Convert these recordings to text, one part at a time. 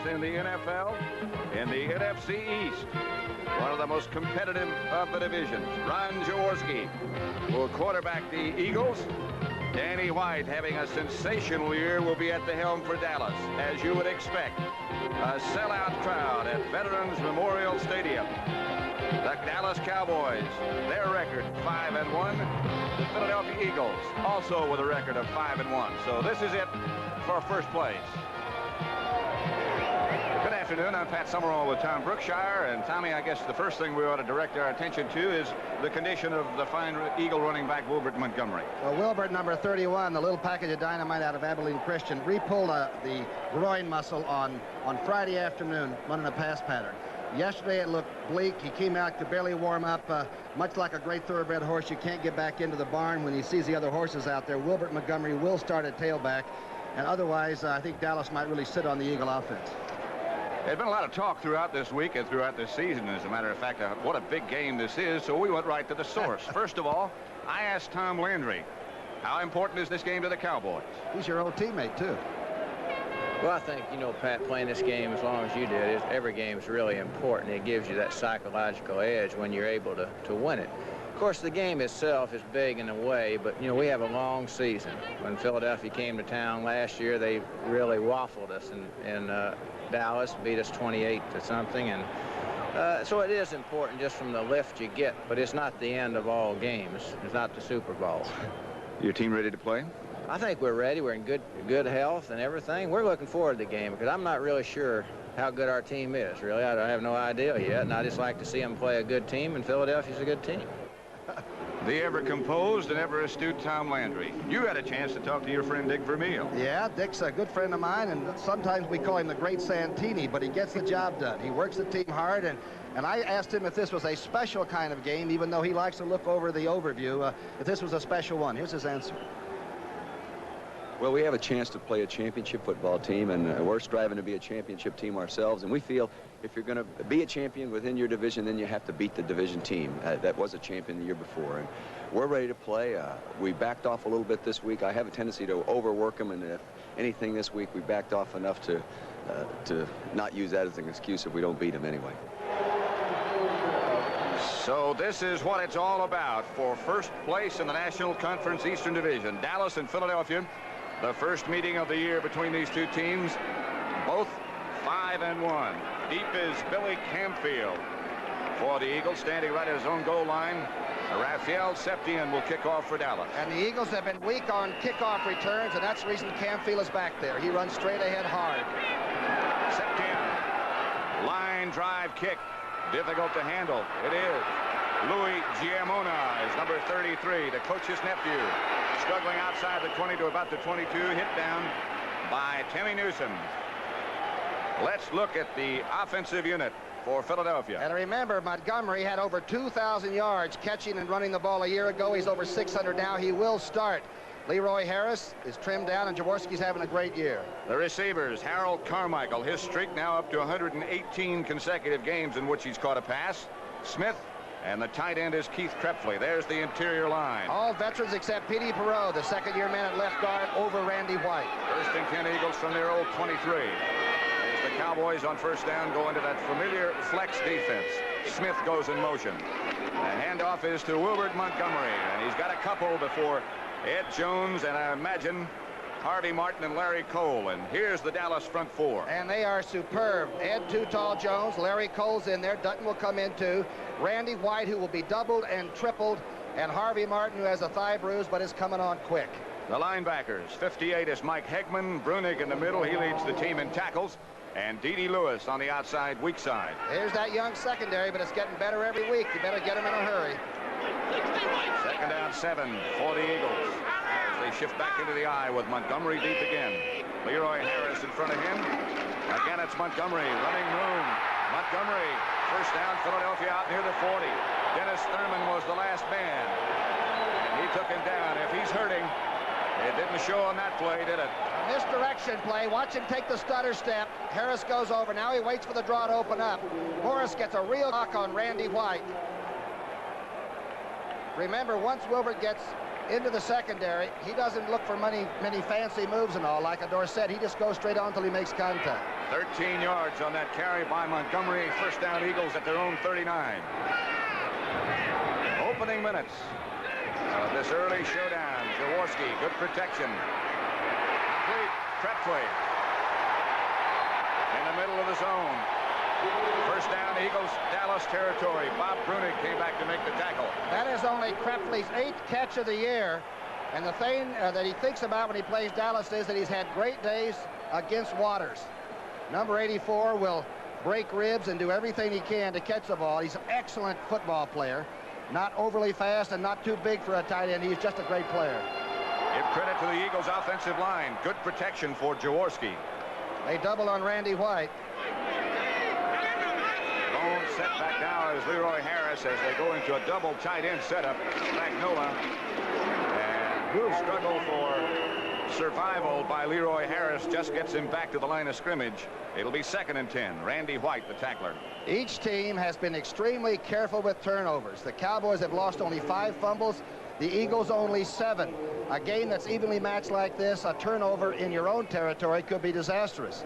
Cowboys in the NFL. In the NFC East, one of the most competitive of the divisions, Ron Jaworski will quarterback the Eagles. Danny White, having a sensational year, will be at the helm for Dallas, as you would expect. A sellout crowd at Veterans Memorial Stadium. The Dallas Cowboys, their record 5-1. The Philadelphia Eagles, also with a record of 5-1. So this is it for first place. Good afternoon. I'm Pat Summerall with Tom Brookshier. And Tommy, I guess the first thing we ought to direct our attention to is the condition of the fine Eagle running back, Wilbert Montgomery. Well, Wilbert, number 31, the little package of dynamite out of Abilene Christian, re-pulled the groin muscle on Friday afternoon running a pass pattern. Yesterday it looked bleak. He came out, could barely warm up. Much like a great thoroughbred horse, you can't get back into the barn when he sees the other horses out there. Wilbert Montgomery will start at tailback, and otherwise I think Dallas might really sit on the Eagle offense. There's been a lot of talk throughout this week and throughout this season, as a matter of fact, what a big game this is, so we went right to the source. First of all, I asked Tom Landry, how important is this game to the Cowboys? He's your old teammate, too. Well, I think, you know, Pat, playing this game as long as you did, every game is really important. It gives you that psychological edge when you're able to win it. Of course, the game itself is big in a way, but, you know, we have a long season. When Philadelphia came to town last year, they really waffled us in Dallas, beat us 28-something, and so it is important just from the lift you get, but it's not the end of all games. It's not the Super Bowl. Your team ready to play? I think we're ready. We're in good health and everything. We're looking forward to the game because I'm not really sure how good our team is, really. I have no idea yet, and I just like to see them play a good team, and Philadelphia's a good team. The ever-composed and ever-astute Tom Landry. You had a chance to talk to your friend Dick Vermeil. Yeah, Dick's a good friend of mine, and sometimes we call him the Great Santini, but he gets the job done. He works the team hard, and I asked him if this was a special kind of game, even though he likes to look over the overview, if this was a special one. Here's his answer. Well, we have a chance to play a championship football team, and we're striving to be a championship team ourselves, and we feel if you're going to be a champion within your division, then you have to beat the division team that was a champion the year before, and we're ready to play. We backed off a little bit this week. I have a tendency to overwork them, and if anything this week, we backed off enough to not use that as an excuse if we don't beat them anyway. So this is what it's all about for first place in the National Conference Eastern Division. Dallas and Philadelphia, the first meeting of the year between these two teams, both 5-1. Deep is Billy Camfield for the Eagles, standing right at his own goal line. Raphael Septien will kick off for Dallas. And the Eagles have been weak on kickoff returns, and that's the reason Camfield is back there. He runs straight ahead hard. Septien, line drive kick. Difficult to handle. It is. Louis Giamona is number 33, the coach's nephew. Struggling outside the 20 to about the 22, hit down by Timmy Newsom. Let's look at the offensive unit for Philadelphia. And remember, Montgomery had over 2,000 yards catching and running the ball a year ago. He's over 600 now. He will start. Leroy Harris is trimmed down, and Jaworski's having a great year. The receivers, Harold Carmichael, his streak now up to 118 consecutive games in which he's caught a pass. Smith, and the tight end is Keith Krepfle. There's the interior line. All veterans except Petey Perot, the second-year man at left guard, over Randy White. First and 10 Eagles from their old 23. As the Cowboys on first down go into that familiar flex defense. Smith goes in motion. The handoff is to Wilbert Montgomery, and he's got a couple before Ed Jones, and I imagine Harvey Martin and Larry Cole. And here's the Dallas front four. And they are superb. Ed Too Tall Jones, Larry Cole's in there. Dutton will come in too. Randy White, who will be doubled and tripled, and Harvey Martin, who has a thigh bruise but is coming on quick. The linebackers, 58 is Mike Hegman. Brunig in the middle. He leads the team in tackles. And D.D. Lewis on the outside, weak side. Here's that young secondary, but it's getting better every week. You better get him in a hurry. Second down 7 for the Eagles as they shift back into the eye with Montgomery deep again. Leroy Harris in front of him. Again, it's Montgomery running room. Montgomery, first down, Philadelphia out near the 40. Dennis Thurman was the last man, and he took him down. If he's hurting, it didn't show on that play, did it? A misdirection play. Watch him take the stutter step. Harris goes over. Now he waits for the draw to open up. Morris gets a real knock on Randy White. Remember, once Wilbert gets into the secondary. He doesn't look for many fancy moves and all like a Dorsett. He just goes straight on until he makes contact. 13 yards on that carry by Montgomery. First down, Eagles at their own 39. Opening minutes of this early showdown. Jaworski, good protection. Complete. Crepway in the middle of the zone. First down, Eagles, Dallas territory. Bob Brunig came back to make the tackle. That is only Krepley's 8th catch of the year. And the thing that he thinks about when he plays Dallas is that he's had great days against Waters. Number 84 will break ribs and do everything he can to catch the ball. He's an excellent football player. Not overly fast and not too big for a tight end. He's just a great player. Give credit to the Eagles' offensive line. Good protection for Jaworski. They double on Randy White. Lone set back now is Leroy Harris as they go into a double tight end setup. Spagnola. And who struggle for survival by Leroy Harris just gets him back to the line of scrimmage. It'll be 2nd and 10. Randy White, the tackler. Each team has been extremely careful with turnovers. The Cowboys have lost only 5 fumbles. The Eagles only 7. A game that's evenly matched like this, a turnover in your own territory could be disastrous.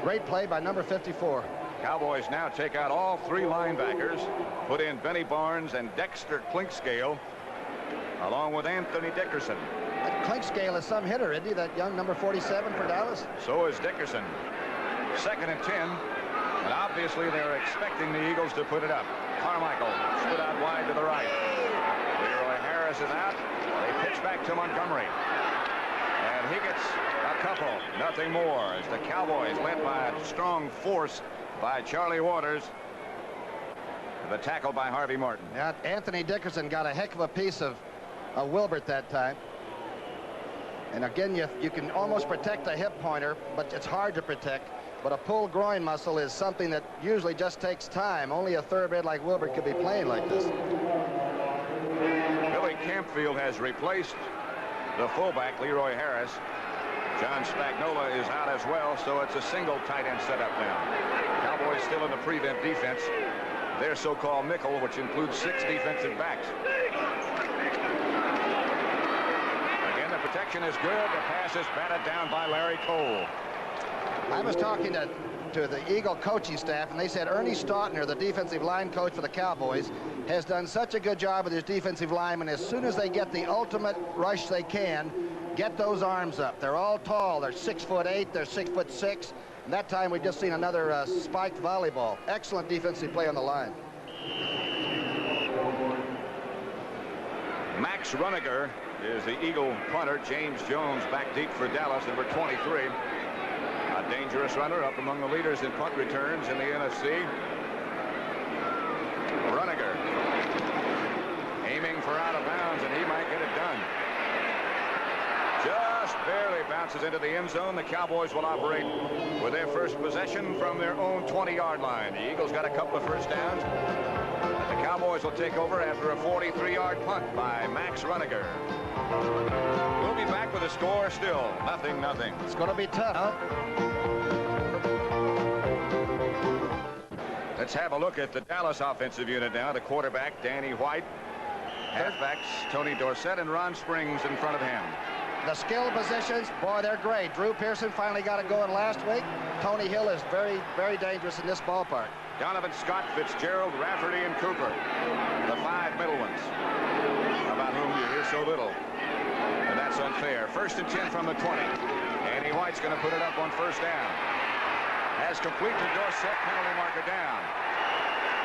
Great play by number 54. Cowboys now take out all 3 linebackers, put in Benny Barnes and Dexter Clinkscale, along with Anthony Dickerson. Clinkscale is some hitter, isn't he? That young number 47 for Dallas. So is Dickerson. 2nd and 10. And obviously they're expecting the Eagles to put it up. Carmichael stood out wide to the right. Leroy Harris is out. They pitch back to Montgomery. And he gets a couple. Nothing more as the Cowboys, led by a strong force by Charlie Waters. The tackle by Harvey Martin. Yeah, Anthony Dickerson got a heck of a piece of Wilbert that time. And again, you can almost protect a hip pointer, but it's hard to protect. But a pulled groin muscle is something that usually just takes time. Only a thoroughbred like Wilbert could be playing like this. Billy Campfield has replaced the fullback, Leroy Harris. John Spagnola is out as well, so it's a single tight end setup now. Cowboys still in the prevent defense. Their so-called nickel, which includes 6 defensive backs. Again, the protection is good. The pass is batted down by Larry Cole. I was talking to the Eagle coaching staff, and they said Ernie Stautner, the defensive line coach for the Cowboys, has done such a good job with his defensive linemen. As soon as they get the ultimate rush they can, get those arms up. They're all tall. They're 6'8", they're 6'6". And that time we just seen another spiked volleyball. Excellent defensive play on the line. Max Runiger is the Eagle punter. James Jones back deep for Dallas, number 23. A dangerous runner, up among the leaders in punt returns in the NFC. Runiger aiming for out of bounds, and he might get it done. Just barely bounces into the end zone. The Cowboys will operate with their first possession from their own 20-yard line. The Eagles got a couple of first downs. The Cowboys will take over after a 43-yard punt by Max Runiger. We'll be back with a score still 0-0. It's going to be tough, huh? Let's have a look at the Dallas offensive unit now. The quarterback, Danny White. Halfbacks, Tony Dorsett and Ron Springs in front of him. The skill positions, boy, they're great. Drew Pearson finally got it going last week. Tony Hill is very, very dangerous in this ballpark. Donovan Scott, Fitzgerald, Rafferty, and Cooper. The 5 middle ones, about whom you hear so little. And that's unfair. 1st and 10 from the 20. Danny White's going to put it up on 1st down. Has complete to Dorsett, penalty marker down.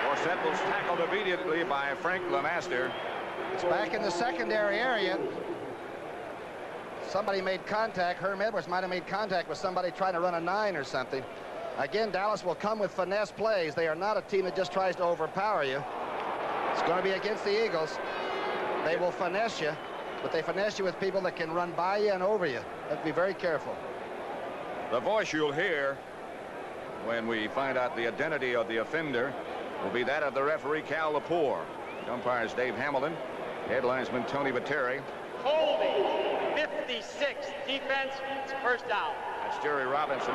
Dorsett was tackled immediately by Frank LeMaster. It's back in the secondary area. Somebody made contact. Herm Edwards might have made contact with somebody trying to run a 9 or something. Again, Dallas will come with finesse plays. They are not a team that just tries to overpower you. It's going to be against the Eagles. They will finesse you, but they finesse you with people that can run by you and over you. Have to be very careful. The voice you'll hear when we find out the identity of the offender will be that of the referee, Cal Lepore. Umpires Dave Hamilton, headlinesman Tony Bateri. Holding 56. Defense, it's 1st down. That's Jerry Robinson.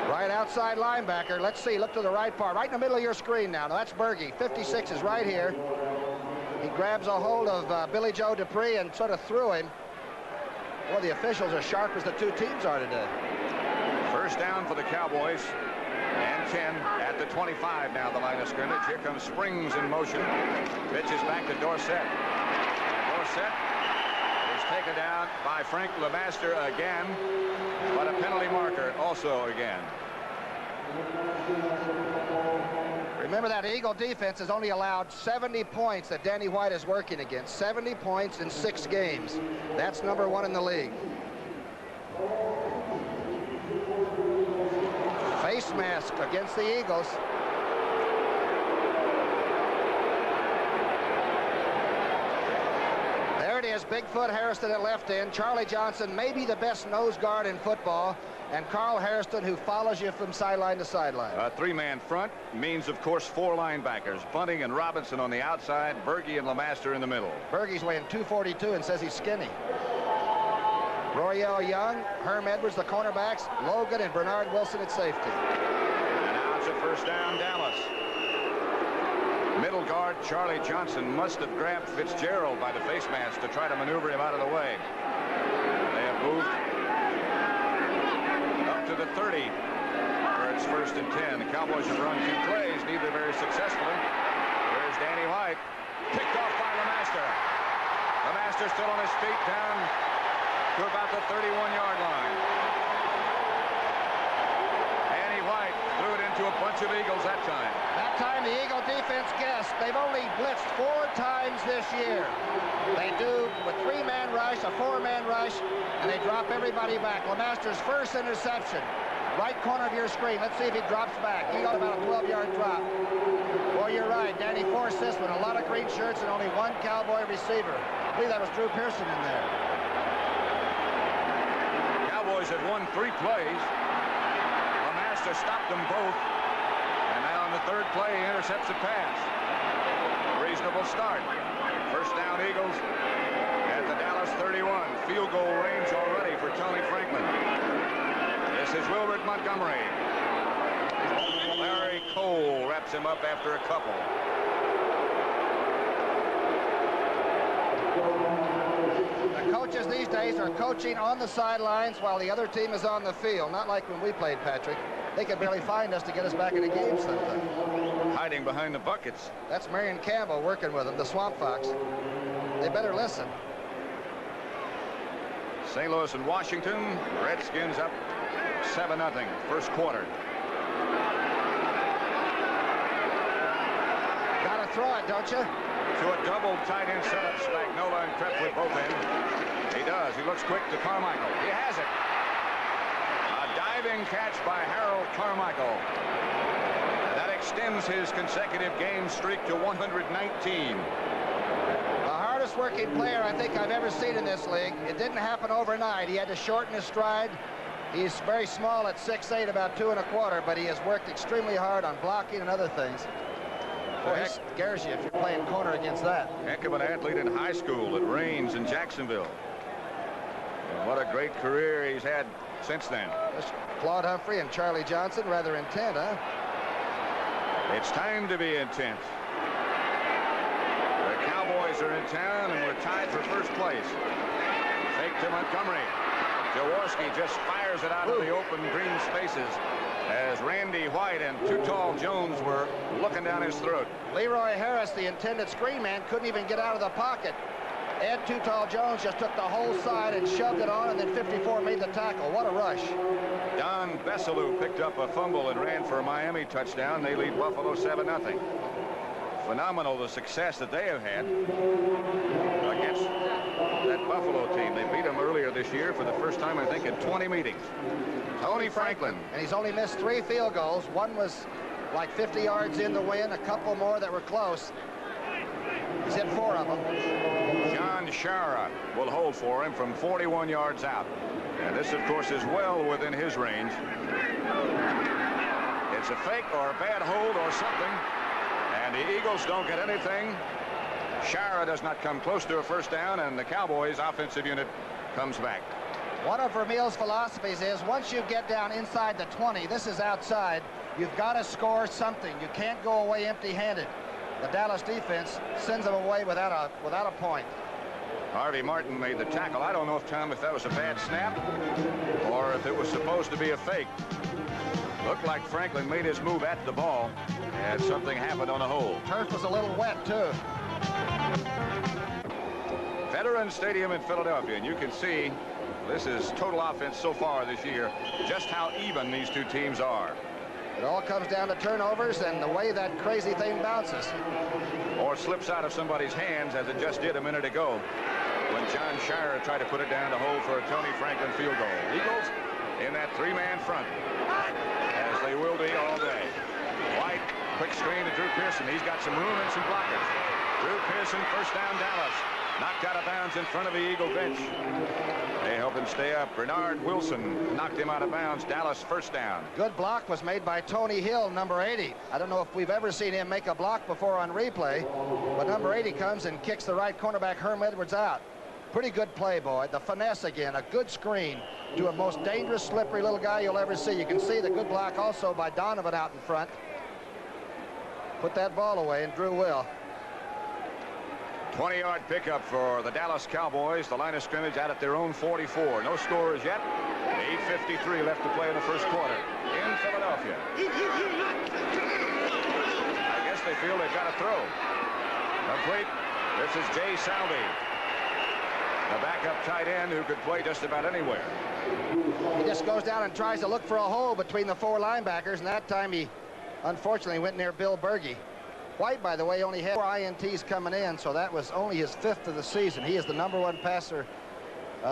Right outside linebacker. Let's see. Look to the right part. Right in the middle of your screen now. Now that's Berge. 56 is right here. He grabs a hold of Billy Joe Dupree and sort of threw him. Well, the officials are sharp as the two teams are today. First down for the Cowboys. And 10 at the 25 now, the line of scrimmage. Here comes Springs in motion. Pitches back to Dorsett. And Dorsett is taken down by Frank LeMaster again, but a penalty marker also again. Remember, that Eagle defense has only allowed 70 points that Danny White is working against. 70 points in 6 games. That's #1 in the league. Face mask against the Eagles. There it is, Bigfoot Harrison at left end. Charlie Johnson, maybe the best nose guard in football. And Carl Hairston, who follows you from sideline to sideline. A 3-man front means, of course, 4 linebackers. Bunting and Robinson on the outside, Berge and LeMaster in the middle. Berge's weighing 242 and says he's skinny. Royale Young, Herm Edwards, the cornerbacks, Logan and Bernard Wilson at safety. And now it's a first down, Dallas. Middle guard Charlie Johnson must have grabbed Fitzgerald by the face mask to try to maneuver him out of the way. They have moved up to the 30 where it's 1st and 10. The Cowboys have run 2 plays, neither very successfully. There's Danny White, picked off by LeMaster. LeMaster still on his feet, down to about the 31-yard line. Danny White threw it into a bunch of Eagles that time. That time the Eagle defense guessed. They've only blitzed 4 times this year. They do with 3-man rush, a 4-man rush, and they drop everybody back. LeMaster's first interception, right corner of your screen. Let's see if he drops back. He got about a 12-yard drop. Well, you're right. Danny forced this one. A lot of green shirts and only 1 Cowboy receiver. I believe that was Drew Pearson in there. Cowboys have won 3 plays. LeMaster stopped them both. And now on the 3rd play, he intercepts a pass. Reasonable start. First down, Eagles at the Dallas 31. Field goal range already for Tony Franklin. This is Wilbert Montgomery. Larry Cole wraps him up after a couple. The coaches these days are coaching on the sidelines while the other team is on the field. Not like when we played, Patrick. They could barely find us to get us back in the game sometimes. Hiding behind the buckets. That's Marion Campbell working with them, the Swamp Fox. They better listen. St. Louis and Washington. Redskins up 7-0, first quarter. Gotta throw it, don't you? To a double tight end setup. Spagnola and Krepp with both ends. He does. He looks quick to Carmichael. He has it. A diving catch by Harold Carmichael. That extends his consecutive game streak to 119. The hardest working player I think I've ever seen in this league. It didn't happen overnight. He had to shorten his stride. He's very small at 6'8", about 2 1/4, but he has worked extremely hard on blocking and other things. Boy, he scares you if you're playing corner against that. Heck of an athlete in high school at Raines in Jacksonville. And what a great career he's had since then. Claude Humphrey and Charlie Johnson, rather intent, huh? It's time to be intent. The Cowboys are in town, and we're tied for first place. Fake to Montgomery. Jaworski just fires it out of the open green spaces as Randy White and Too Tall Jones were looking down his throat. Leroy Harris, the intended screen man, couldn't even get out of the pocket. Ed Too Tall Jones just took the whole side and shoved it on, and then 54 made the tackle. What a rush. Don Bessalou picked up a fumble and ran for a Miami touchdown. They lead Buffalo 7-0. Phenomenal the success that they have had against that Buffalo team. They beat them earlier this year for the first time, I think, in 20 meetings. Tony Franklin. And he's only missed 3 field goals. One was like 50 yards in the win, a couple more that were close. He's hit 4 of them. John Shara will hold for him from 41 yards out. And this, of course, is well within his range. It's a fake or a bad hold or something. And the Eagles don't get anything. Shara does not come close to a first down, and the Cowboys offensive unit comes back. One of Vermeil's philosophies is once you get down inside the 20, this is outside, you've got to score something. You can't go away empty-handed. the Dallas defense sends them away without a point. Harvey Martin made the tackle. I don't know if that was a bad snap or if it was supposed to be a fake. Looked like Franklin made his move at the ball and something happened on a hold. Turf was a little wet too. Veterans Stadium in Philadelphia, and you can see this is total offense so far this year, just how even these two teams are. It all comes down to turnovers and the way that crazy thing bounces. Or slips out of somebody's hands, as it just did a minute ago when John Shire tried to put it down to hold for a Tony Franklin field goal. Eagles in that three-man front, as they will be all day. White, quick screen to Drew Pearson. He's got some room and some blockers. Drew Pearson, first down Dallas. Knocked out of bounds in front of the Eagle bench. They help him stay up. Bernard Wilson knocked him out of bounds. Dallas first down. Good block was made by Tony Hill, number 80. I don't know if we've ever seen him make a block before on replay, but number 80 comes and kicks the right cornerback Herm Edwards out. Pretty good play, boy. The finesse again, a good screen to a most dangerous, slippery little guy you'll ever see. You can see the good block also by Donovan out in front. Put that ball away, and Drew will. 20-yard pickup for the Dallas Cowboys. The line of scrimmage out at their own 44. No scores yet. 8:53 left to play in the first quarter in Philadelphia. I guess they feel they've got to throw. Complete. This is Jay Salvi, the backup tight end who could play just about anywhere. He just goes down and tries to look for a hole between the four linebackers, and that time he unfortunately went near Bill Berge. White, by the way, only had 4 INTs coming in, so that was only his 5th of the season. He is the #1 passer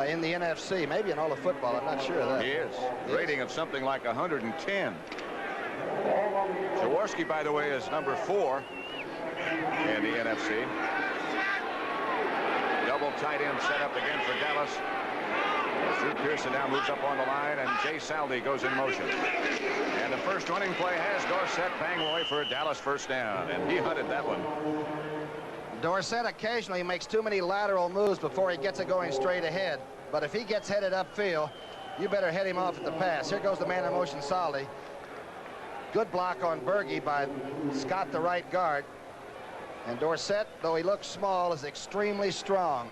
in the NFC, maybe in all of football. I'm not sure of that. He is. Rating of something like 110. Jaworski, by the way, is number 4 in the NFC. Double tight end set up again for Dallas. Drew Pearson now moves up on the line, and Jay Salvi goes in motion. And the first running play has Dorsett bang away for a Dallas first down, and he hunted that one. Dorsett occasionally makes too many lateral moves before he gets it going straight ahead. But if he gets headed upfield, you better head him off at the pass. Here goes the man in motion, Salvi. Good block on Berge by Scott, the right guard. And Dorsett, though he looks small, is extremely strong.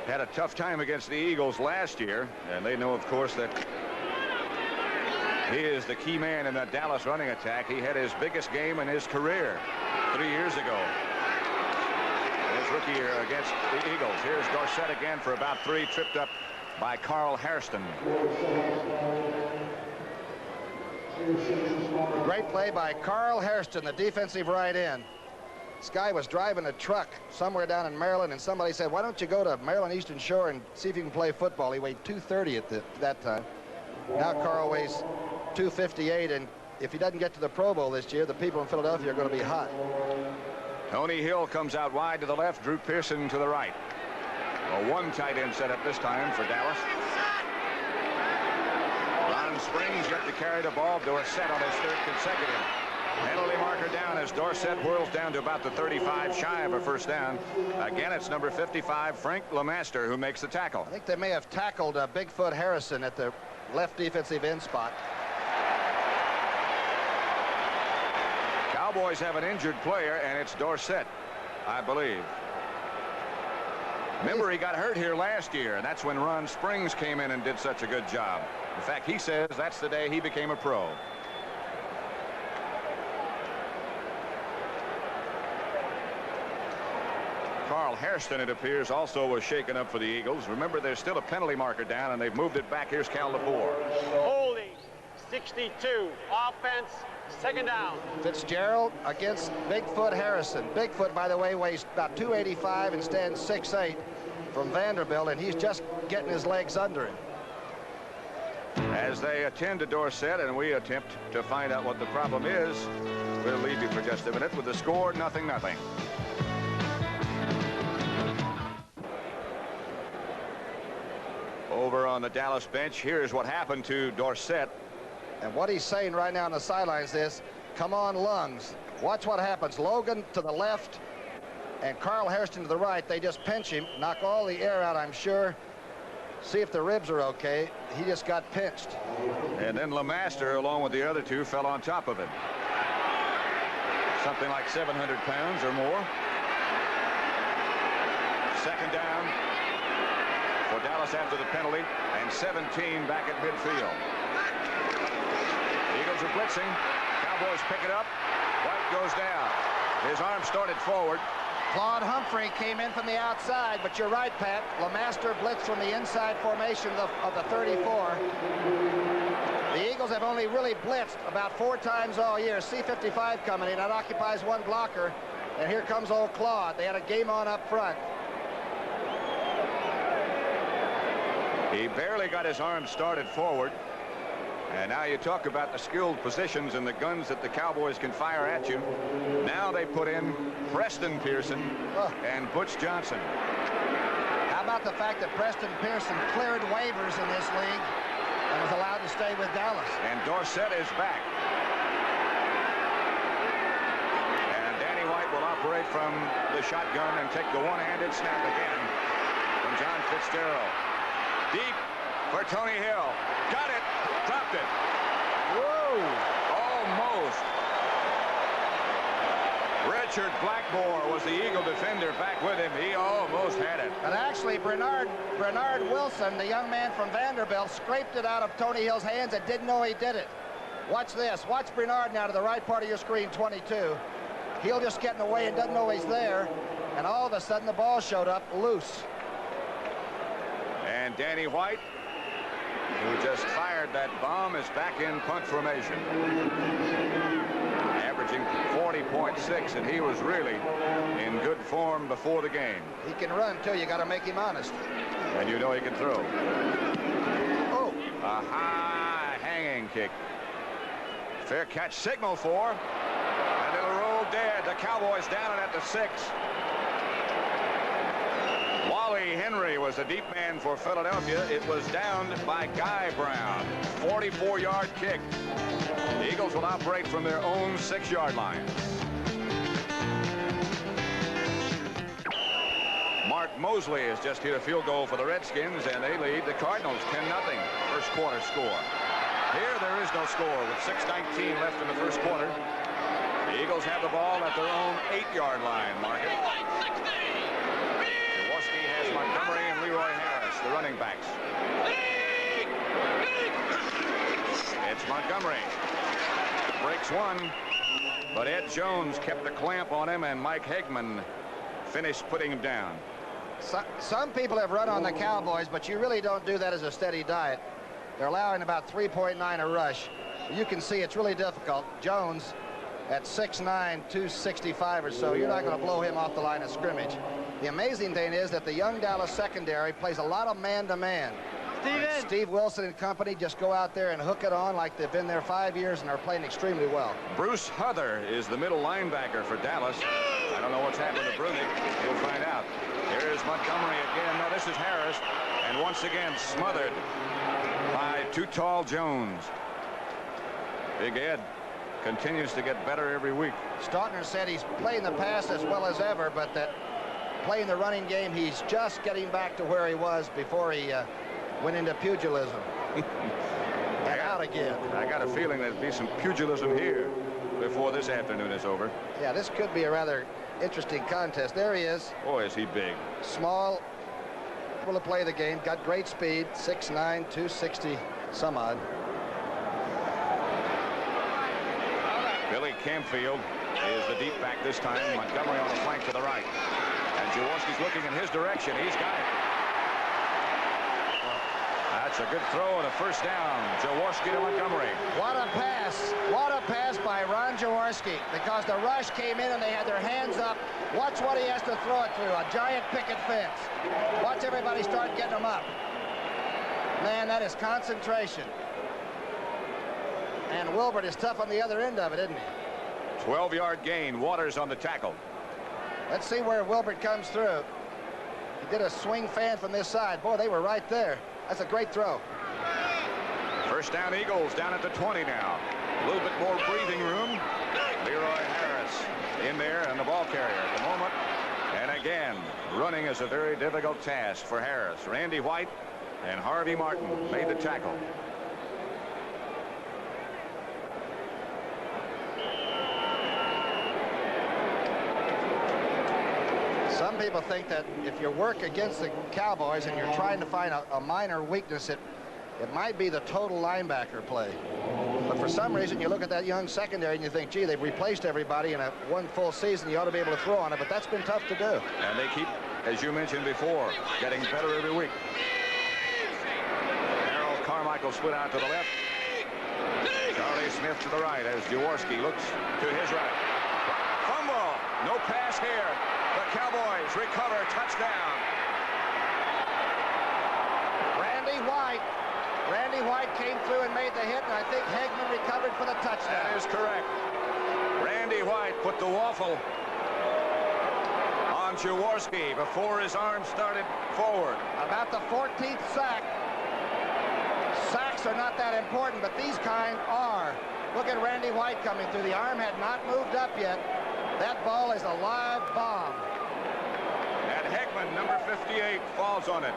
Had a tough time against the Eagles last year, and they know, of course, that he is the key man in that Dallas running attack. He had his biggest game in his career 3 years ago. His rookie year against the Eagles. Here's Dorsett again for about 3, tripped up by Carl Hairston. Great play by Carl Hairston, the defensive right end. This guy was driving a truck somewhere down in Maryland, and somebody said, why don't you go to Maryland Eastern Shore and see if you can play football? He weighed 230 at that time. Now Carl weighs 258, and if he doesn't get to the Pro Bowl this year, the people in Philadelphia are going to be hot. Tony Hill comes out wide to the left, Drew Pearson to the right. A 1 tight end set up this time for Dallas. Ron Springs got to carry the ball. Dorsett on his 3rd consecutive. Penalty marker down as Dorsett whirls down to about the 35, shy of a first down. Again, it's number 55, Frank LeMaster, who makes the tackle. I think they may have tackled Bigfoot Harrison at the left defensive end spot. Cowboys have an injured player, and it's Dorsett, I believe. Remember, he got hurt here last year, and that's when Ron Springs came in and did such a good job. In fact, he says that's the day he became a pro. Carl Hairston, it appears, also was shaken up for the Eagles. Remember, there's still a penalty marker down, and they've moved it back. Here's Cal Lepore. Holding, 62. Offense, 2nd down. Fitzgerald against Bigfoot Harrison. Bigfoot, by the way, weighs about 285 and stands 6'8" from Vanderbilt, and he's just getting his legs under him. As they attend to Dorsett, and we attempt to find out what the problem is, we'll leave you for just a minute with the score, 0-0. Over on the Dallas bench, here's what happened to Dorsett. And what he's saying right now on the sidelines is, come on, lungs. Watch what happens. Logan to the left and Carl Hairston to the right. They just pinch him, knock all the air out, I'm sure. See if the ribs are okay. He just got pinched. And then LeMaster, along with the other 2, fell on top of him. something like 700 pounds or more. Second down for Dallas after the penalty, and 17 back at midfield. The Eagles are blitzing. Cowboys pick it up. White goes down. His arm started forward. Claude Humphrey came in from the outside, but you're right, Pat. LeMaster blitzed from the inside formation of the 34. The Eagles have only really blitzed about 4 times all year. C-55 coming in. That occupies 1 blocker. And here comes old Claude. They had a game on up front. He barely got his arm started forward. And now you talk about the skilled positions and the guns that the Cowboys can fire at you. Now they put in Preston Pearson and Butch Johnson. How about the fact that Preston Pearson cleared waivers in this league and was allowed to stay with Dallas? And Dorsett is back. And Danny White will operate from the shotgun and take the one-handed snap again from John Fitzgerald. Deep for Tony Hill. Got it. Dropped it. Whoa. Almost. Richard Blackmore was the Eagle defender back with him. He almost had it. But actually, Bernard Wilson, the young man from Vanderbilt, scraped it out of Tony Hill's hands and didn't know he did it. Watch this. Watch Bernard now to the right part of your screen, 22. Hill just getting away and doesn't know he's there. And all of a sudden, the ball showed up loose. And Danny White, who just fired that bomb, is back in punt formation. Averaging 40.6, and he was really in good form before the game. He can run, too. You got to make him honest. And you know he can throw. Oh. A high hanging kick. Fair catch signal for. And it'll roll dead. The Cowboys down it at the 6. Wally Henry was the deep man for Philadelphia. It was downed by Guy Brown. 44-yard kick. The Eagles will operate from their own 6-yard line. Mark Mosley has just hit a field goal for the Redskins, and they lead the Cardinals 10-0. First quarter score. Here there is no score with 6:19 left in the first quarter. The Eagles have the ball at their own 8-yard line, Market. Jaworski has Montgomery and Leroy Harris, the running backs. It's Montgomery. Breaks one, but Ed Jones kept the clamp on him, and Mike Hegman finished putting him down. Some people have run on the Cowboys, but you really don't do that as a steady diet. They're allowing about 3.9 a rush. You can see it's really difficult. Jones at 6'9", 265 or so, you're not going to blow him off the line of scrimmage. The amazing thing is that the young Dallas secondary plays a lot of man-to-man. Steve Wilson and company just go out there and hook it on like they've been there 5 years and are playing extremely well. Bruce Huther is the middle linebacker for Dallas. I don't know what's happened to Brunick. We'll find out. Here's Montgomery again. No, this is Harris. And once again smothered by too tall Jones. Big Ed continues to get better every week. Stautner said he's playing the pass as well as ever, but that playing the running game, he's just getting back to where he was before he went into pugilism. And out again. I got a feeling there'll be some pugilism here before this afternoon is over. Yeah, this could be a rather interesting contest. There he is. Boy, is he big. Small, able to play the game, got great speed, 6'9", 260 some odd. Billy Camfield is the deep back this time. Montgomery on the flank to the right. And Jaworski's looking in his direction. He's got it. That's a good throw and a first down. Jaworski to Montgomery. What a pass. What a pass by Ron Jaworski, because the rush came in and they had their hands up. Watch what he has to throw it through. A giant picket fence. Watch everybody start getting them up. Man, that is concentration. And Wilbert is tough on the other end of it, isn't he? 12-yard gain. Waters on the tackle. Let's see where Wilbert comes through. He did a swing fan from this side. Boy, they were right there. That's a great throw. First down, Eagles down at the 20 now. A little bit more breathing room. Leroy Harris in there and the ball carrier at the moment. And again, running is a very difficult task for Harris. Randy White and Harvey Martin made the tackle. people think that if you work against the Cowboys and you're trying to find a minor weakness, it might be the total linebacker play. But for some reason, you look at that young secondary and you think, gee, they've replaced everybody in one full season. You ought to be able to throw on it, but that's been tough to do. And they keep, as you mentioned before, getting better every week. Harold Carmichael split out to the left. Charlie Smith to the right as Jaworski looks to his right. Fumble. No pass here. The Cowboys recover. Touchdown. Randy White came through and made the hit, and I think Hegman recovered for the touchdown. That is correct. Randy White put the waffle on Jaworski before his arm started forward. About the 14th sack. Sacks are not that important, but these kind are. Look at Randy White coming through. The arm had not moved up yet. That ball is a live bomb. And Hegman, number 58, falls on it.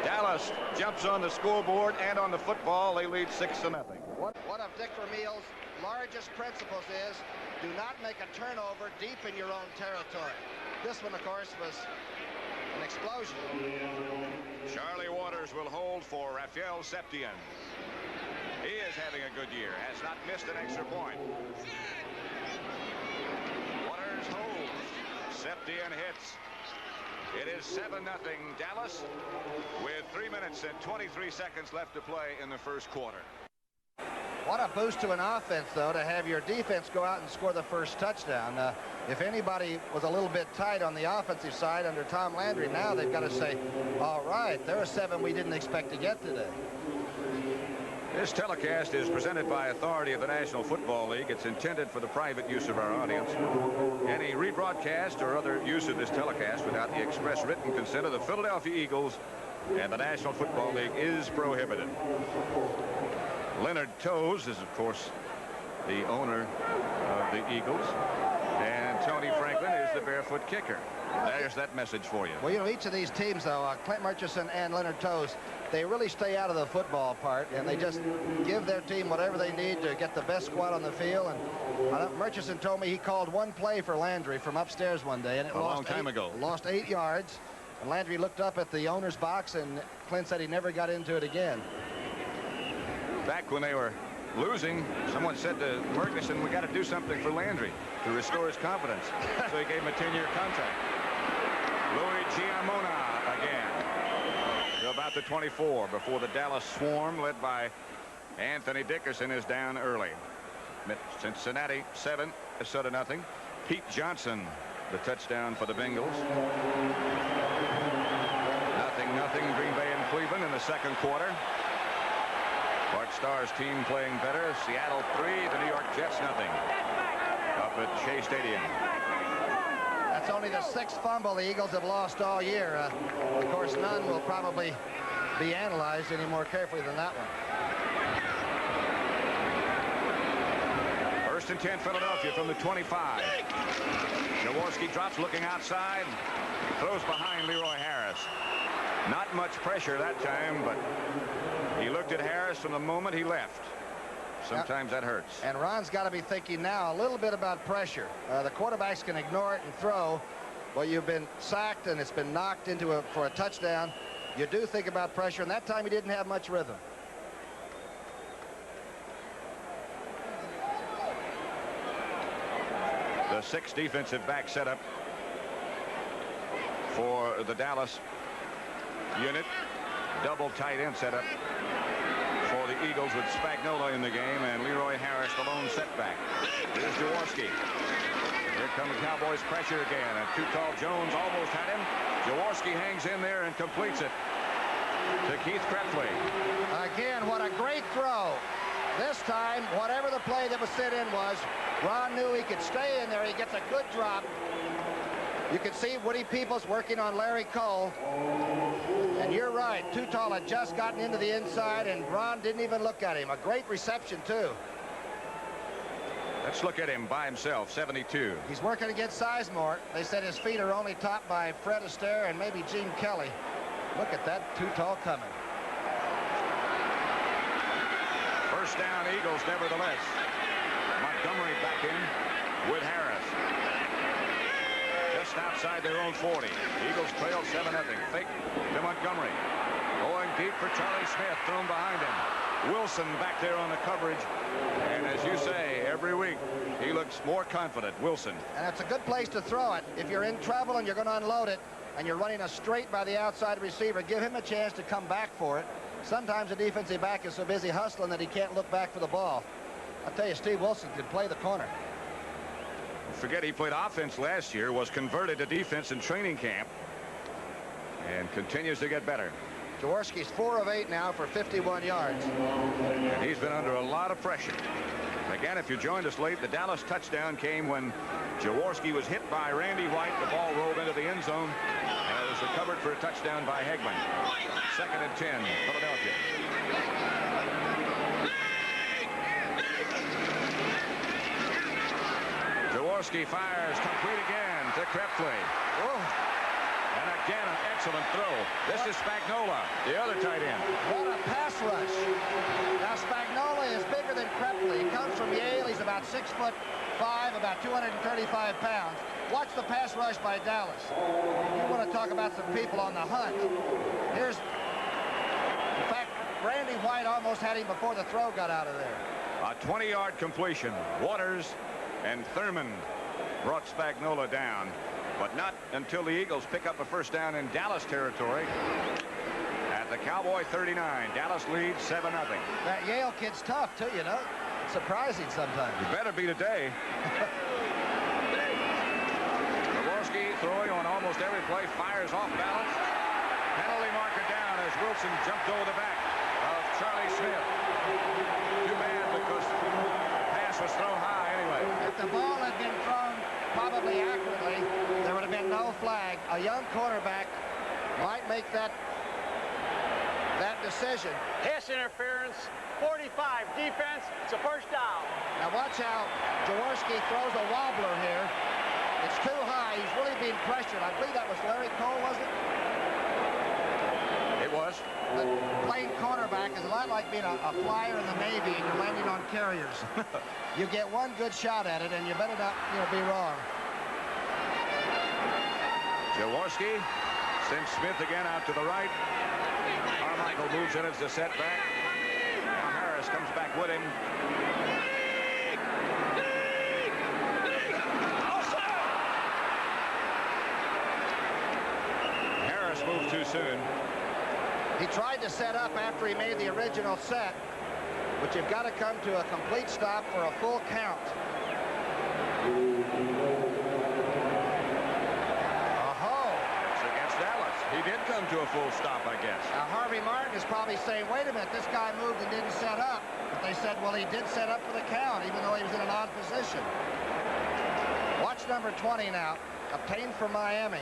Dallas jumps on the scoreboard and on the football. They lead 6-0. One of Dick Vermeil's largest principles is do not make a turnover deep in your own territory. This one, of course, was an explosion. Charlie Waters will hold for Rafael Septien. He is having a good year. Has not missed an extra point. Waters holds. Septien hits. It is 7-0 Dallas with 3 minutes and 23 seconds left to play in the first quarter. What a boost to an offense, though, to have your defense go out and score the first touchdown. If anybody was a little bit tight on the offensive side under Tom Landry, now they've got to say, all right, there are 7 we didn't expect to get today. This telecast is presented by authority of the National Football League. It's intended for the private use of our audience. Any rebroadcast or other use of this telecast without the express written consent of the Philadelphia Eagles and the National Football League is prohibited. Leonard Toews is, of course, the owner of the Eagles, and Tony Franklin is the barefoot kicker. There's that message for you. Well, you know, each of these teams, though, Clint Murchison and Leonard Toews, they really stay out of the football part, and they just give their team whatever they need to get the best squad on the field. And Murchison told me he called one play for Landry from upstairs one day, and it lost 8 yards. And Landry looked up at the owner's box, and Clint said he never got into it again. Back when they were losing, someone said to Murchison, we got to do something for Landry to restore his confidence. So he gave him a 10-year contract. Louis Giamona again. To about the 24 before the Dallas Swarm, led by Anthony Dickerson, is down early. Cincinnati 7, Minnesota nothing. Pete Johnson, the touchdown for the Bengals. 0-0 Green Bay and Cleveland in the second quarter. Bart Starr's team playing better. Seattle 3, the New York Jets 0. Up at Shea Stadium. That's only the 6th fumble the Eagles have lost all year. Of course, none will probably be analyzed any more carefully than that one. 1st and 10 Philadelphia from the 25. Jaworski drops looking outside. Throws behind Leroy Harris. Not much pressure that time, but he looked at Harris from the moment he left. Sometimes that hurts. And Ron's got to be thinking now a little bit about pressure. The quarterbacks can ignore it and throw. Well, you've been sacked and it's been knocked into for a touchdown. You do think about pressure, and that time he didn't have much rhythm. The 6th defensive back setup for the Dallas unit. Double tight end setup for the Eagles with Spagnuolo in the game and Leroy Harris the lone setback. Here's Jaworski. Here comes Cowboys pressure again, and too tall Jones almost had him. Jaworski hangs in there and completes it to Keith Krepfle. Again, what a great throw. This time, whatever the play that was sent in was, Ron knew he could stay in there. He gets a good drop. You can see Woody Peoples working on Larry Cole. And you're right, Too Tall had just gotten into the inside, and Ron didn't even look at him. A great reception, too. Let's look at him by himself, 72. He's working against Sizemore. They said his feet are only topped by Fred Astaire and maybe Gene Kelly. Look at that, Too Tall coming. First down, Eagles, nevertheless. Montgomery back in with Harris. Just just outside their own 40. Eagles trail 7-0. Fake to Montgomery. Going deep for Charlie Smith. Thrown behind him. Wilson back there on the coverage. And as you say, every week he looks more confident. Wilson. And it's a good place to throw it. If you're in trouble and you're going to unload it, and you're running a straight by the outside receiver, give him a chance to come back for it. Sometimes the defensive back is so busy hustling that he can't look back for the ball. I'll tell you, Steve Wilson can play the corner. Forget he played offense last year, was converted to defense in training camp, and continues to get better. Jaworski's 4 of 8 now for 51 yards. And he's been under a lot of pressure. Again, if you joined us late, the Dallas touchdown came when Jaworski was hit by Randy White. The ball rolled into the end zone, and it was recovered for a touchdown by Hegman. 2nd and 10, Philadelphia. Jaworski fires complete again to Krepfle. And again, an excellent throw. This is Spagnola, the other tight end. What a pass rush. Now, Spagnola is bigger than Krepfle. He comes from Yale. He's about 6'5", about 235 pounds. Watch the pass rush by Dallas. You want to talk about some people on the hunt. Here's, in fact, Randy White almost had him before the throw got out of there. A 20-yard completion. Waters and Thurman brought Spagnola down, but not until the Eagles pick up a first down in Dallas territory. At the Cowboy 39, Dallas leads 7-0. That Yale kid's tough, too, you know. It's surprising sometimes. You better be today. Jaworski throwing on almost every play, fires off balance. Penalty marker down as Wilson jumped over the back of Charlie Smith. Too bad because the pass was thrown high anyway. If the ball had been thrown probably accurately, there would have been no flag. A young quarterback might make that decision. Pass interference, 45, defense, it's a first down. Now watch how Jaworski throws a wobbler here. It's too high. He's really being pressured. I believe that was Larry Cole, was it? It was. But playing cornerback is a lot like being a flyer in the Navy and you're landing on carriers. You get one good shot at it and you better not, be wrong. Jaworski sends Smith again out to the right. Carmichael moves in as the setback. Now Harris comes back with him. Harris moved too soon. He tried to set up after he made the original set, but you've got to come to a complete stop for a full count. It's against Dallas. He did come to a full stop, I guess. Now, Harvey Martin is probably saying, wait a minute, this guy moved and didn't set up. But they said, well, he did set up for the count, even though he was in an odd position. Watch number 20 now, obtained from Miami.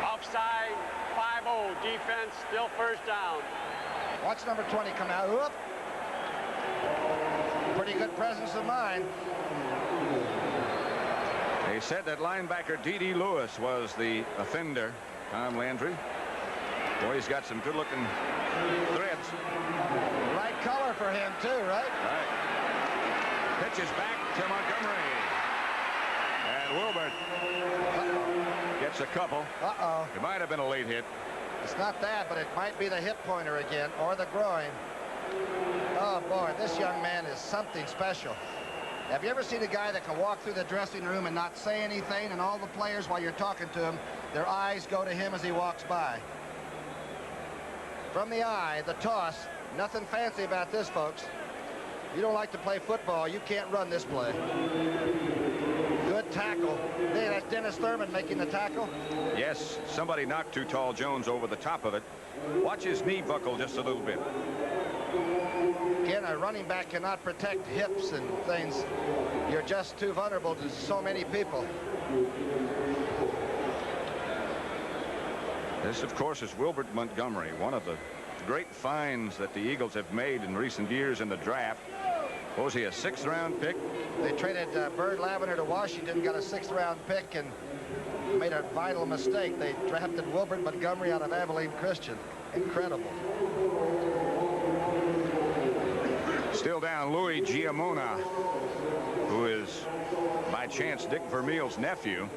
Offside, 5-0, defense, still first down. Watch number 20 come out. Whoop. Pretty good presence of mind. They said that linebacker D.D. Lewis was the offender, Tom Landry. Boy, he's got some good-looking threads. Right color for him, too, right? Right. Pitches back to Montgomery. And Wilbert gets a couple. Uh-oh. It might have been a late hit. It's not that, but it might be the hip pointer again, or the groin. Oh, boy, this young man is something special. Have you ever seen a guy that can walk through the dressing room and not say anything, and all the players, while you're talking to him, their eyes go to him as he walks by? From the eye, the toss, nothing fancy about this, folks. You don't like to play football, you can't run this play. Good tackle. Hey, that's Dennis Thurman making the tackle. Yes, somebody knocked Too Tall Jones over the top of it. Watch his knee buckle just a little bit. Again, a running back cannot protect hips and things. You're just too vulnerable to so many people. This, of course, is Wilbert Montgomery, one of the great finds that the Eagles have made in recent years in the draft. Was he a 6th-round pick? They traded Bird Lavender to Washington, got a 6th-round pick, and made a vital mistake. They drafted Wilbert Montgomery out of Abilene Christian. Incredible. Still down, Louis Giamona, who is by chance Dick Vermeil's nephew,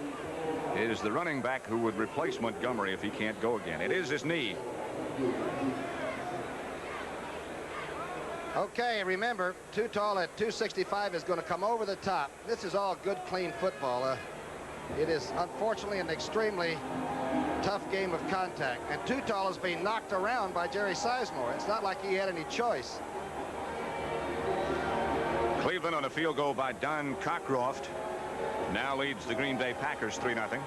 is the running back who would replace Montgomery if he can't go again. It is his knee. Okay, remember, Too Tall at 265 is going to come over the top. This is all good, clean football. It is, unfortunately, an extremely tough game of contact. And Too Tall is being knocked around by Jerry Sizemore. It's not like he had any choice. Cleveland on a field goal by Don Cockcroft now leads the Green Bay Packers 3-0.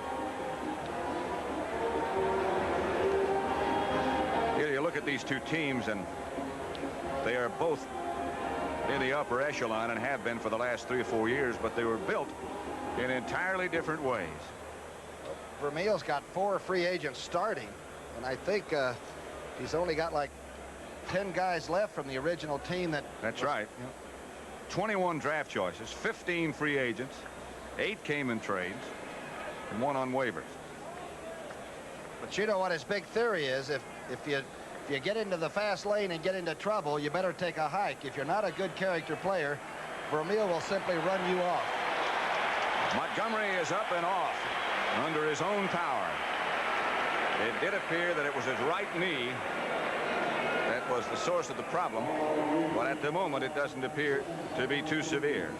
Here you look at these two teams, and they are both in the upper echelon and have been for the last 3 or 4 years, but they were built in entirely different ways. Vermeil's got 4 free agents starting, and I think he's only got like 10 guys left from the original team. That's right. You know, 21 draft choices, 15 free agents, 8 came in trades, and 1 on waivers. but you know what his big theory is? If you get into the fast lane and get into trouble, you better take a hike. If you're not a good character player, Vermeil will simply run you off. Montgomery is up and off under his own power. It did appear that it was his right knee that was the source of the problem, but at the moment it doesn't appear to be too severe.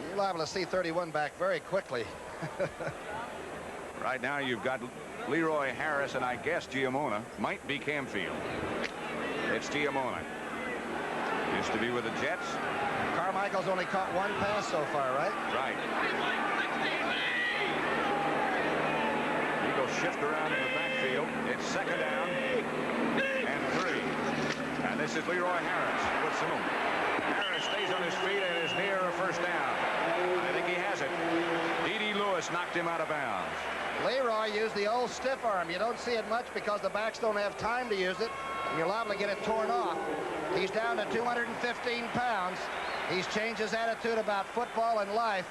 You're liable to see 31 back very quickly. Right now you've got Leroy Harris, and I guess Giamona might be Camfield. It's Giamona. Used to be with the Jets. Carmichael's only caught 1 pass so far, right? Right. Eagles shift around in the backfield. It's 2nd down and 3. And this is Leroy Harris with some movement. Harris stays on his feet and is near a 1st down. I think he has it. D.D. Lewis knocked him out of bounds. Leroy used the old stiff arm. You don't see it much because the backs don't have time to use it, and you're liable to get it torn off. He's down to 215 pounds. He's changed his attitude about football and life.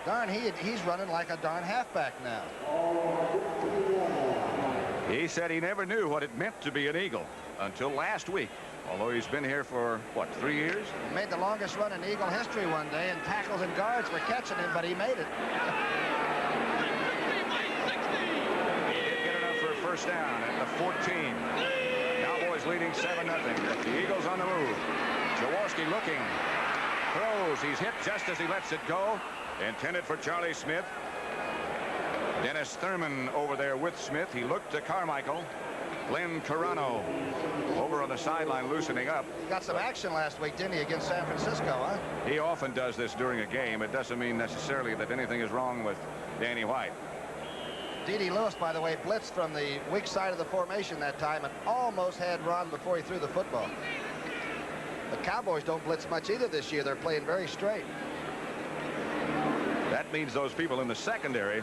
Darn, he's running like a darn halfback now. He said he never knew what it meant to be an Eagle until last week, although he's been here for, what, 3 years? He made the longest run in Eagle history one day, and tackles and guards were catching him, but he made it. He did get enough for a 1st down at the 14. Cowboys leading 7-0, but the Eagles on the move. Jaworski looking, throws. He's hit just as he lets it go. Intended for Charlie Smith. Dennis Thurman over there with Smith. He looked to Carmichael. Glenn Carano over on the sideline loosening up. He got some action last week, didn't he, against San Francisco, huh? He often does this during a game. It doesn't mean necessarily that anything is wrong with Danny White. D.D. Lewis, by the way, blitzed from the weak side of the formation that time and almost had Ron before he threw the football. The Cowboys don't blitz much either this year. They're playing very straight. That means those people in the secondary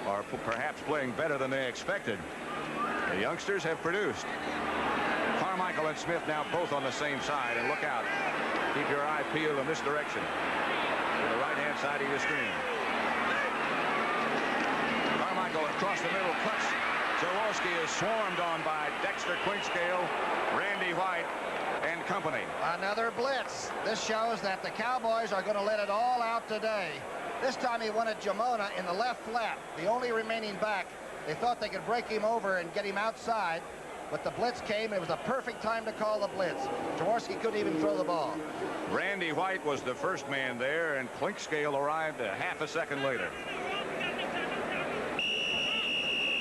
are perhaps playing better than they expected. The youngsters have produced. Carmichael and Smith now both on the same side, and look out. Keep your eye peeled in this direction. To the right-hand side of your screen. Carmichael across the middle cuts. Jaworski is swarmed on by Dexter Quinkscale, Randy White, and company. Another blitz. This shows that the Cowboys are going to let it all out today. This time he wanted Giamona in the left flat, the only remaining back. They thought they could break him over and get him outside, but the blitz came. It was the perfect time to call the blitz. Jaworski couldn't even throw the ball. Randy White was the first man there, and Clinkscale arrived a half a second later.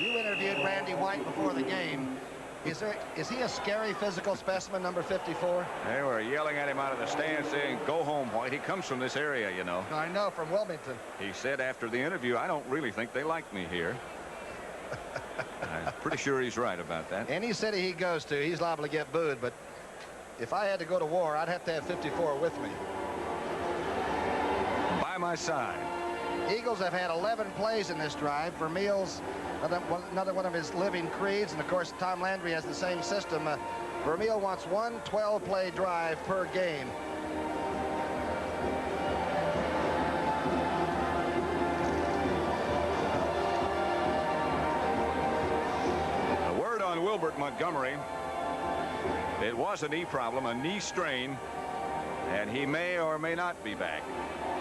You interviewed Randy White before the game. Is he a scary physical specimen, number 54? They were yelling at him out of the stand saying, "Go home, White." He comes from this area, you know. I know, from Wilmington. He said after the interview, "I don't really think they like me here." I'm pretty sure he's right about that. Any city he goes to, he's liable to get booed, but if I had to go to war, I'd have to have 54 with me. By my side. Eagles have had 11 plays in this drive. Vermeil's another one of his living creeds, and of course Tom Landry has the same system. Vermeil wants one 12-play drive per game. The word on Wilbert Montgomery. It was a knee problem, a knee strain. and he may or may not be back.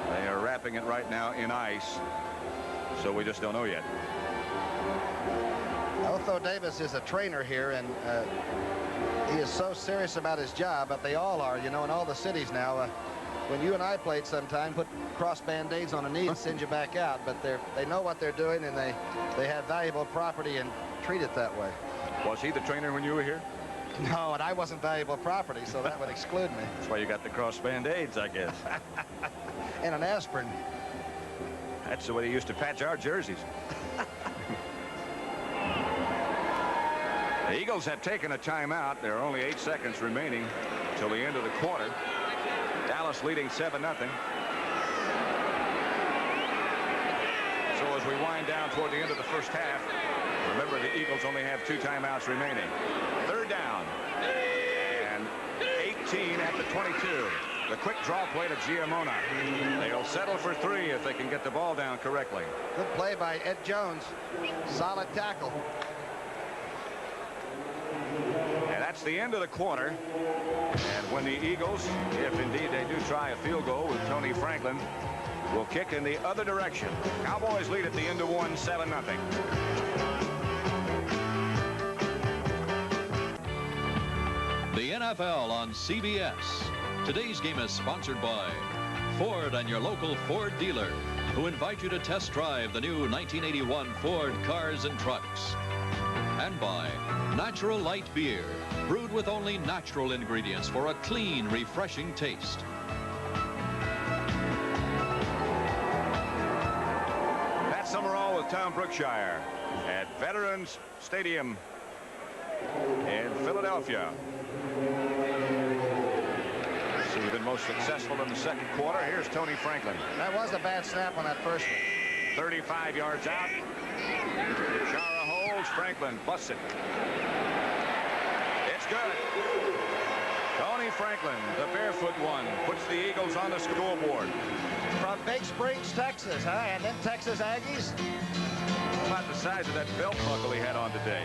They are wrapping it right now in ice, so we just don't know yet. Otho Davis is a trainer here, and he is so serious about his job, but they all are, you know, in all the cities now. When you and I played sometime, put cross band-aids on a knee and send you back out, but they know what they're doing, and they have valuable property and treat it that way. Was he the trainer when you were here? No, and I wasn't valuable property, so that would exclude me. That's why you got the cross band-aids, I guess. And an aspirin. That's the way they used to patch our jerseys. The Eagles have taken a timeout. There are only 8 seconds remaining till the end of the quarter. Dallas leading 7-0. So as we wind down toward the end of the first half, remember the Eagles only have 2 timeouts remaining. 3rd down and 18 at the 22. The quick draw play to Giamona. They'll settle for 3 if they can get the ball down correctly. Good play by Ed Jones. Solid tackle. And that's the end of the quarter. And when the Eagles, if indeed they do try a field goal with Tony Franklin, will kick in the other direction. Cowboys lead at the end of 1, 7-0. The NFL on CBS. Today's game is sponsored by Ford and your local Ford dealer, who invite you to test drive the new 1981 Ford cars and trucks. And by Natural Light Beer, brewed with only natural ingredients for a clean, refreshing taste. Pat Summerall with Tom Brookshier at Veterans Stadium in Philadelphia. So we've been most successful in the second quarter. Here's Tony Franklin. That was a bad snap on that first one. 35 yards out. Chara holds. Franklin busts it. It's good. Tony Franklin, the barefoot one, puts the Eagles on the scoreboard. From Big Springs, Texas, huh? And then Texas Aggies. About the size of that belt buckle he had on today.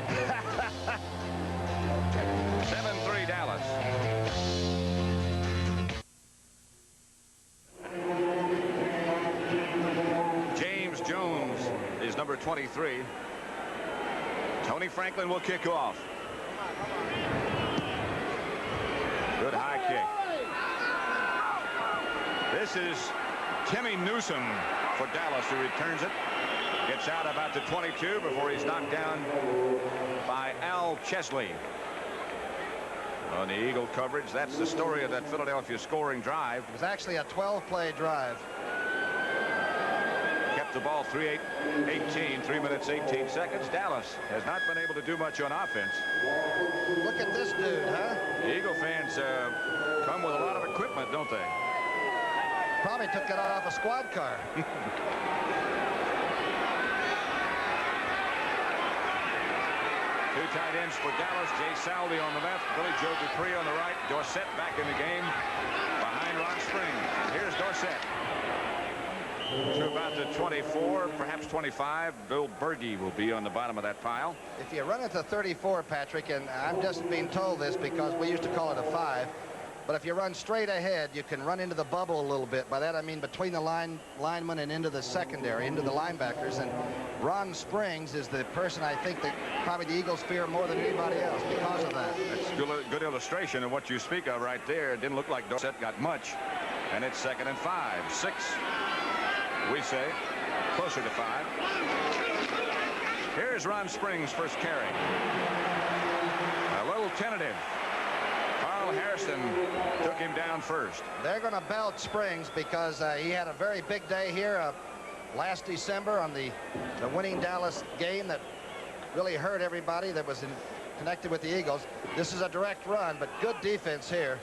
7-3 Dallas. James Jones is number 23. Tony Franklin will kick off. Good high kick. This is Timmy Newsom for Dallas, who returns it. Gets out about the 22 before he's knocked down by Al Chesley. On the Eagle coverage, that's the story of that Philadelphia scoring drive. It was actually a 12-play drive. Kept the ball 3 minutes 18 seconds. Dallas has not been able to do much on offense. Look at this dude, huh? The Eagle fans come with a lot of equipment, don't they? Probably took that off a squad car. Two tight ends for Dallas. Jay Saldi on the left. Billy Joe Dupree on the right. Dorsett back in the game behind Ron Springs. Here's Dorsett. To about the 24, perhaps 25. Bill Berge will be on the bottom of that pile. If you run it to 34, Patrick, and I'm just being told this because we used to call it a 5, but if you run straight ahead, you can run into the bubble a little bit. By that I mean between the linemen and into the secondary, into the linebackers. And Ron Springs is the person I think that probably the Eagles fear more than anybody else because of that. That's a good illustration of what you speak of right there. It didn't look like Dorsett got much. And it's 2nd and 5. 6, we say, closer to 5. Here's Ron Springs' first carry. A little tentative. Carl Harrison took him down first. They're going to belt Springs because he had a very big day here last December on the winning Dallas game that really hurt everybody that was connected with the Eagles. This is a direct run, but good defense here.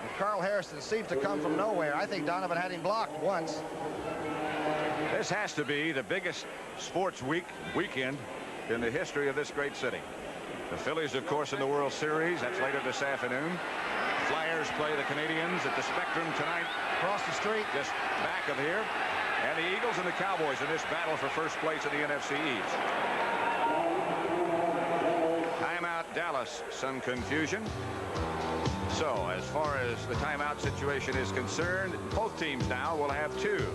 And Carl Harrison seems to come from nowhere. I think Donovan had him blocked once. This has to be the biggest sports weekend in the history of this great city. The Phillies, of course, in the World Series. That's later this afternoon. Flyers play the Canadians at the Spectrum tonight. Across the street. Just back of here. And the Eagles and the Cowboys in this battle for first place in the NFC East. Timeout Dallas some confusion. So as far as the timeout situation is concerned, both teams now will have 2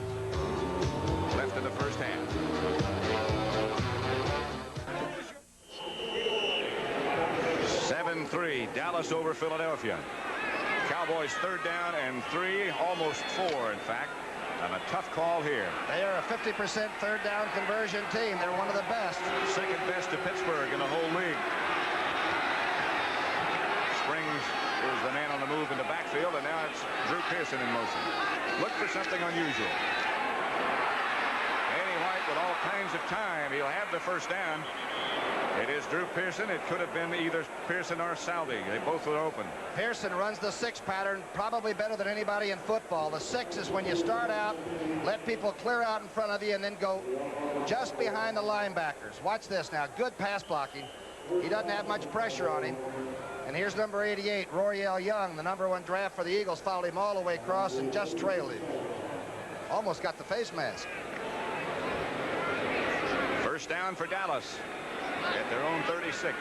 left in the first half. Dallas over Philadelphia. Cowboys 3rd down and 3, almost 4 in fact, and a tough call here. They are a 50% 3rd down conversion team. They're one of the best. Second best to Pittsburgh in the whole league. Springs is the man on the move in the backfield, and now it's Drew Pearson in motion. Look for something unusual. Danny White with all kinds of time. He'll have the first down. It is Drew Pearson. It could have been either Pearson or Saldi. They both were open. Pearson runs the 6 pattern probably better than anybody in football. The 6 is when you start out, let people clear out in front of you, and then go just behind the linebackers. Watch this now. Good pass blocking. He doesn't have much pressure on him. And here's number 88, Royale Young, the #1 draft for the Eagles, followed him all the way across and just trailed him. Almost got the face mask. First down for Dallas at their own 36.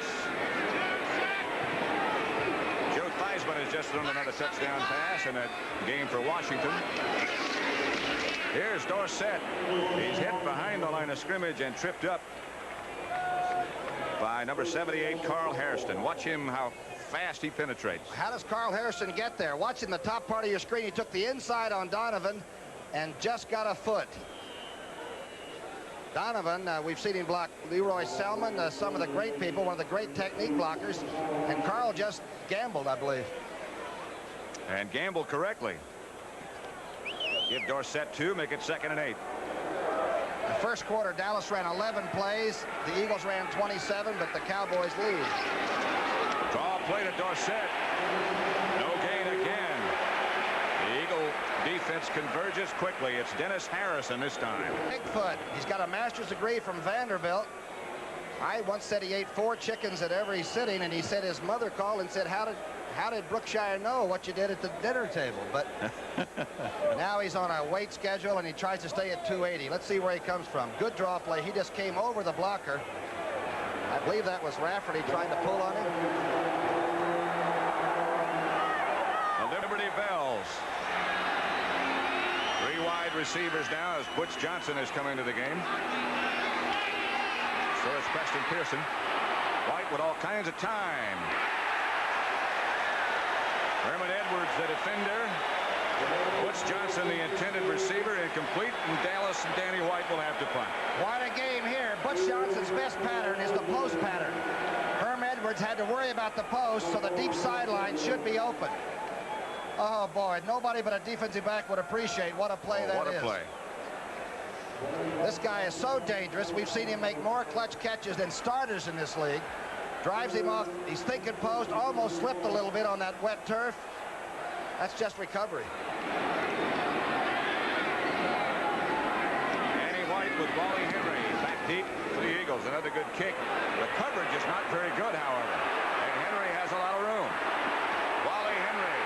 Joe Theismann has just thrown another touchdown pass in that game for Washington. Here's Dorsett. He's hit behind the line of scrimmage and tripped up by number 78, Carl Hairston. Watch him how fast he penetrates. How does Carl Hairston get there? Watching the top part of your screen, he took the inside on Donovan and just got a foot. Donovan, we've seen him block Leroy Selman, some of the great people, one of the great technique blockers, and Carl just gambled, I believe. And gambled correctly. Give Dorsett 2, make it 2nd and 8. The first quarter, Dallas ran 11 plays. The Eagles ran 27, but the Cowboys lead. Draw play to Dorsett. No gain again. The Eagle defense converges quickly. It's Dennis Harrison this time. Bigfoot. He's got a master's degree from Vanderbilt. I once said he ate 4 chickens at every sitting, and he said his mother called and said, how did Brookshier know what you did at the dinner table? But now he's on a weight schedule, and he tries to stay at 280. Let's see where he comes from. Good draw play. He just came over the blocker. I believe that was Rafferty trying to pull on him. The Liberty Bells. 3 wide receivers now as Butch Johnson has come into the game. So is Preston Pearson. White with all kinds of time. Herman Edwards, the defender. Butch Johnson, the intended receiver, incomplete, and Dallas and Danny White will have to punt. What a game here. Butch Johnson's best pattern is the post pattern. Herm Edwards had to worry about the post, so the deep sideline should be open. Oh, boy, nobody but a defensive back would appreciate what a play that is. What a play. This guy is so dangerous. We've seen him make more clutch catches than starters in this league. Drives him off. He's thinking post, almost slipped a little bit on that wet turf. That's just recovery. Danny White with Wally Henry back deep for the Eagles. Another good kick. The coverage is not very good, however. And Henry has a lot of room. Wally Henry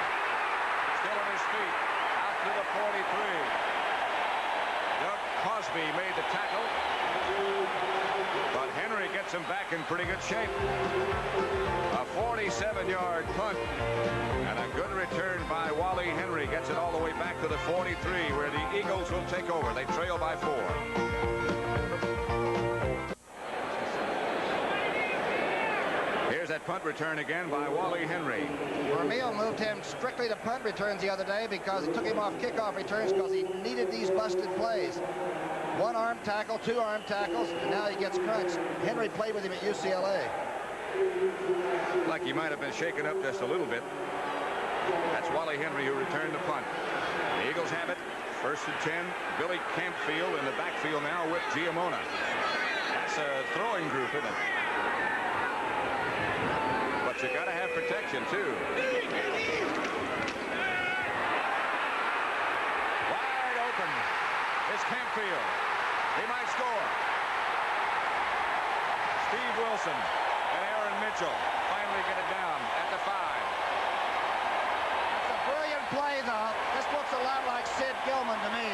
still on his feet. Out to the 43. Doug Cosby made the tackle. But Henry gets him back in pretty good shape. A 47-yard punt. And a good return by Wally Henry gets it all the way back to the 43, where the Eagles will take over. They trail by 4. Here's that punt return again by Wally Henry. Vermeil moved him strictly to punt returns the other day because it took him off kickoff returns because he needed these busted plays. 1 arm tackle, 2 arm tackles, and now he gets crunched. Henry played with him at UCLA. Like he might have been shaken up just a little bit. That's Wally Henry who returned the punt. The Eagles have it. 1st and 10. Billy Campfield in the backfield now with Giamona. That's a throwing group, isn't it? But you got to have protection, too. Wide open is Campfield. He might score. Steve Wilson and Aaron Mitchell finally get it down at the 5. It's a brilliant play, though. This looks a lot like Sid Gilman to me.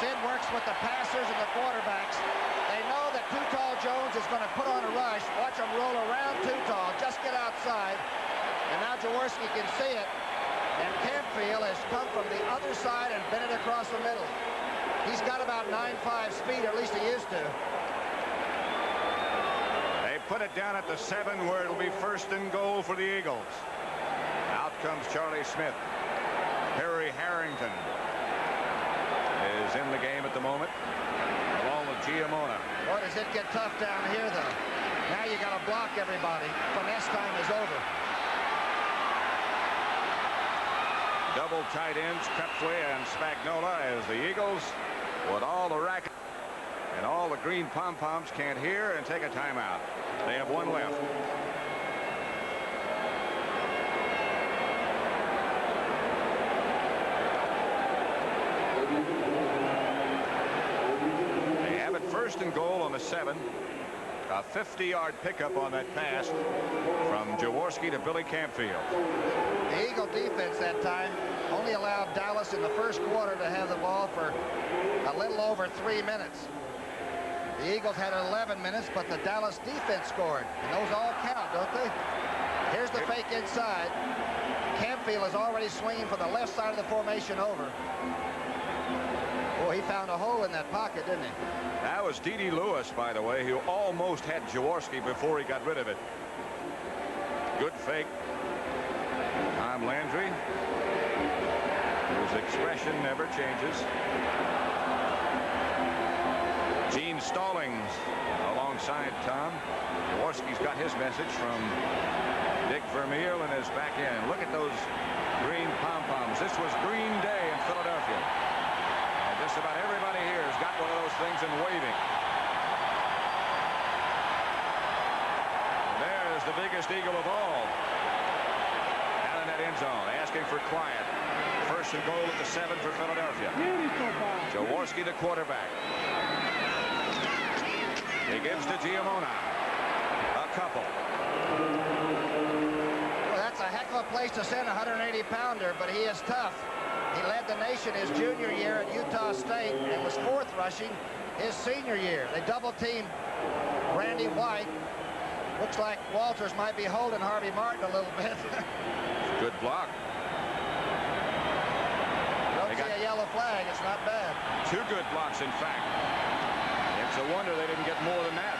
Sid works with the passers and the quarterbacks. They know know that Too Tall Jones is going to put on a rush. Watch him roll around Too Tall. Just get outside. And now Jaworski can see it. And Campfield has come from the other side and bent it across the middle. He's got about 9.5 speed, or at least he used to. They put it down at the 7 where it'll be 1st and goal for the Eagles. Out comes Charlie Smith. Harry Harrington is in the game at the moment, along with Giamona. Boy, does it get tough down here, though. Now you got to block everybody. Finesse time is over. Double tight ends, Crepfley and Spagnola, as the Eagles, with all the racket and all the green pom-poms, can't hear and take a timeout. They have one left. They have it 1st and goal on the 7. A 50-yard pickup on that pass from Jaworski to Billy Campfield. The Eagle defense that time only allowed Dallas in the 1st quarter to have the ball for a little over 3 minutes. The Eagles had 11 minutes, but the Dallas defense scored. And those all count, don't they? Here's the fake inside. Campfield is already swinging from the left side of the formation over. Oh, he found a hole in that pocket, didn't he? That was D.D. Lewis, by the way, who almost had Jaworski before he got rid of it. Good fake. Tom Landry, whose expression never changes. Gene Stallings alongside Tom. Jaworski's got his message from Dick Vermeil and is back in. Look at those green pom-poms. This was Green Day in Philadelphia. And just about everybody here has got one of those things and waving. And there's the biggest Eagle of all. Down in that end zone, asking for quiet. 1st and goal at the 7 for Philadelphia. Jaworski, the quarterback. He gives to Giamona. A couple. Well, that's a heck of a place to send a 180-pounder, but he is tough. He led the nation his junior year at Utah State and was 4th rushing his senior year. They double-teamed Randy White. Looks like Walters might be holding Harvey Martin a little bit. Good block. Don't see a yellow flag. It's not bad. 2 good blocks, in fact. It's a wonder they didn't get more than that.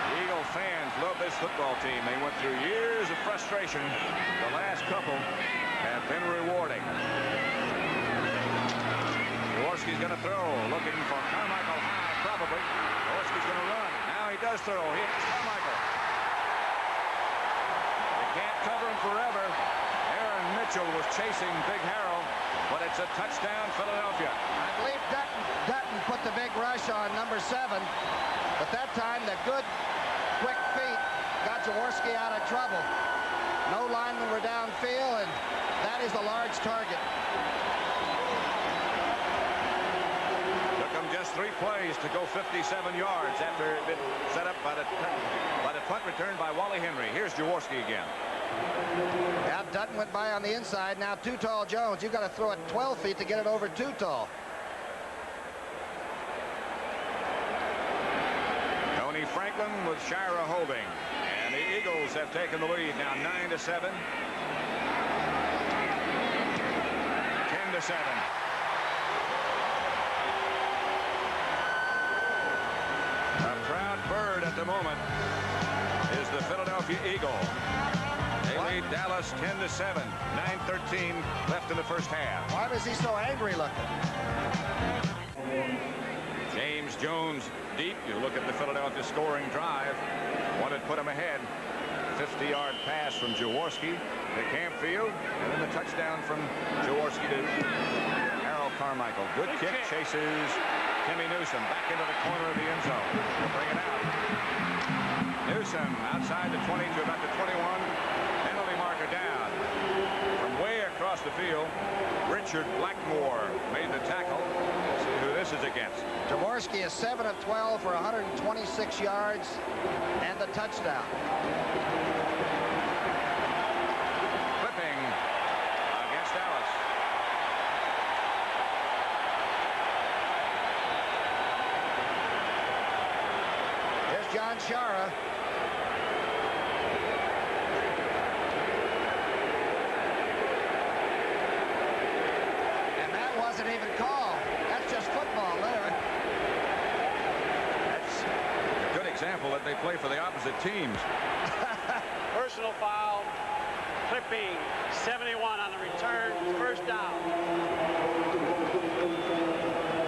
The Eagle fans love this football team. They went through years of frustration. The last couple have been rewarding. Jaworski's going to throw, looking for Carmichael high, probably. Jaworski's going to run. Now he does throw. He hits Carmichael. They can't cover him forever. Aaron Mitchell was chasing Big Harrell, but it's a touchdown, Philadelphia. I believe Dutton put the big rush on number 7, but that time the good, quick feet got Jaworski out of trouble. No linemen were downfield, and that is a large target. Took them just 3 plays to go 57 yards after it been set up by the punt return by Wally Henry. Here's Jaworski again. Now Dutton went by on the inside. Now Too Tall Jones. You've got to throw it 12 feet to get it over Too Tall. Tony Franklin with Shira holding. And the Eagles have taken the lead now 9-7. 10-7. A proud bird at the moment is the Philadelphia Eagle. They lead Dallas 10-7. 9:13 left in the 1st half. Why was he so angry looking? James Jones deep. You look at the Philadelphia scoring drive. One had put him ahead. 50-yard pass from Jaworski to Campfield, and then the touchdown from Jaworski to Harold Carmichael. Good kick, chases Timmy Newsom back into the corner of the end zone. Bring it out. Newsom outside the 20 to about the 21. Penalty marker down. From way across the field, Richard Blackmore made the tackle. Let's see who this is against. Jaworski is 7 of 12 for 126 yards and the touchdown. Clipping against Dallas. Chara. And that wasn't even called. That's just football there. That's a good example that they play for the opposite teams. Personal foul. Clipping 71 on the return. First down.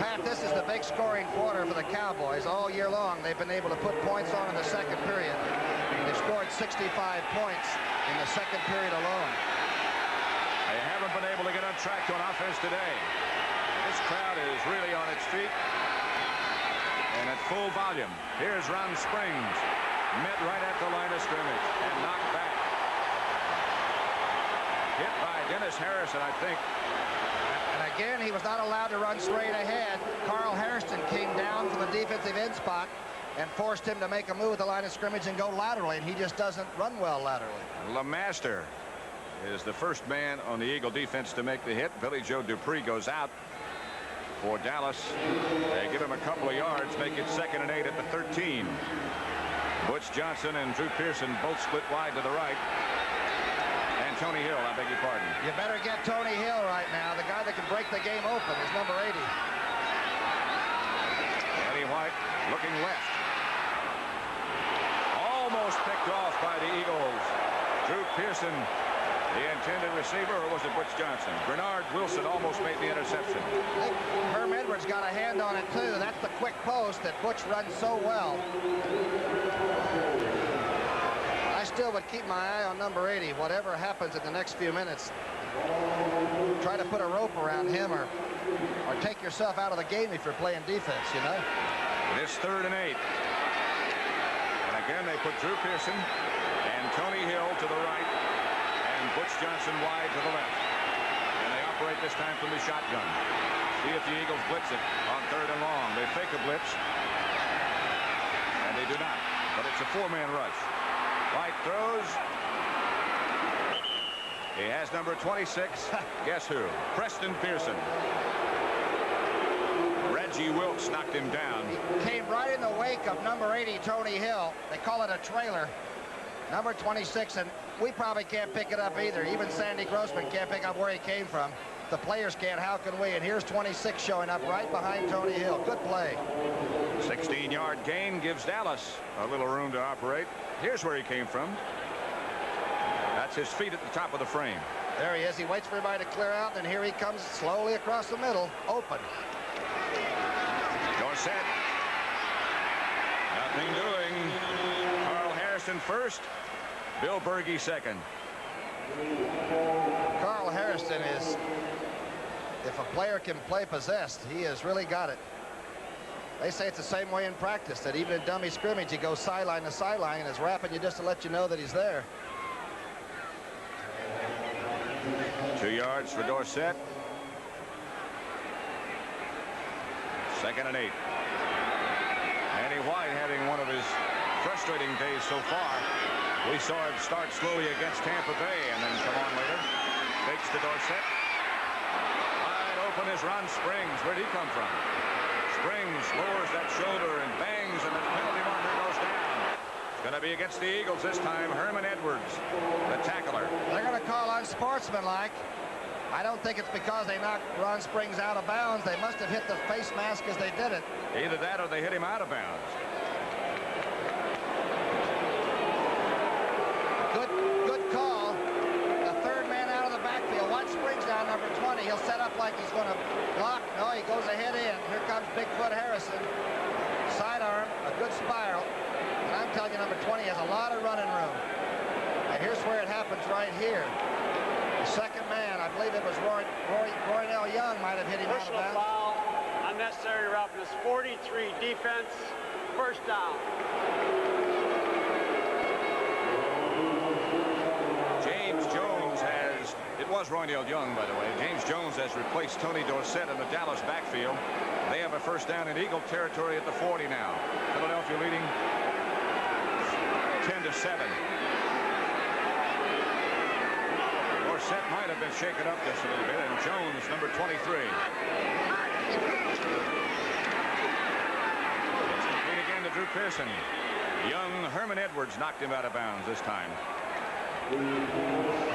Pat, this is the big scoring quarter for the Cowboys. All year long, they've been able to put points on in the second period. They've scored 65 points in the second period alone. They haven't been able to get on track on offense today. This crowd is really on its feet and at full volume. Here's Ron Springs, met right at the line of scrimmage and knocked back. Hit by Dennis Harrison, I think. And again, he was not allowed to run straight ahead. Carl Hairston came down from the defensive end spot and forced him to make a move at the line of scrimmage and go laterally, and he just doesn't run well laterally. LeMaster is the first man on the Eagle defense to make the hit. Billy Joe Dupree goes out for Dallas. They give him a couple of yards, make it 2nd and 8 at the 13. Butch Johnson and Drew Pearson both split wide to the right. And Tony Hill, I beg your pardon. You better get Tony Hill right now. The guy that can break the game open is number 80. Eddie White looking left. Almost picked off by the Eagles. Drew Pearson, the intended receiver, or was it Butch Johnson? Bernard Wilson almost made the interception. I think Herm Edwards got a hand on it, too. That's the quick post that Butch runs so well. I still would keep my eye on number 80. Whatever happens in the next few minutes, try to put a rope around him or take yourself out of the game if you're playing defense, you know. It is 3rd and 8. And again, they put Drew Pearson and Tony Hill to the right and Butch Johnson wide to the left. And they operate this time from the shotgun. See if the Eagles blitz it on 3rd and long. They fake a blitz. And they do not. But it's a 4-man rush. White throws. He has number 26. Guess who? Preston Pearson. Reggie Wilkes knocked him down. He came right in the wake of number 80, Tony Hill. They call it a trailer. Number 26, and we probably can't pick it up either. Even Sandy Grossman can't pick up where he came from. The players can't. How can we? And here's 26 showing up right behind Tony Hill. Good play. 16-yard gain gives Dallas a little room to operate. Here's where he came from. That's his feet at the top of the frame. There he is. He waits for everybody to clear out, and here he comes slowly across the middle. Open. Dorsett. Nothing doing. Carl Harrison first. Bill Berge second. Carl Harrison is, if a player can play possessed, he has really got it. They say it's the same way in practice, that even in dummy scrimmage, he goes sideline to sideline and is rapping you just to let you know that he's there. 2 yards for Dorsett. 2nd and 8. Andy White having one of his frustrating days so far. We saw him start slowly against Tampa Bay and then come on later. Fakes to Dorsett. Wide open is Ron Springs. Where'd he come from? Springs lowers that shoulder and bangs, and the penalty marker goes down. It's going to be against the Eagles this time. Herman Edwards, the tackler. They're going to call unsportsmanlike. I don't think it's because they knocked Ron Springs out of bounds. They must have hit the face mask as they did it. Either that or they hit him out of bounds. Good call. The 3rd man out of the backfield. Watch Springs down, number 20. He'll set up like he's going to block. No, he goes ahead in. Here comes Bigfoot Harrison. Sidearm, a good spiral. And I'm telling you, number 20 has a lot of running room. And here's where it happens right here. The 2nd man, I believe it was Roynell Young, might have hit him out of Personal bounds. foul. Unnecessary roughness. 43 defense. First down. James Jones has, it was Roynell Young, by the way. James Jones has replaced Tony Dorsett in the Dallas backfield. They have a first down in Eagle territory at the 40 now. Philadelphia leading 10-7. Dorsett might have been shaken up just a little bit, and Jones, number 23. It's complete again to Drew Pearson. Young Herman Edwards knocked him out of bounds this time.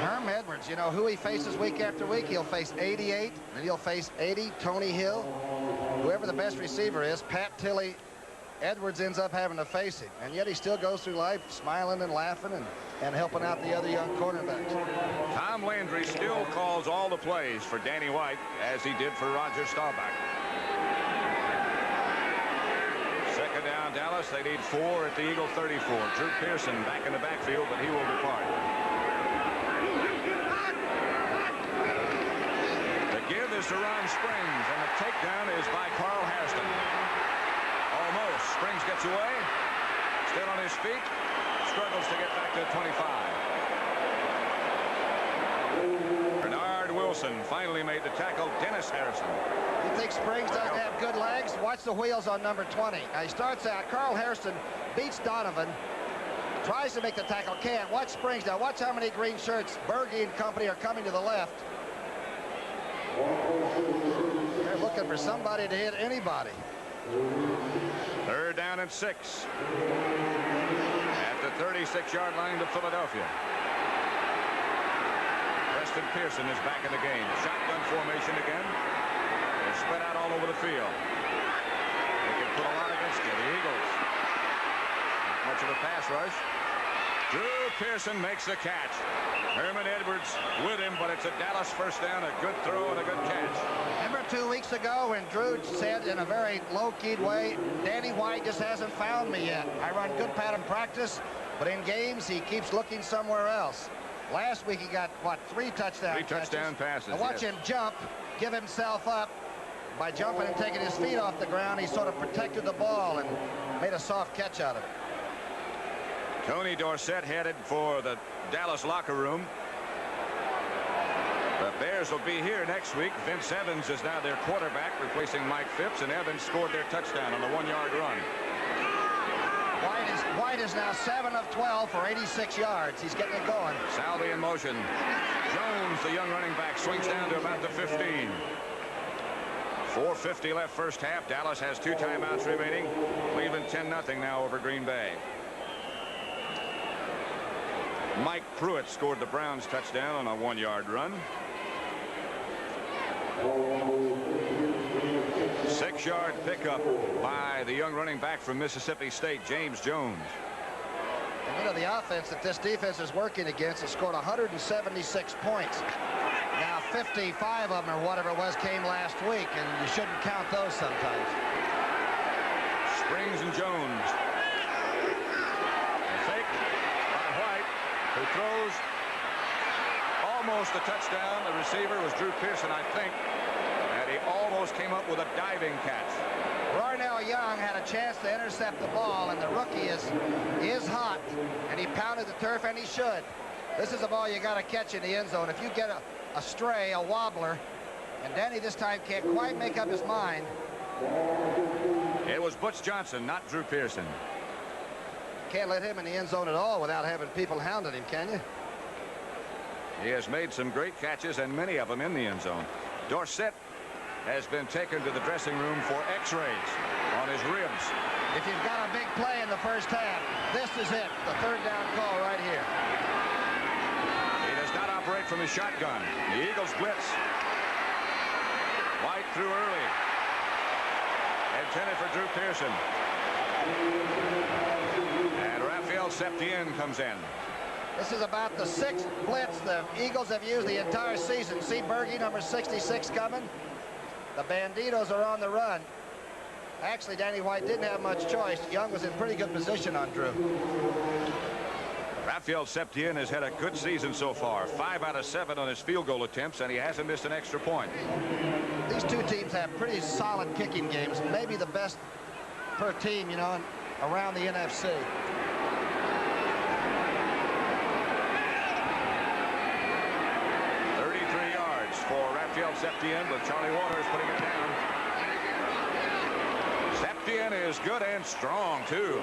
Herm Edwards, you know who he faces week after week. He'll face 88, and he'll face 80, Tony Hill. Whoever the best receiver is, Pat Tilley, Edwards ends up having to face him. And yet he still goes through life smiling and laughing and helping out the other young quarterbacks. Tom Landry still calls all the plays for Danny White, as he did for Roger Staubach. Second down, Dallas. They need 4 at the Eagle 34. Drew Pearson back in the backfield, but he will depart. The give is to Ron Springs, and the takedown is by Carl Hairston. Almost. Springs gets away. Still on his feet. Struggles to get back to 25. Bernard Wilson finally made the tackle. Dennis Harrison. You think Springs doesn't have good legs? Watch the wheels on number 20. Now he starts out. Carl Hairston beats Donovan. Tries to make the tackle. Can't. Watch Springs now. Watch how many green shirts Berge and company are coming to the left. They're looking for somebody to hit anybody. Third down and 6. At the 36-yard line to Philadelphia. Preston Pearson is back in the game. Shotgun formation again. They're spread out all over the field. They can put a lot against you. The Eagles. Not much of a pass rush. Drew Pearson makes the catch. Herman Edwards with him, but it's a Dallas first down. A good throw and a good catch. Remember 2 weeks ago when Drew said in a very low-keyed way, Danny White just hasn't found me yet. I run good pattern practice, but in games he keeps looking somewhere else. Last week he got, what, 3 touchdown catches? 3 touchdown passes. Now watch him jump, give himself up. By jumping and taking his feet off the ground, he sort of protected the ball and made a soft catch out of it. Tony Dorsett headed for the Dallas locker room. The Bears will be here next week. Vince Evans is now their quarterback, replacing Mike Phipps, and Evans scored their touchdown on the 1-yard run. White is now 7 of 12 for 86 yards. He's getting it going. Salvi in motion. Jones, the young running back, swings down to about the 15. 4:50 left first half. Dallas has 2 timeouts remaining. Cleveland 10-0 now over Green Bay. Mike Pruitt scored the Browns touchdown on a 1-yard run. 6-yard pickup by the young running back from Mississippi State, James Jones. And you know, the offense that this defense is working against has scored 176 points. Now 55 of them or whatever it was came last week, and you shouldn't count those sometimes. Springs and Jones. A fake by White, who throws almost a touchdown. The receiver was Drew Pearson, I think, and he almost came up with a diving catch. Darnell Young had a chance to intercept the ball, and the rookie is hot, and he pounded the turf, and he should. This is a ball you got to catch in the end zone. If you get a stray, a wobbler, and Danny this time can't quite make up his mind. It was Butch Johnson, not Drew Pearson. Can't let him in the end zone at all without having people hounding him, can you? He has made some great catches, and many of them in the end zone. Dorsett has been taken to the dressing room for x-rays on his ribs. If you've got a big play in the first half, this is it. The third down call right here. He does not operate from his shotgun. The Eagles blitz. White threw early. Intended for Drew Pearson. And Raphael Septien comes in. This is about the 6th blitz the Eagles have used the entire season. See Berge, number 66, coming. The Banditos are on the run. Actually, Danny White didn't have much choice. Young was in pretty good position on Drew. Raphael Septien has had a good season so far. 5 out of 7 on his field goal attempts, and he hasn't missed an extra point. These two teams have pretty solid kicking games. Maybe the best per team, you know, around the NFC. For Raphael Septien, with Charlie Waters putting it down. Septien is good and strong, too.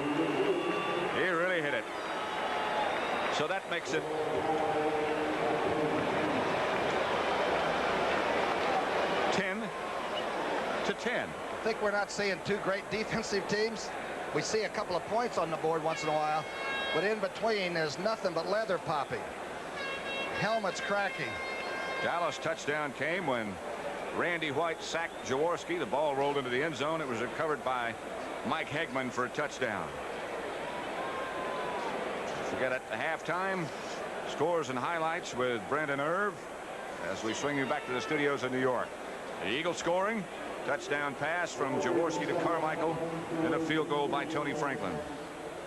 He really hit it. So that makes it 10-10. I think we're not seeing two great defensive teams. We see a couple of points on the board once in a while, but in between there's nothing but leather popping. Helmets cracking. Dallas touchdown came when Randy White sacked Jaworski. The ball rolled into the end zone. It was recovered by Mike Hegman for a touchdown. Forget at the halftime. Scores and highlights with Brandon Irv as we swing you back to the studios in New York. The Eagles scoring. Touchdown pass from Jaworski to Carmichael, and a field goal by Tony Franklin.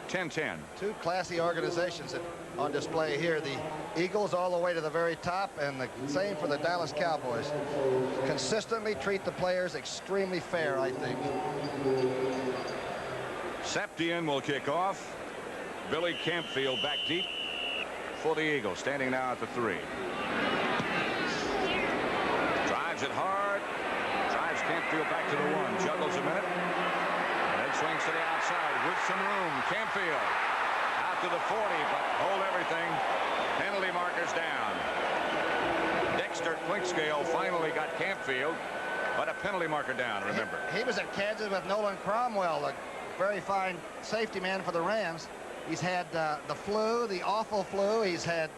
10-10. Two classy organizations on display here. The Eagles all the way to the very top, and the same for the Dallas Cowboys. Consistently treat the players extremely fair, I think. Septien will kick off. Billy Campfield back deep for the Eagles, standing now at the 3. Drives it hard. Drives Campfield back to the 1. Juggles a minute. And then swings to the outside with some room. Campfield out to the 40, but hold everything. Penalty markers down. Dexter Clinkscale finally got Campfield, but a penalty marker down, remember. He was at Kansas with Nolan Cromwell, a very fine safety man for the Rams. He's had the flu, the awful flu. He's had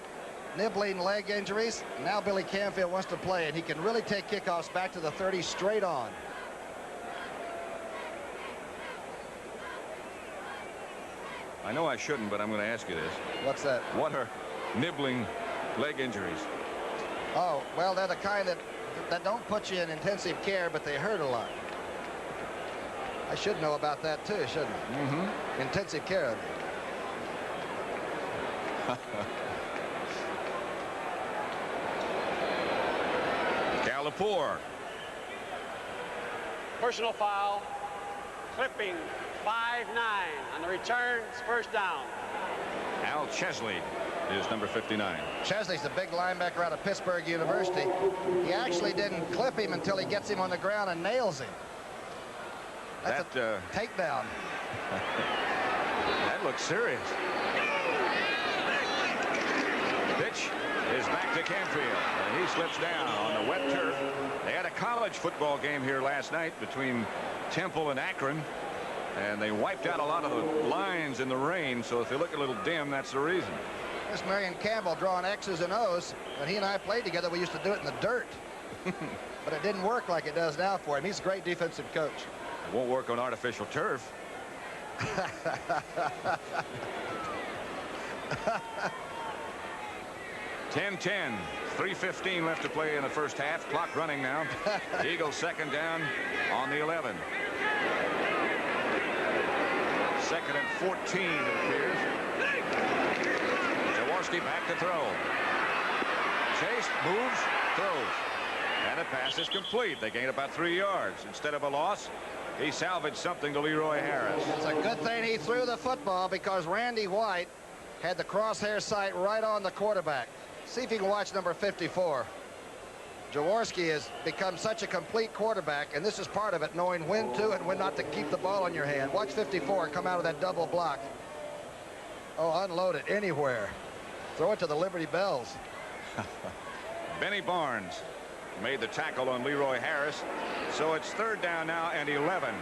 nibbling leg injuries. Now Billy Campfield wants to play, and he can really take kickoffs back to the 30 straight on. I know I shouldn't, but I'm going to ask you this. What's that? What are nibbling leg injuries? Oh, well, they're the kind that don't put you in intensive care, but they hurt a lot. I should know about that too, shouldn't I? Mm-hmm. Intensive care of it. Calapour. Personal foul. Clipping 5-9 on the return. It's first down. Al Chesley is number 59. Chesley's the big linebacker out of Pittsburgh University. He actually didn't clip him until he gets him on the ground and nails him. That's a takedown. That looks serious. Pitch is back to Campfield, and he slips down on the wet turf. They had a college football game here last night between Temple and Akron, and they wiped out a lot of the lines in the rain, so if they look a little dim, that's the reason. There's Marion Campbell drawing X's and O's. When he and I played together, we used to do it in the dirt. But it didn't work like it does now for him. He's a great defensive coach. It won't work on artificial turf. 10-10, 3:15 left to play in the first half. Clock running now. Eagles second down on the 11. Second and 14, it appears. Jaworski back to throw. Chase moves, throws. And the pass is complete. They gain about 3 yards. Instead of a loss, he salvaged something to Leroy Harris. It's a good thing he threw the football because Randy White had the crosshair sight right on the quarterback. See if you can watch number 54. Jaworski has become such a complete quarterback, and this is part of it, knowing when to and when not to keep the ball in your hand. Watch 54 come out of that double block. Oh, unload it anywhere. Throw it to the Liberty Bells. Benny Barnes made the tackle on Leroy Harris. So it's third down now and 11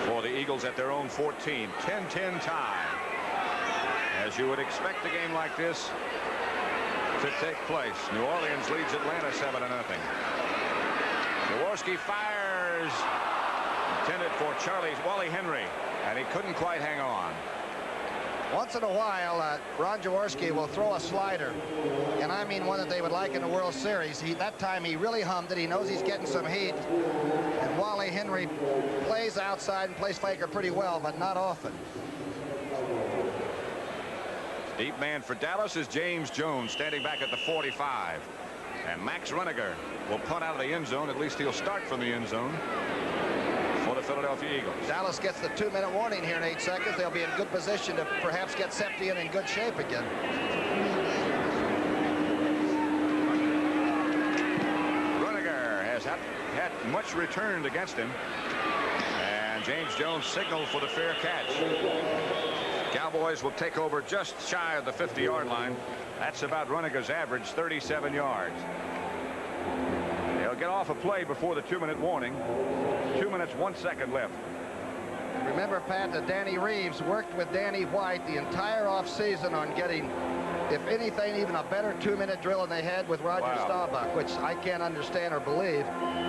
for the Eagles at their own 14. 10-10 tie. As you would expect a game like this to take place. New Orleans leads Atlanta 7-0. Jaworski fires. Intended for Wally Henry, and he couldn't quite hang on. Once in a while, Ron Jaworski will throw a slider, and I mean one that they would like in the World Series. That time he really hummed it. He knows he's getting some heat, and Wally Henry plays outside and plays flanker pretty well, but not often. Deep man for Dallas is James Jones, standing back at the 45. And Max Runniger will punt out of the end zone. At least he'll start from the end zone for the Philadelphia Eagles. Dallas gets the 2-minute warning here in 8 seconds. They'll be in good position to perhaps get Septien in good shape again. Runniger has had much returned against him. And James Jones signaled for the fair catch. Cowboys will take over just shy of the 50-yard line. That's about Runniger's average, 37 yards. They'll get off a play before the 2-minute warning. 2 minutes, 1 second left. Remember, Pat, that Danny Reeves worked with Danny White the entire offseason on getting, if anything, even a better 2-minute drill than they had with Roger Staubach, which I can't understand or believe.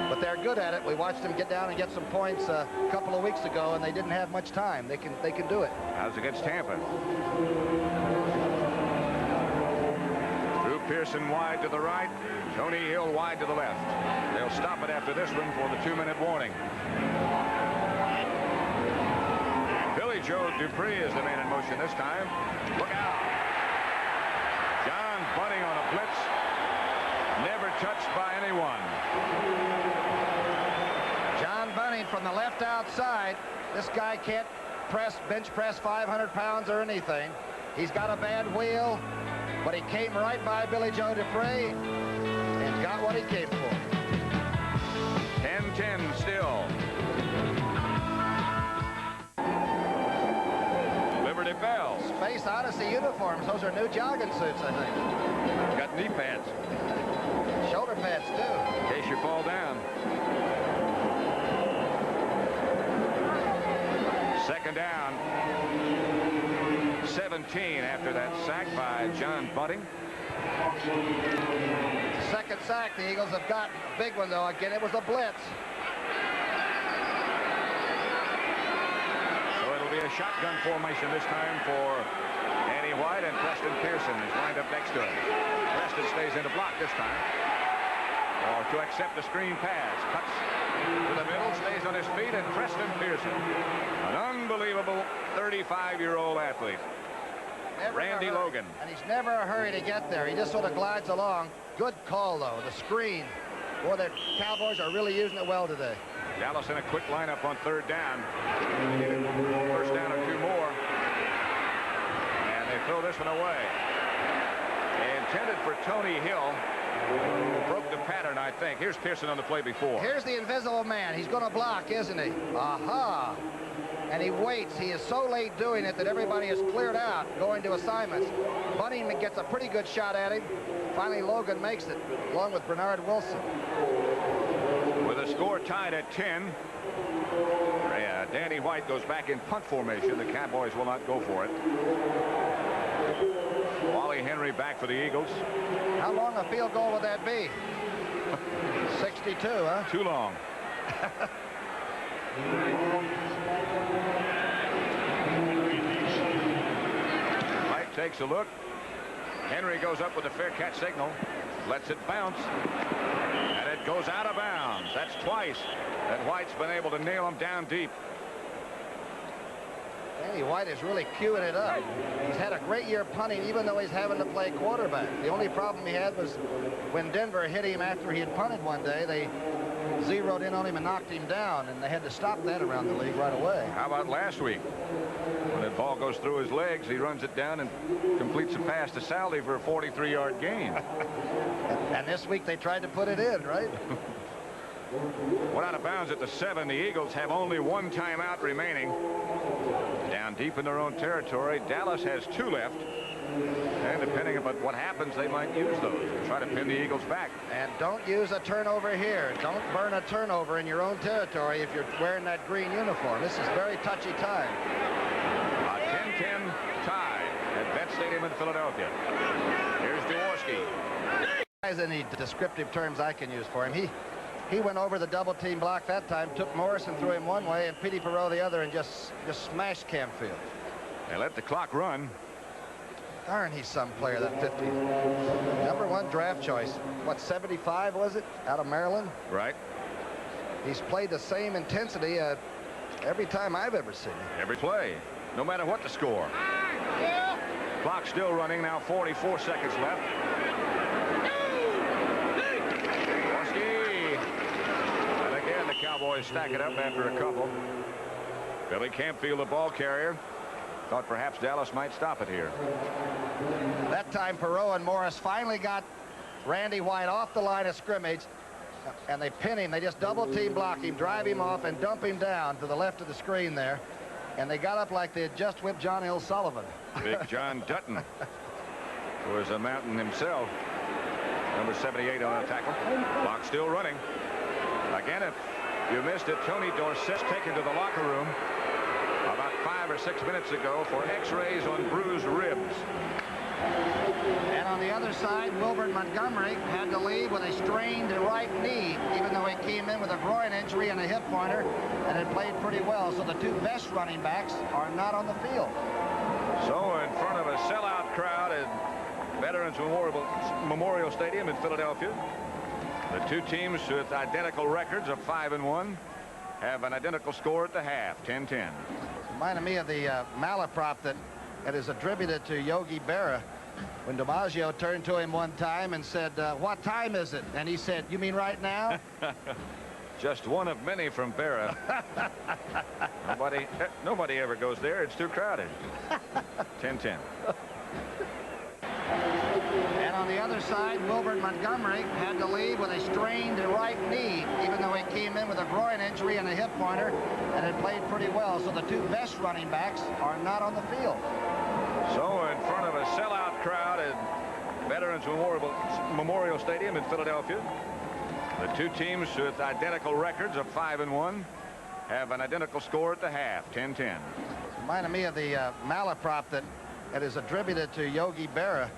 But they're good at it. We watched them get down and get some points a couple of weeks ago, and they didn't have much time. They can do it. As against Tampa. Drew Pearson wide to the right. Tony Hill wide to the left. They'll stop it after this one for the 2-minute warning. Billy Joe Dupree is the man in motion this time. Look out. John Bunting on a blitz. Never touched by anyone. John Bunting from the left outside. This guy can't bench press 500 pounds or anything. He's got a bad wheel, but he came right by Billy Joe Dupree and got what he came for. 10-10 still. Liberty Bell. Space Odyssey uniforms. Those are new jogging suits, I think. Got knee pads. Shoulder pads, too. In case you fall down. Second down. 17 after that sack by John Bunting. Second sack the Eagles have got. A big one, though. Again, it was a blitz. So it'll be a shotgun formation this time for Danny White, and Preston Pearson is lined up next to him. Preston stays in the block this time. Or to accept the screen pass. Cuts to the middle, stays on his feet, and Preston Pearson, an unbelievable 35-year-old athlete. Randy Logan. And he's never in a hurry to get there. He just sort of glides along. Good call, though. The screen. Boy, the Cowboys are really using it well today. Dallas in a quick lineup on third down. First down or two more. And they throw this one away. Intended for Tony Hill. Broke the pattern, I think. Here's Pearson on the play before. Here's the invisible man. He's going to block, isn't he? Aha! And he waits. He is so late doing it that everybody is cleared out, going to assignments. Bunting gets a pretty good shot at him. Finally, Logan makes it, along with Bernard Wilson. With a score tied at 10, Danny White goes back in punt formation. The Cowboys will not go for it. Wally Henry back for the Eagles. How long a field goal would that be? 62, huh? Too long. White takes a look. Henry goes up with a fair catch signal. Lets it bounce. And it goes out of bounds. That's twice that White's been able to nail him down deep. Danny White is really queuing it up. He's had a great year punting, even though he's having to play quarterback. The only problem he had was when Denver hit him after he had punted one day. They zeroed in on him and knocked him down, and they had to stop that around the league right away. How about last week? When that ball goes through his legs, he runs it down and completes a pass to Saldi for a 43-yard gain. And this week they tried to put it in, right? One out of bounds at the 7. The Eagles have only one timeout remaining. Down deep in their own territory. Dallas has 2 left. And depending on what happens, they might use those to try to pin the Eagles back. And don't use a turnover here. Don't burn a turnover in your own territory if you're wearing that green uniform. This is very touchy time. A 10-10 tie at Bet Stadium in Philadelphia. Here's Jaworski. There's any descriptive terms I can use for him. He went over the double team block that time, took Morrison, threw him one way, and Petey Perot the other, and just smashed Camfield. They let the clock run. Darn, he's some player, that 50. Number 1 draft choice. What, 75 was it? Out of Maryland? Right. He's played the same intensity every time I've ever seen him. Every play, no matter what the score. Clock still running, now 44 seconds left. And again, the Cowboys stack it up after a couple. Billy Camfield, the ball carrier. Thought perhaps Dallas might stop it here. That time, Perot and Morris finally got Randy White off the line of scrimmage, and they pin him. They just double-team block him, drive him off, and dump him down to the left of the screen there. And they got up like they had just whipped John Hill Sullivan. Big John Dutton, who is a mountain himself. Number 78 on a tackle. Clock still running. Again, if you missed it, Tony Dorsett taken to the locker room. about 5 or 6 minutes ago for x-rays on bruised ribs. And on the other side, Wilbert Montgomery had to leave with a strained right knee, even though he came in with a groin injury and a hip pointer and had played pretty well. So the two best running backs are not on the field. So in front of a sellout crowd at Veterans Memorial Stadium in Philadelphia, the two teams with identical records of 5-1 have an identical score at the half, 10-10. Reminded me of the malaprop that is attributed to Yogi Berra when DiMaggio turned to him one time and said, what time is it? And he said, you mean right now? Just one of many from Berra. Nobody ever goes there. It's too crowded. 10-10. And on the other side, Wilbert Montgomery had to leave with a strained right knee, even though he came in with a groin injury and a hip pointer and had played pretty well. So the two best running backs are not on the field. So in front of a sellout crowd at Veterans Memorial Stadium in Philadelphia, the two teams with identical records of 5-1 have an identical score at the half, 10-10. Reminded me of the malaprop that is attributed to Yogi Berra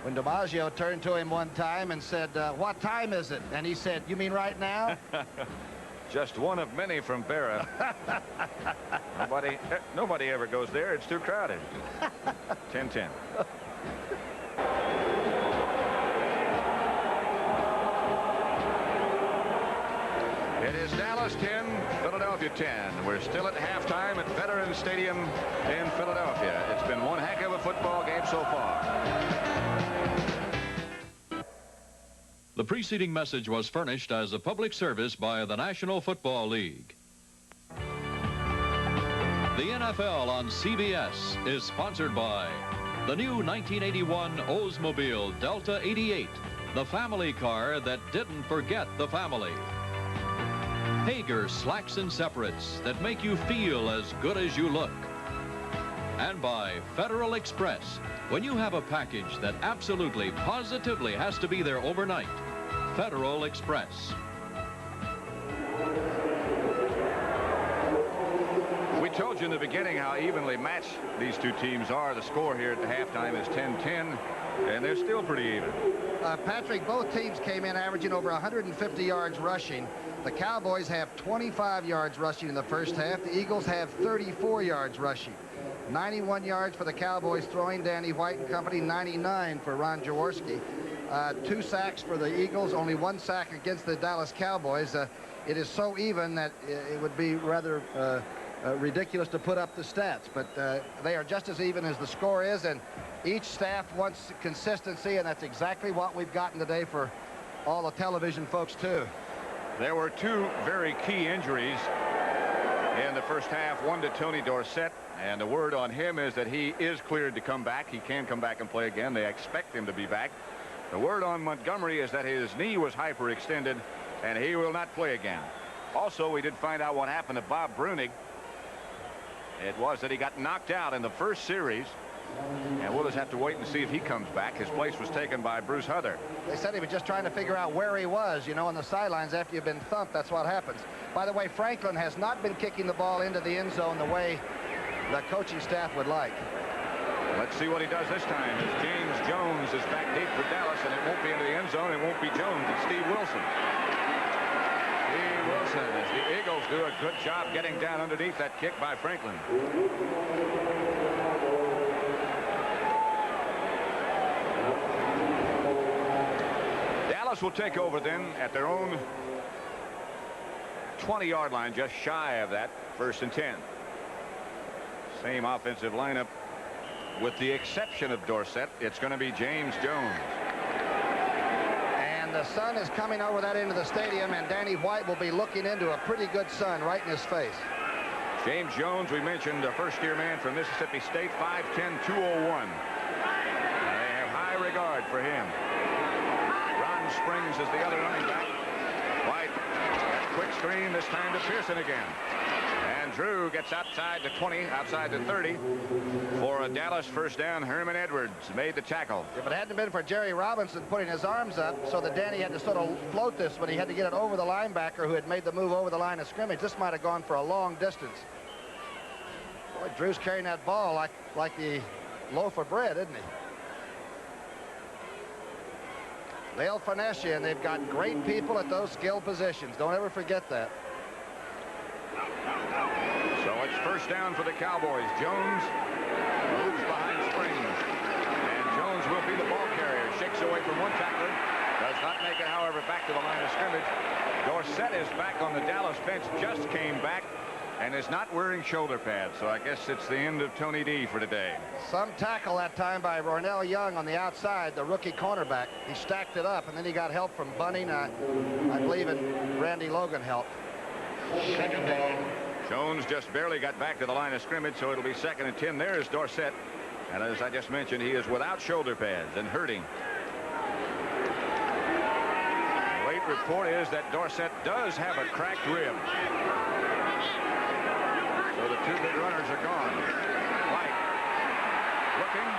when DiMaggio turned to him one time and said, what time is it? And he said, you mean right now? Just one of many from Berra. Nobody ever goes there. It's too crowded. 10-10. It is Dallas 10, Philadelphia 10. We're still at halftime at Veterans Stadium in Philadelphia. It's been one heck of a football game so far. The preceding message was furnished as a public service by the National Football League. The NFL on CBS is sponsored by the new 1981 Oldsmobile Delta 88, the family car that didn't forget the family. Hager slacks and separates that make you feel as good as you look. And by Federal Express. When you have a package that absolutely, positively has to be there overnight, Federal Express. We told you in the beginning how evenly matched these two teams are. The score here at the halftime is 10-10, and they're still pretty even. Patrick, both teams came in averaging over 150 yards rushing. The Cowboys have 25 yards rushing in the first half. The Eagles have 34 yards rushing. 91 yards for the Cowboys throwing, Danny White and company, 99 for Ron Jaworski. 2 sacks for the Eagles, only 1 sack against the Dallas Cowboys. It is so even that it would be rather ridiculous to put up the stats, but they are just as even as the score is, and each staff wants consistency, and that's exactly what we've gotten today for all the television folks too. There were 2 very key injuries in the first half, one to Tony Dorsett, and the word on him is that he is cleared to come back. He can come back and play again. They expect him to be back. The word on Montgomery is that his knee was hyperextended and he will not play again. Also, we did find out what happened to Bob Brunig. It was that he got knocked out in the first series, and we'll just have to wait and see if he comes back. His place was taken by Bruce Huther. They said he was just trying to figure out where he was, you know, on the sidelines after you've been thumped. That's what happens. By the way, Franklin has not been kicking the ball into the end zone the way the coaching staff would like. Let's see what he does this time, as James Jones is back deep for Dallas, and it won't be into the end zone. It won't be Jones. It's Steve Wilson. Steve Wilson, as the Eagles do a good job getting down underneath that kick by Franklin. Dallas will take over then at their own 20-yard line, just shy of that, 1st and 10. Same offensive lineup. With the exception of Dorsett, it's going to be James Jones. And the sun is coming over that end of the stadium, and Danny White will be looking into a pretty good sun right in his face. James Jones, we mentioned, a first-year man from Mississippi State, 5'10", 201. They have high regard for him. Ron Springs is the other running back. White, quick screen, this time to Pearson again. And Drew gets outside the 20, outside the 30 for a Dallas first down. Herman Edwards made the tackle. If it hadn't been for Jerry Robinson putting his arms up so that Danny had to sort of float this when he had to get it over the linebacker who had made the move over the line of scrimmage, this might have gone for a long distance. Boy, Drew's carrying that ball like the loaf of bread, isn't he? They'll finesse you, and they've got great people at those skilled positions. Don't ever forget that. So it's first down for the Cowboys. Jones moves behind Springs. And Jones will be the ball carrier. Shakes away from one tackler. Does not make it, however, back to the line of scrimmage. Dorsett is back on the Dallas bench. Just came back and is not wearing shoulder pads. So I guess it's the end of Tony D for today. Some tackle that time by Ronell Young on the outside, the rookie cornerback. He stacked it up, and then he got help from Bunning. I believe in Randy Logan helped. Jones just barely got back to the line of scrimmage, so it'll be 2nd and 10. There's Dorsett. And as I just mentioned, he is without shoulder pads and hurting. The late report is that Dorsett does have a cracked rib. So the 2 big runners are gone. White looking.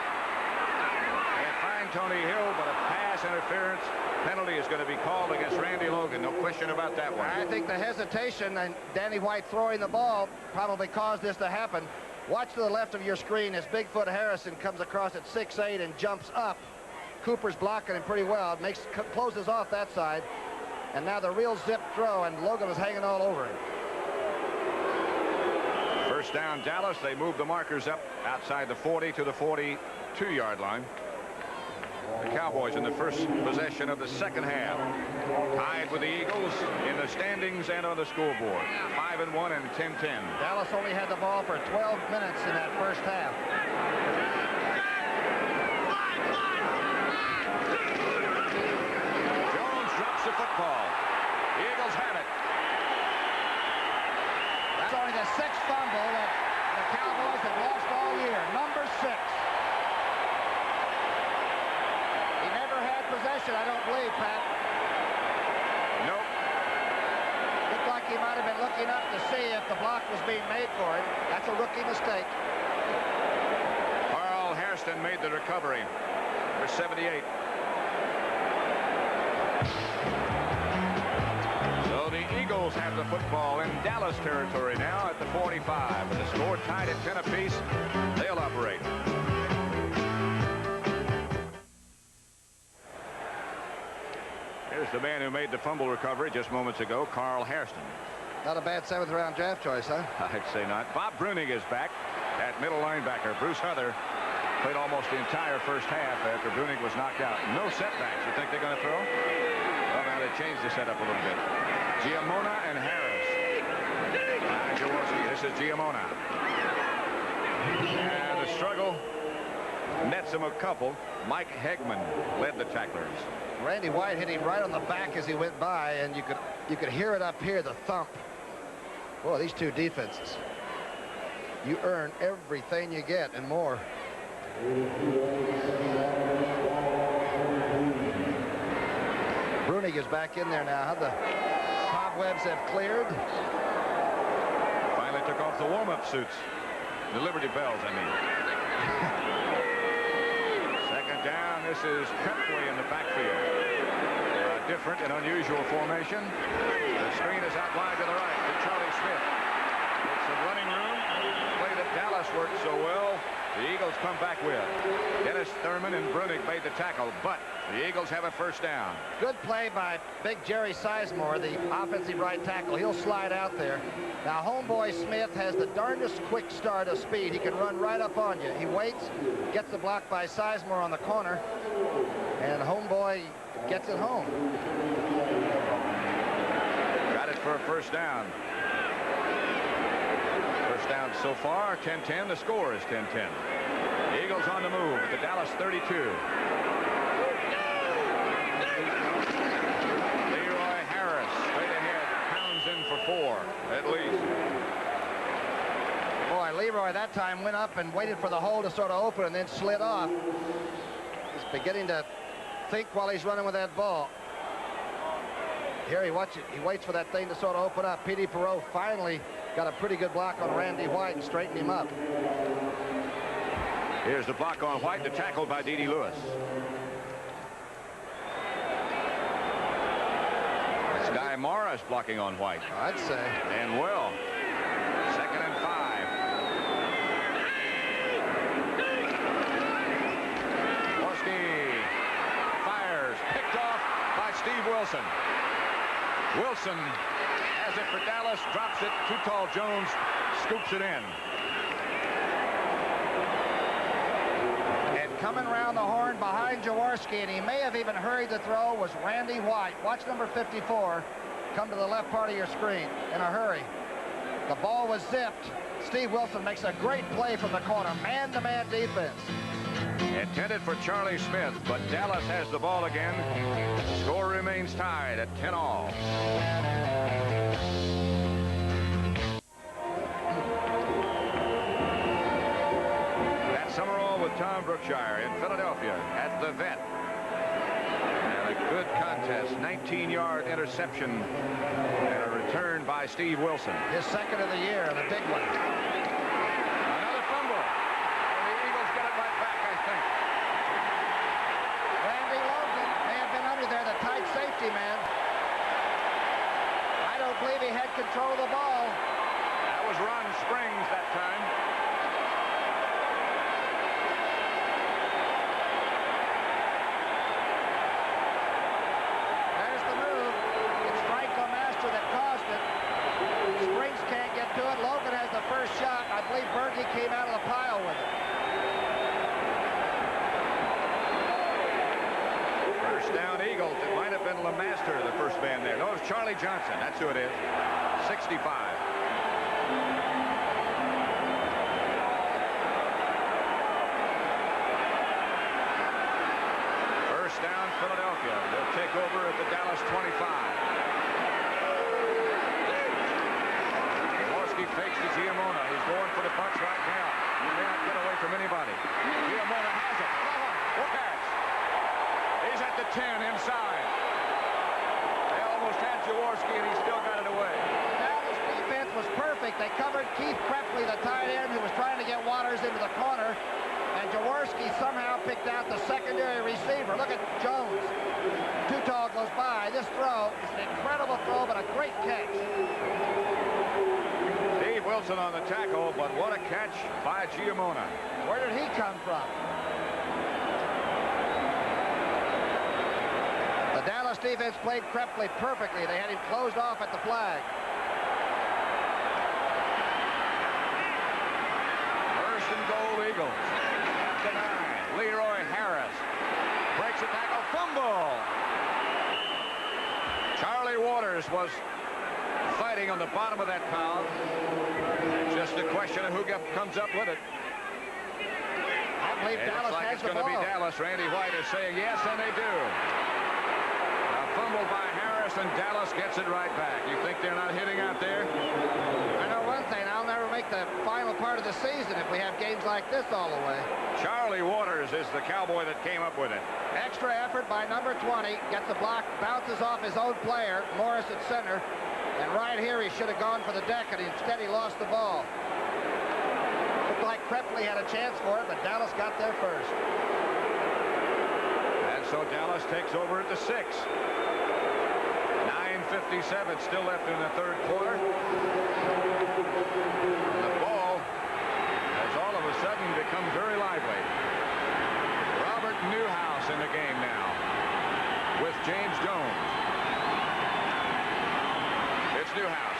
Can't find Tony Hill, but a pass interference penalty is going to be called against Randy Logan. No question about that one. I think the hesitation and Danny White throwing the ball probably caused this to happen. Watch to the left of your screen as Bigfoot Harrison comes across at 6'8" and jumps up. Cooper's blocking him pretty well. Closes off that side. And now the real zip throw, and Logan is hanging all over him. First down, Dallas. They move the markers up outside the 40 to the 42-yard line. The Cowboys in the first possession of the second half. Tied with the Eagles in the standings and on the scoreboard. 5-1 and 10-10. Dallas only had the ball for 12 minutes in that first half. Jones drops the football. The Eagles have it. That's only the 6th fumble that the Cowboys have lost all year. Number 6. He never had possession, I don't believe, Pat. Nope. Looked like he might have been looking up to see if the block was being made for him. That's a rookie mistake. Carl Hairston made the recovery for 78. So the Eagles have the football in Dallas territory now at the 45. With the score tied at 10 apiece, they'll operate. Here's the man who made the fumble recovery just moments ago, Carl Hairston. Not a bad 7th round draft choice, huh? I'd say not. Bob Brunig is back at middle linebacker. Bruce Huther played almost the entire first half after Brunig was knocked out. No setbacks. You think they're going to throw? Well, now they changed the setup a little bit. Giamona and Harris. Jaworski. This is Giamona. And the struggle nets him a couple. Mike Hegman led the tacklers. Randy White hit him right on the back as he went by, and you could hear it up here, the thump. Boy, these two defenses. You earn everything you get and more. Brunig is back in there now. How the cobwebs have cleared. Finally took off the warm-up suits. The Liberty Bells, I mean. Second down. This is Prepley in the backfield. Different and unusual formation. The screen is out wide to the right to Charlie Smith. It's a running room. Play that Dallas worked so well. The Eagles come back with. Dennis Thurman and Brunig made the tackle, but the Eagles have a first down. Good play by big Jerry Sizemore, the offensive right tackle. He'll slide out there. Now, homeboy Smith has the darndest quick start of speed. He can run right up on you. He waits, gets the block by Sizemore on the corner, and homeboy gets it home. Got it for a first down. First down so far, 10-10. The score is 10-10. The Eagles on the move at the Dallas 32. Leroy Harris straight ahead, pounds in for 4 at least. Boy, Leroy that time went up and waited for the hole to sort of open and then slid off. He's beginning to think while he's running with that ball. Here he watch it. He waits for that thing to sort of open up. P.D. Perot finally got a pretty good block on Randy White and straightened him up. Here's the block on White, the tackle by D.D. Lewis. Sky Morris blocking on White. I'd say. And well, 2nd and 5. Wilson. Wilson has it for Dallas, drops it. Too tall Jones scoops it in. And coming around the horn behind Jaworski, and he may have even hurried the throw, was Randy White. Watch number 54 come to the left part of your screen in a hurry. The ball was zipped. Steve Wilson makes a great play from the corner. Man-to-man defense. Intended for Charlie Smith, but Dallas has the ball again. Score remains tied at 10-all. That's Summerall with Tom Brookshier in Philadelphia at the Vet. And a good contest. 19-yard interception and a return by Steve Wilson. His second of the year, and a big one. Another fumble. And the Eagles get it right back, I think. Randy Logan may have been under there, the tight safety man. I don't believe he had control of the ball. That was Ron Springs that time. There's the move. It's Frank LeMaster that caused it. Springs can't get to it. Logan has the first shot. I believe Berkey came out of the pile with it. First down Eagles. It might have been LeMaster, the first man there. No, it was Charlie Johnson. That's who it is. 65. First down Philadelphia. They'll take over at the Dallas 25. Jaworski fakes to Giamona. He's going for the punch right now. He may not get away from anybody. Giamona has it. What catch? He's at the 10 inside. They almost had Jaworski, and he still got it away. Dallas defense was perfect. They covered Keith Krepley, the tight end, who was trying to get Waters into the corner. And Jaworski somehow picked out the secondary receiver. Look at Jones. Too tall goes by. This throw is an incredible throw, but a great catch. Steve Wilson on the tackle, but what a catch by Giamona. Where did he come from? The Dallas defense played Krepley perfectly. They had him closed off at the flag. First and goal, Eagles. At the 9, Leroy Harris breaks a tackle, fumble. Charlie Waters was fighting on the bottom of that pile. Just a question of who comes up with it. I believe It Dallas looks like has it's the going to ball. be Dallas. Randy White is saying yes, and they do. A fumble by Harris, and Dallas gets it right back. You think they're not hitting out there? I know one thing. I'll never make the final part of the season if we have games like this all the way. Charlie Waters is the Cowboy that came up with it. Extra effort by number 20. Gets a block, bounces off his own player, Morris at center. And right here, he should have gone for the deck, and instead he lost the ball. Looked like Krepley had a chance for it, but Dallas got there first. And so Dallas takes over at the 6. 9:57 still left in the third quarter. And the ball has all of a sudden become very lively. Robert Newhouse in the game now with James Jones. It's Newhouse.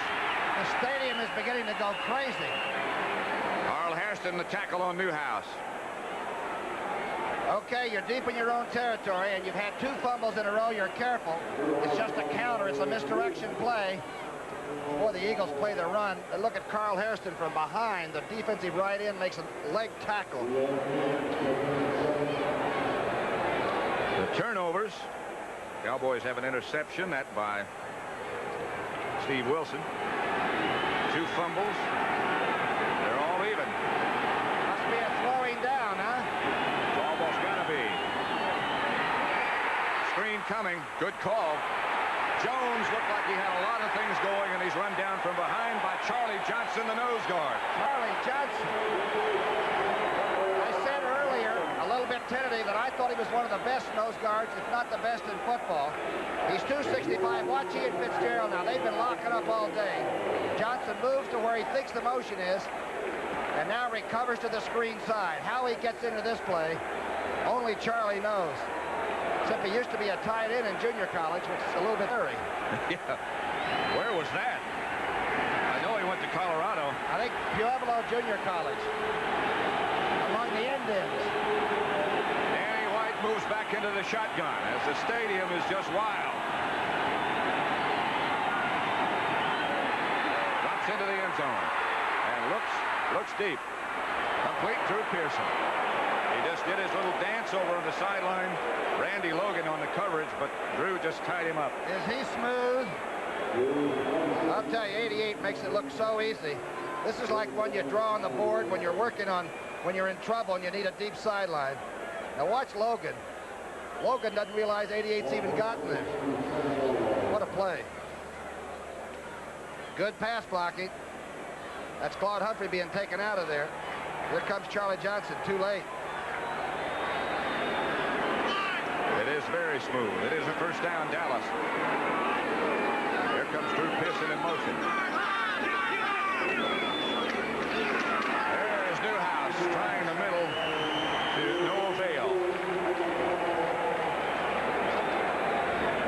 The stadium is beginning to go crazy. Carl Hairston the tackle on Newhouse. Okay, you're deep in your own territory, and you've had 2 fumbles in a row. You're careful. It's just a counter. It's a misdirection play. Boy, the Eagles play the run. And look at Carl Hairston from behind. The defensive right end makes a leg tackle. The turnovers. Cowboys have an interception, that by Steve Wilson. 2 fumbles. They're all even. Must be a throwing down, huh? It's almost got to be. Screen coming. Good call. Jones looked like he had a lot of things going, and he's run down from behind by Charlie Johnson, the nose guard. Charlie Johnson. I said earlier, a little bit tentative, that I thought he was one of the best nose guards, if not the best in football. He's 265. Watch he and Fitzgerald now. They've been locking up all day. Johnson moves to where he thinks the motion is, and now recovers to the screen side. How he gets into this play, only Charlie knows. Except he used to be a tight end in junior college, which is a little bit hairy. Yeah. Where was that? I know he went to Colorado. I think Pueblo Junior College. Among the Indians. Danny White moves back into the shotgun as the stadium is just wild. Drops into the end zone and looks deep. Complete through Pearson. He just did his little dance over on the sideline. Randy Logan on the coverage, but Drew just tied him up. Is he smooth? I'll tell you, 88 makes it look so easy. This is like when you draw on the board when you're working on, when you're in trouble and you need a deep sideline. Now watch Logan. Logan doesn't realize 88's even gotten there. What a play. Good pass blocking. That's Claude Humphrey being taken out of there. Here comes Charlie Johnson, too late. It is very smooth. It is a first down, Dallas. Here comes Drew Pearson in motion. There's Newhouse trying the middle to no avail.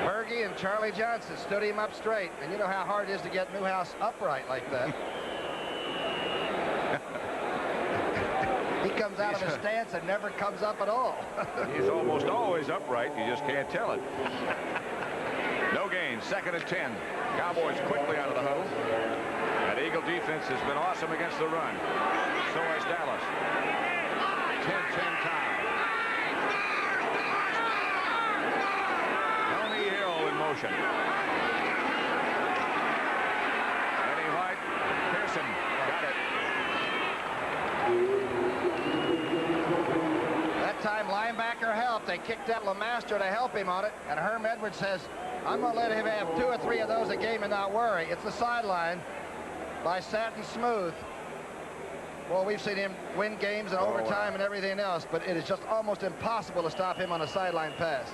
Berge and Charlie Johnson stood him up straight, and you know how hard it is to get Newhouse upright like that. He comes out of his stance and never comes up at all. He's almost always upright. You just can't tell it. No gain. 2nd and 10. Cowboys quickly out of the huddle. That Eagle defense has been awesome against the run. So has Dallas. 10-10 tie. Tony Hill in motion. Danny White. Pearson got it. That time linebacker helped. They kicked out LeMaster to help him on it, and Herm Edwards says, I'm going to let him have 2 or 3 of those a game and not worry. It's the sideline by Satin Smooth. Well, we've seen him win games in overtime and everything else, but it is just almost impossible to stop him on a sideline pass.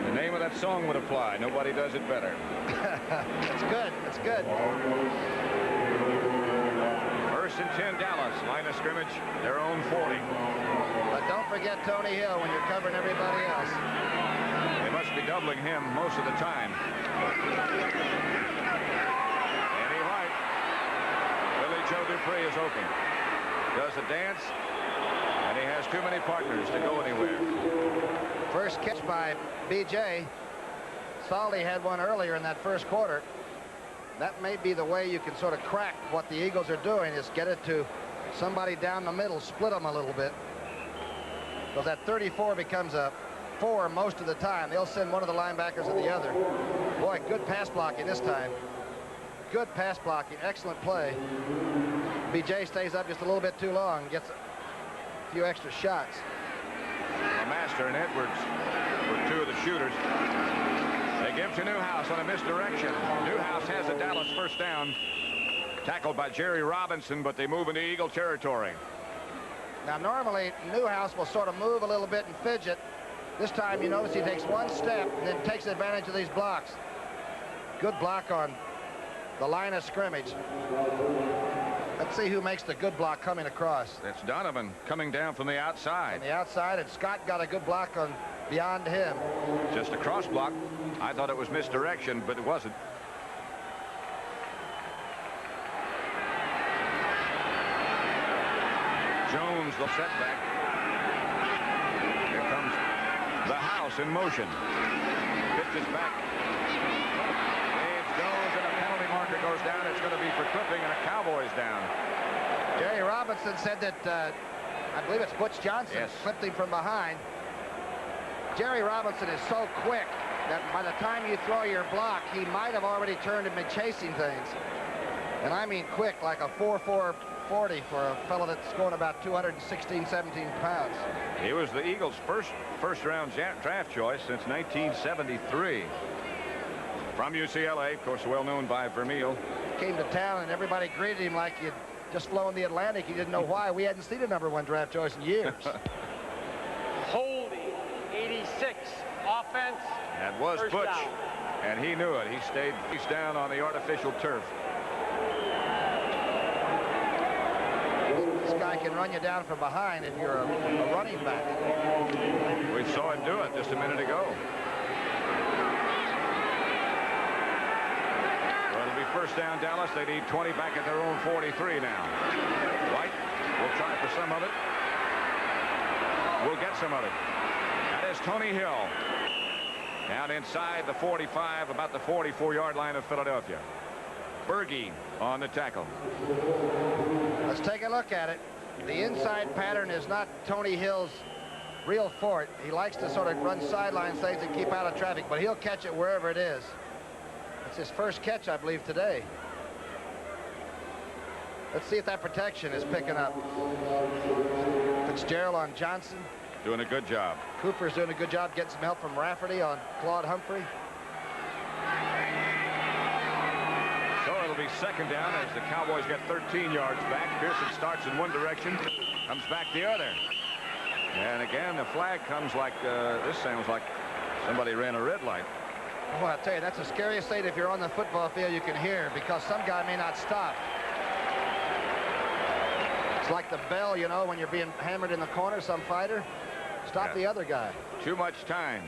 The name of that song would apply. Nobody does it better. It's good. It's good. 1st and 10, Dallas. Line of scrimmage, their own 40. But don't forget Tony Hill when you're covering everybody else. They must be doubling him most of the time. Danny White. Billy Joe Dupree is open. Does a dance, and he has too many partners to go anywhere. First catch by B.J. Saldi had one earlier in that first quarter. That may be the way you can sort of crack what the Eagles are doing, is get it to somebody down the middle, split them a little bit. Because that 34 becomes a 4 most of the time. They'll send one of the linebackers or the other. Boy, good pass blocking this time. Good pass blocking. Excellent play. B.J. stays up just a little bit too long, gets a few extra shots. Master and Edwards were 2 of the shooters. They give to Newhouse on a misdirection. Newhouse has a Dallas first down. Tackled by Jerry Robinson, but they move into Eagle territory. Now, normally, Newhouse will sort of move a little bit and fidget. This time, you notice he takes one step and then takes advantage of these blocks. Good block on the line of scrimmage. Let's see who makes the good block coming across. That's Donovan coming down from the outside. On the outside, and Scott got a good block on beyond him. Just a cross block. I thought it was misdirection, but it wasn't. Jones, the setback. Here comes the house in motion. Pitches back. Dave Jones, and a penalty marker goes down. It's going to be for clipping, and a Cowboys down. Jerry Robinson said that, I believe it's Butch Johnson, yes, clipped him from behind. Jerry Robinson is so quick that by the time you throw your block, he might have already turned and been chasing things. And I mean quick, like a 4.4 40 for a fellow that's scoring about 216, 17 pounds. He was the Eagles' first-round draft choice since 1973. From UCLA, of course, well known by Vermeil. Came to town and everybody greeted him like he'd just flown the Atlantic. He didn't know why. We hadn't seen a #1 draft choice in years. Holding 86 offense. That was Butch, down. and he knew it. He stayed face down on the artificial turf. guy can run you down from behind if you're a running back. We saw him do it just a minute ago. Well, it'll be first down, Dallas. They need 20 back at their own 43 now. White will try for some of it. We'll get some of it. That is Tony Hill. Down inside the 45, about the 44-yard line of Philadelphia. Berge on the tackle. Let's take a look at it. The inside pattern is not Tony Hill's real fort. He likes to sort of run sideline things and keep out of traffic, but he'll catch it wherever it is. It's his first catch, I believe, today. Let's see if that protection is picking up. Fitzgerald on Johnson. Doing a good job. Cooper's doing a good job getting some help from Rafferty on Claude Humphrey. So it'll be second down as the Cowboys get 13 yards back. Pearson starts in one direction, comes back the other. And again, the flag comes like, this sounds like somebody ran a red light. Well, I'll tell you, that's the scariest thing if you're on the football field you can hear, because some guy may not stop. It's like the bell, you know, when you're being hammered in the corner, some fighter. Stop the other guy. Too much time.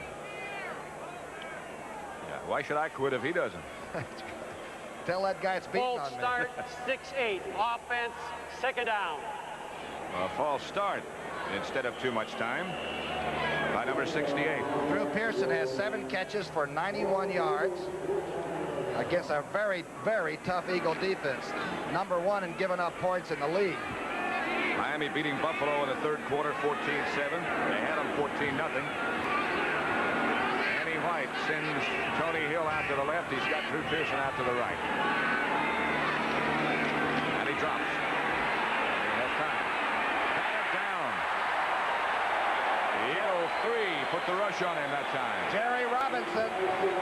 Yeah, why should I quit if he doesn't? Tell that guy it's beating on False me. start, 6-8. Offense, second down. A false start instead of too much time by number 68. Drew Pearson has 7 catches for 91 yards against a very, very tough Eagle defense. Number 1 in giving up points in the league. Miami beating Buffalo in the third quarter 14-7. They had them 14-0. Danny White sends Tony Hill out to the left. He's got Drew Pearson out to the right. And he drops. He has time. Batted down. Hill 3 put the rush on him that time. Jerry Robinson,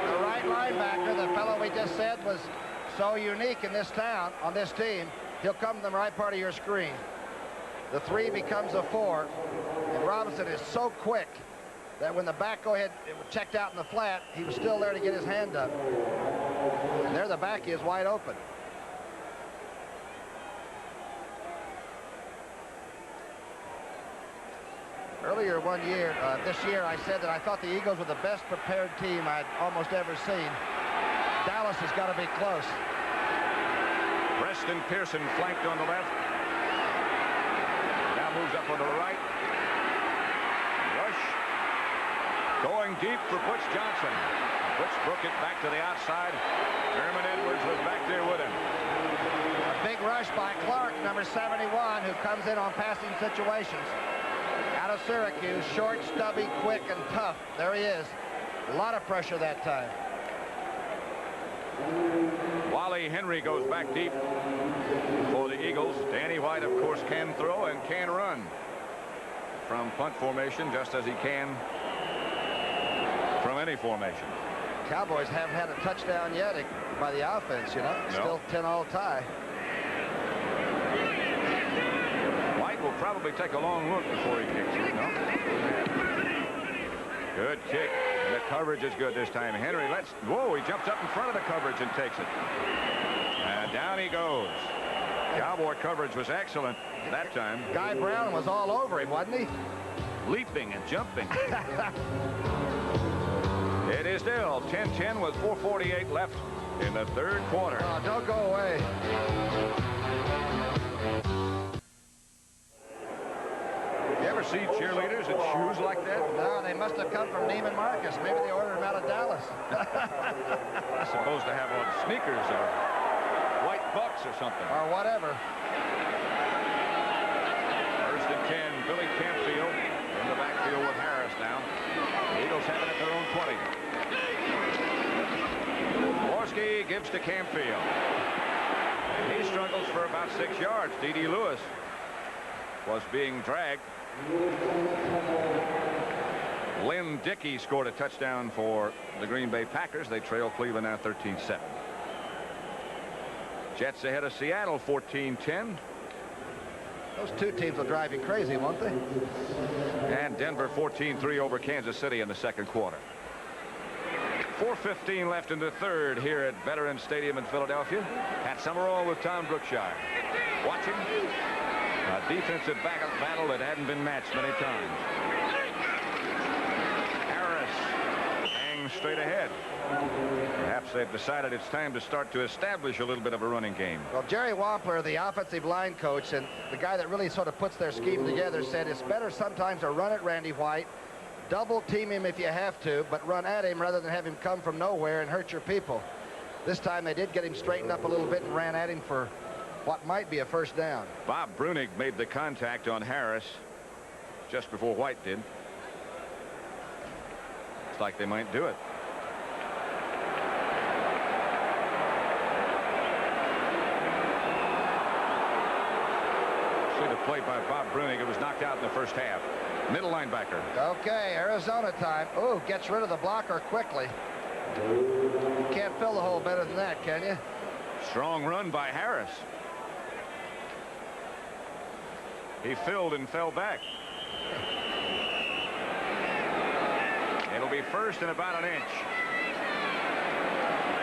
the right linebacker, the fellow we just said was so unique in this town, on this team. He'll come to the right part of your screen. The 3 becomes a 4, and Robinson is so quick that when the back go ahead checked out in the flat, he was still there to get his hand up. And there the back is wide open. Earlier one year, this year, I said that I thought the Eagles were the best prepared team I'd almost ever seen. Dallas has got to be close. Preston Pearson flanked on the left. Moves up on the right. Rush. Going deep for Butch Johnson. Butch broke it back to the outside. Herman Edwards was back there with him. A big rush by Clark, number 71, who comes in on passing situations. Out of Syracuse, short, stubby, quick, and tough. There he is. A lot of pressure that time. Wally Henry goes back deep for the Eagles. Danny White, of course, can throw and can run from punt formation, just as he can from any formation. Cowboys haven't had a touchdown yet by the offense, you know. No. Still 10-all tie. White will probably take a long look before he kicks it, no? Good kick. The coverage is good this time. Henry whoa, he jumps up in front of the coverage and takes it. And down he goes. Cowboy coverage was excellent that time. Guy Brown was all over him, wasn't he? Leaping and jumping. It is still 10-10 with 4:48 left in the third quarter. Oh, don't go away. You ever see cheerleaders in shoes like that? No, they must have come from Neiman Marcus. Maybe they ordered them out of Dallas. They're supposed to have on sneakers or white bucks or something. Or whatever. First and 10, Billy Campfield in the backfield with Harris now. The Eagles have it at their own 20. Jaworski gives to Campfield. And he struggles for about 6 yards. D.D. Lewis was being dragged. Lynn Dickey scored a touchdown for the Green Bay Packers. They trail Cleveland now 13-7. Jets ahead of Seattle 14-10. Those two teams will drive you crazy, won't they? And Denver 14-3 over Kansas City in the second quarter. 4:15 left in the third here at Veterans Stadium in Philadelphia. Pat Summerall with Tom Brookshier. Watching. A defensive battle that hadn't been matched many times. Harris hangs straight ahead. Perhaps they've decided it's time to start to establish a little bit of a running game. Well, Jerry Wampler, the offensive line coach and the guy that really sort of puts their scheme together, said it's better sometimes to run at Randy White, double team him if you have to, but run at him rather than have him come from nowhere and hurt your people. This time they did get him straightened up a little bit and ran at him for what might be a first down. Bob Brunig made the contact on Harris just before White did. Looks like they might do it. See the play by Bob Brunig. It was knocked out in the first half. Middle linebacker. Okay, Arizona time. Ooh, gets rid of the blocker quickly. You can't fill the hole better than that, can you? Strong run by Harris. He filled and fell back. It'll be first and about an inch.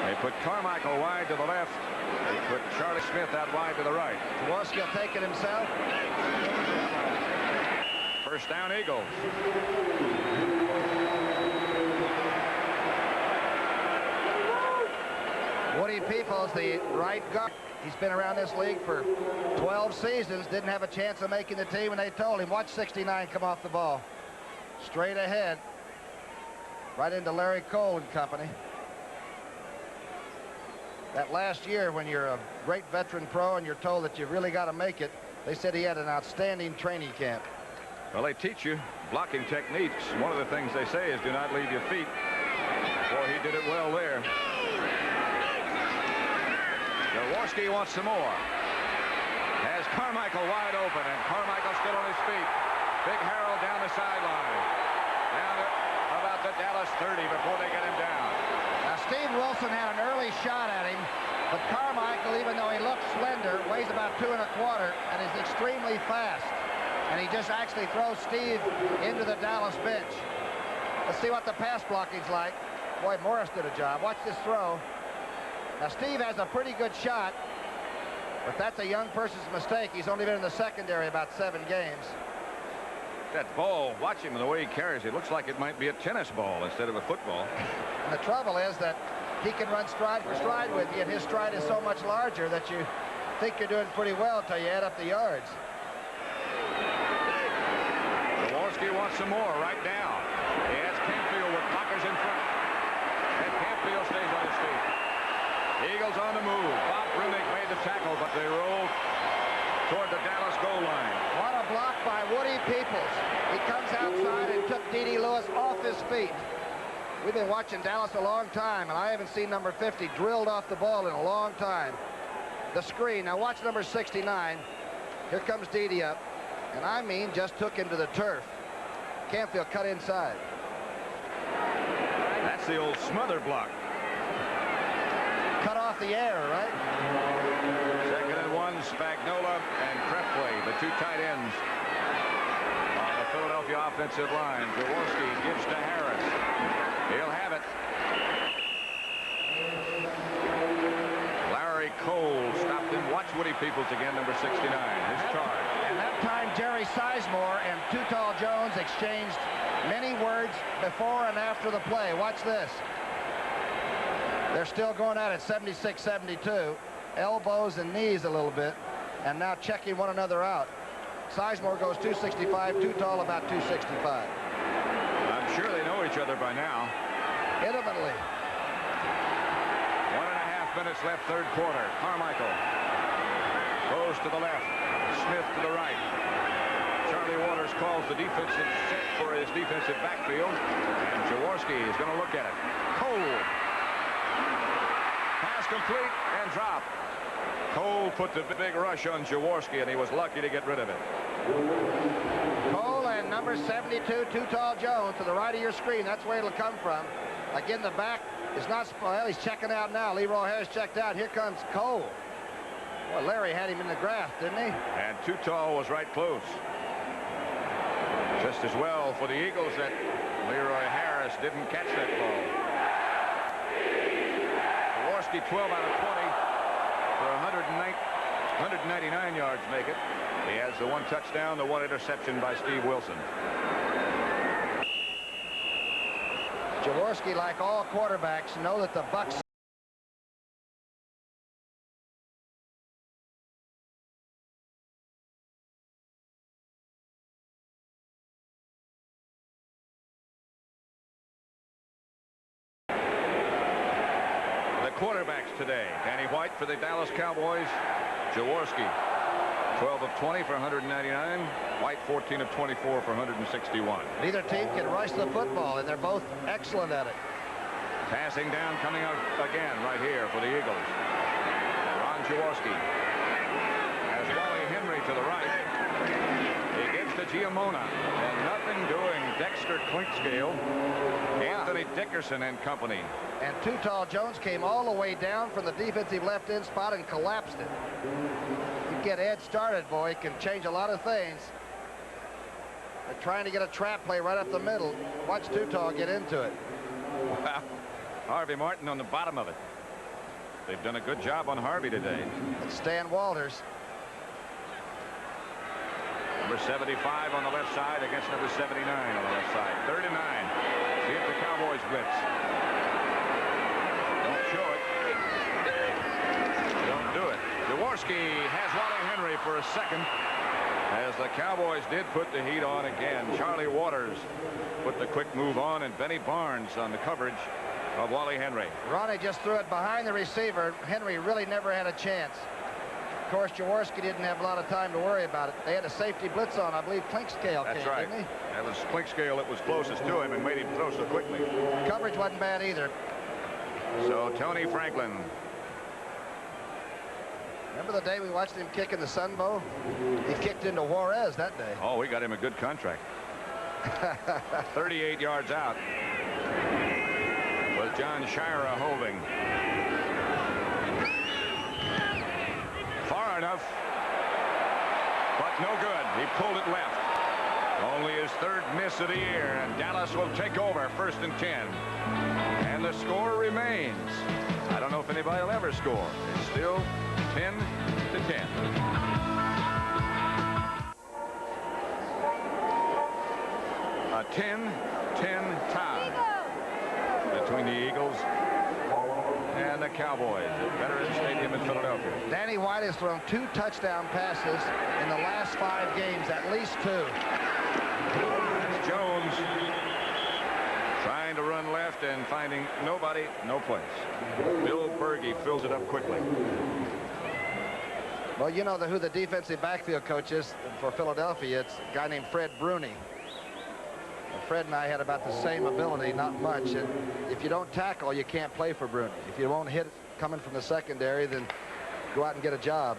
They put Carmichael wide to the left. They put Charlie Smith out wide to the right. Jaworski will take it himself. First down, Eagles. Woody Peoples, the right guard. He's been around this league for 12 seasons. Didn't have a chance of making the team, and they told him, watch 69 come off the ball. Straight ahead. Right into Larry Cole and company. That last year, when you're a great veteran pro and you're told that you've really got to make it, they said he had an outstanding training camp. Well, they teach you blocking techniques. One of the things they say is do not leave your feet. Boy, he did it well there. Jaworski wants some more. Has Carmichael wide open, and Carmichael still on his feet. Big Harold down the sideline. Down to about the Dallas 30 before they get him down. Now, Steve Wilson had an early shot at him, but Carmichael, even though he looks slender, weighs about 2 1/4 and is extremely fast. And he just actually throws Steve into the Dallas bench. Let's see what the pass blocking's like. Boy, Morris did a job. Watch this throw. Now, Steve has a pretty good shot, but that's a young person's mistake. He's only been in the secondary about 7 games. That ball, watch him the way he carries it. Looks like it might be a tennis ball instead of a football. And the trouble is that he can run stride for stride with you, and his stride is so much larger that you think you're doing pretty well until you add up the yards. Jaworski wants some more right now. He has Campfield with blockers in front. And Campfield stays on his feet. Eagles on the move. Bob Brunig made the tackle, but they rolled toward the Dallas goal line. What a block by Woody Peoples. He comes outside and took D.D. Lewis off his feet. We've been watching Dallas a long time, and I haven't seen number 50 drilled off the ball in a long time. The screen. Now watch number 69. Here comes D.D. up. And I mean, just took him to the turf. Campfield cut inside. That's the old smother block. Cut off the air, right? 2nd and 1, Spagnola and Crefway, the 2 tight ends on the Philadelphia offensive line. Jaworski gives to Harris. He'll have it. Larry Cole stopped him. Watch Woody Peoples again, number 69, his charge. And that time, Jerry Sizemore and Too Tall Jones exchanged many words before and after the play. Watch this. They're still going at it, 76-72. Elbows and knees a little bit, and now checking one another out. Sizemore goes 265, Too Tall about 265. I'm sure they know each other by now. Intimately. 1.5 minutes left, 3rd quarter. Carmichael goes to the left. Smith to the right. Charlie Waters calls the defensive set for his defensive backfield, and Jaworski is going to look at it. Cole. Pass complete and drop. Cole put the big rush on Jaworski, and he was lucky to get rid of it. Cole and number 72, Too Tall Jones, to the right of your screen. That's where it'll come from. Again, the back is not spoiled. He's checking out now. Leroy Harris checked out. Here comes Cole. Well, Larry had him in the graft, didn't he? And Too Tall was right close. Just as well for the Eagles that Leroy Harris didn't catch that ball. Jaworski 12 out of 20 for 119 199 yards make it. He has the 1 touchdown, the 1 interception by Steve Wilson. Jaworski, like all quarterbacks, know that the Bucs quarterbacks today. Danny White for the Dallas Cowboys. Jaworski, 12 of 20 for 199. White, 14 of 24 for 161. Neither team can rush the football, and they're both excellent at it. Passing down, coming out again right here for the Eagles. Ron Jaworski has Wally Henry to the right. He gets to Giamona, and nothing doing. Dexter Clinkscale, Anthony Dickerson and company. And Too Tall Jones came all the way down from the defensive left end spot and collapsed it. You get Ed started, boy, can change a lot of things. They're trying to get a trap play right up the middle. Watch Too Tall get into it. Wow. Harvey Martin on the bottom of it. They've done a good job on Harvey today. It's Stan Walters. Number 75 on the left side against number 79 on the left side. 39. See if the Cowboys blitz. Don't show it. Don't do it. Jaworski has Wally Henry for a second, as the Cowboys did put the heat on again. Charlie Waters put the quick move on, and Benny Barnes on the coverage of Wally Henry. Ronnie just threw it behind the receiver. Henry really never had a chance. Of course, Jaworski didn't have a lot of time to worry about it. They had a safety blitz on. I believe Clinkscale That's came, right. didn't he? That was Clinkscale that was closest to him and made him throw so quickly. Coverage wasn't bad either. So Tony Franklin. Remember the day we watched him kick in the Sun Bowl? He kicked into Juarez that day. Oh, we got him a good contract. 38 yards out was John Shira holding. Far enough, but no good. He pulled it left. Only his 3rd miss of the year, and Dallas will take over 1st and 10. And the score remains. I don't know if anybody will ever score. It's still 10 to 10. A 10-10 tie between the Eagles and the Cowboys at Veterans Stadium in Philadelphia. Danny White has thrown 2 touchdown passes in the last 5 games, at least 2. That's Jones trying to run left and finding nobody, no place. Bill Berge fills it up quickly. Well, you know who the defensive backfield coach is for Philadelphia. It's a guy named Fred Bruni. Fred and I had about the same ability, not much. And if you don't tackle, you can't play for Bruni. If you won't hit coming from the secondary, then go out and get a job.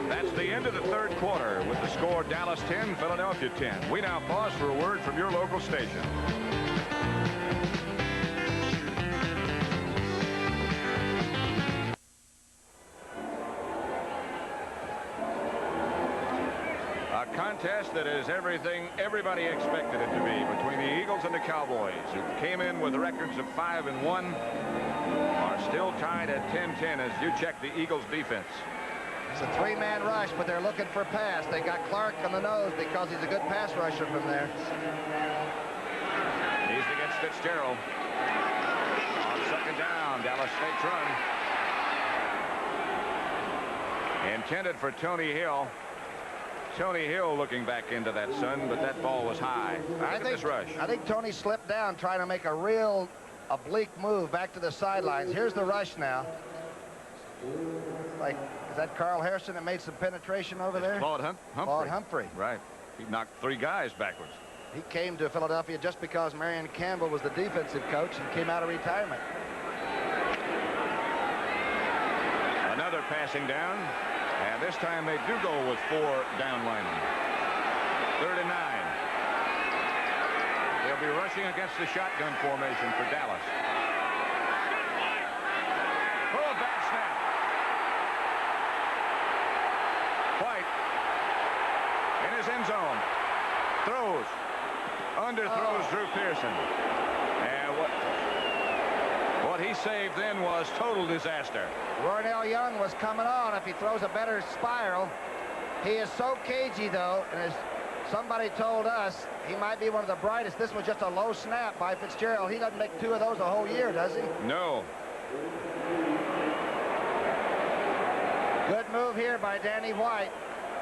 That's the end of the 3rd quarter with the score Dallas 10, Philadelphia 10. We now pause for a word from your local station. A contest that is everything everybody expected it to be between the Eagles and the Cowboys, who came in with records of 5-1, are still tied at 10-10 as you check the Eagles defense. It's a 3-man rush, but they're looking for pass. They got Clark on the nose because he's a good pass rusher from there. He's against Fitzgerald. On 2nd down, Dallas fakes run. Intended for Tony Hill. Tony Hill looking back into that sun, but that ball was high. Look at this rush. I think Tony slipped down trying to make a real oblique move back to the sidelines. Here's the rush now. Like, is that Carl Harrison that made some penetration over there? Claude Humphrey. Claude Humphrey. Right. He knocked 3 guys backwards. He came to Philadelphia just because Marion Campbell was the defensive coach and came out of retirement. Another passing down, and this time they do go with 4 down linemen. 3rd and 9. They'll be rushing against the shotgun formation for Dallas. Oh, bad snap. White in his end zone. Throws. Underthrows Drew Pearson. And what what he saved then was total disaster. Roynell Young was coming on if he throws a better spiral. He is so cagey, though, and as somebody told us, he might be one of the brightest. This was just a low snap by Fitzgerald. He doesn't make 2 of those a whole year, does he? No. Good move here by Danny White.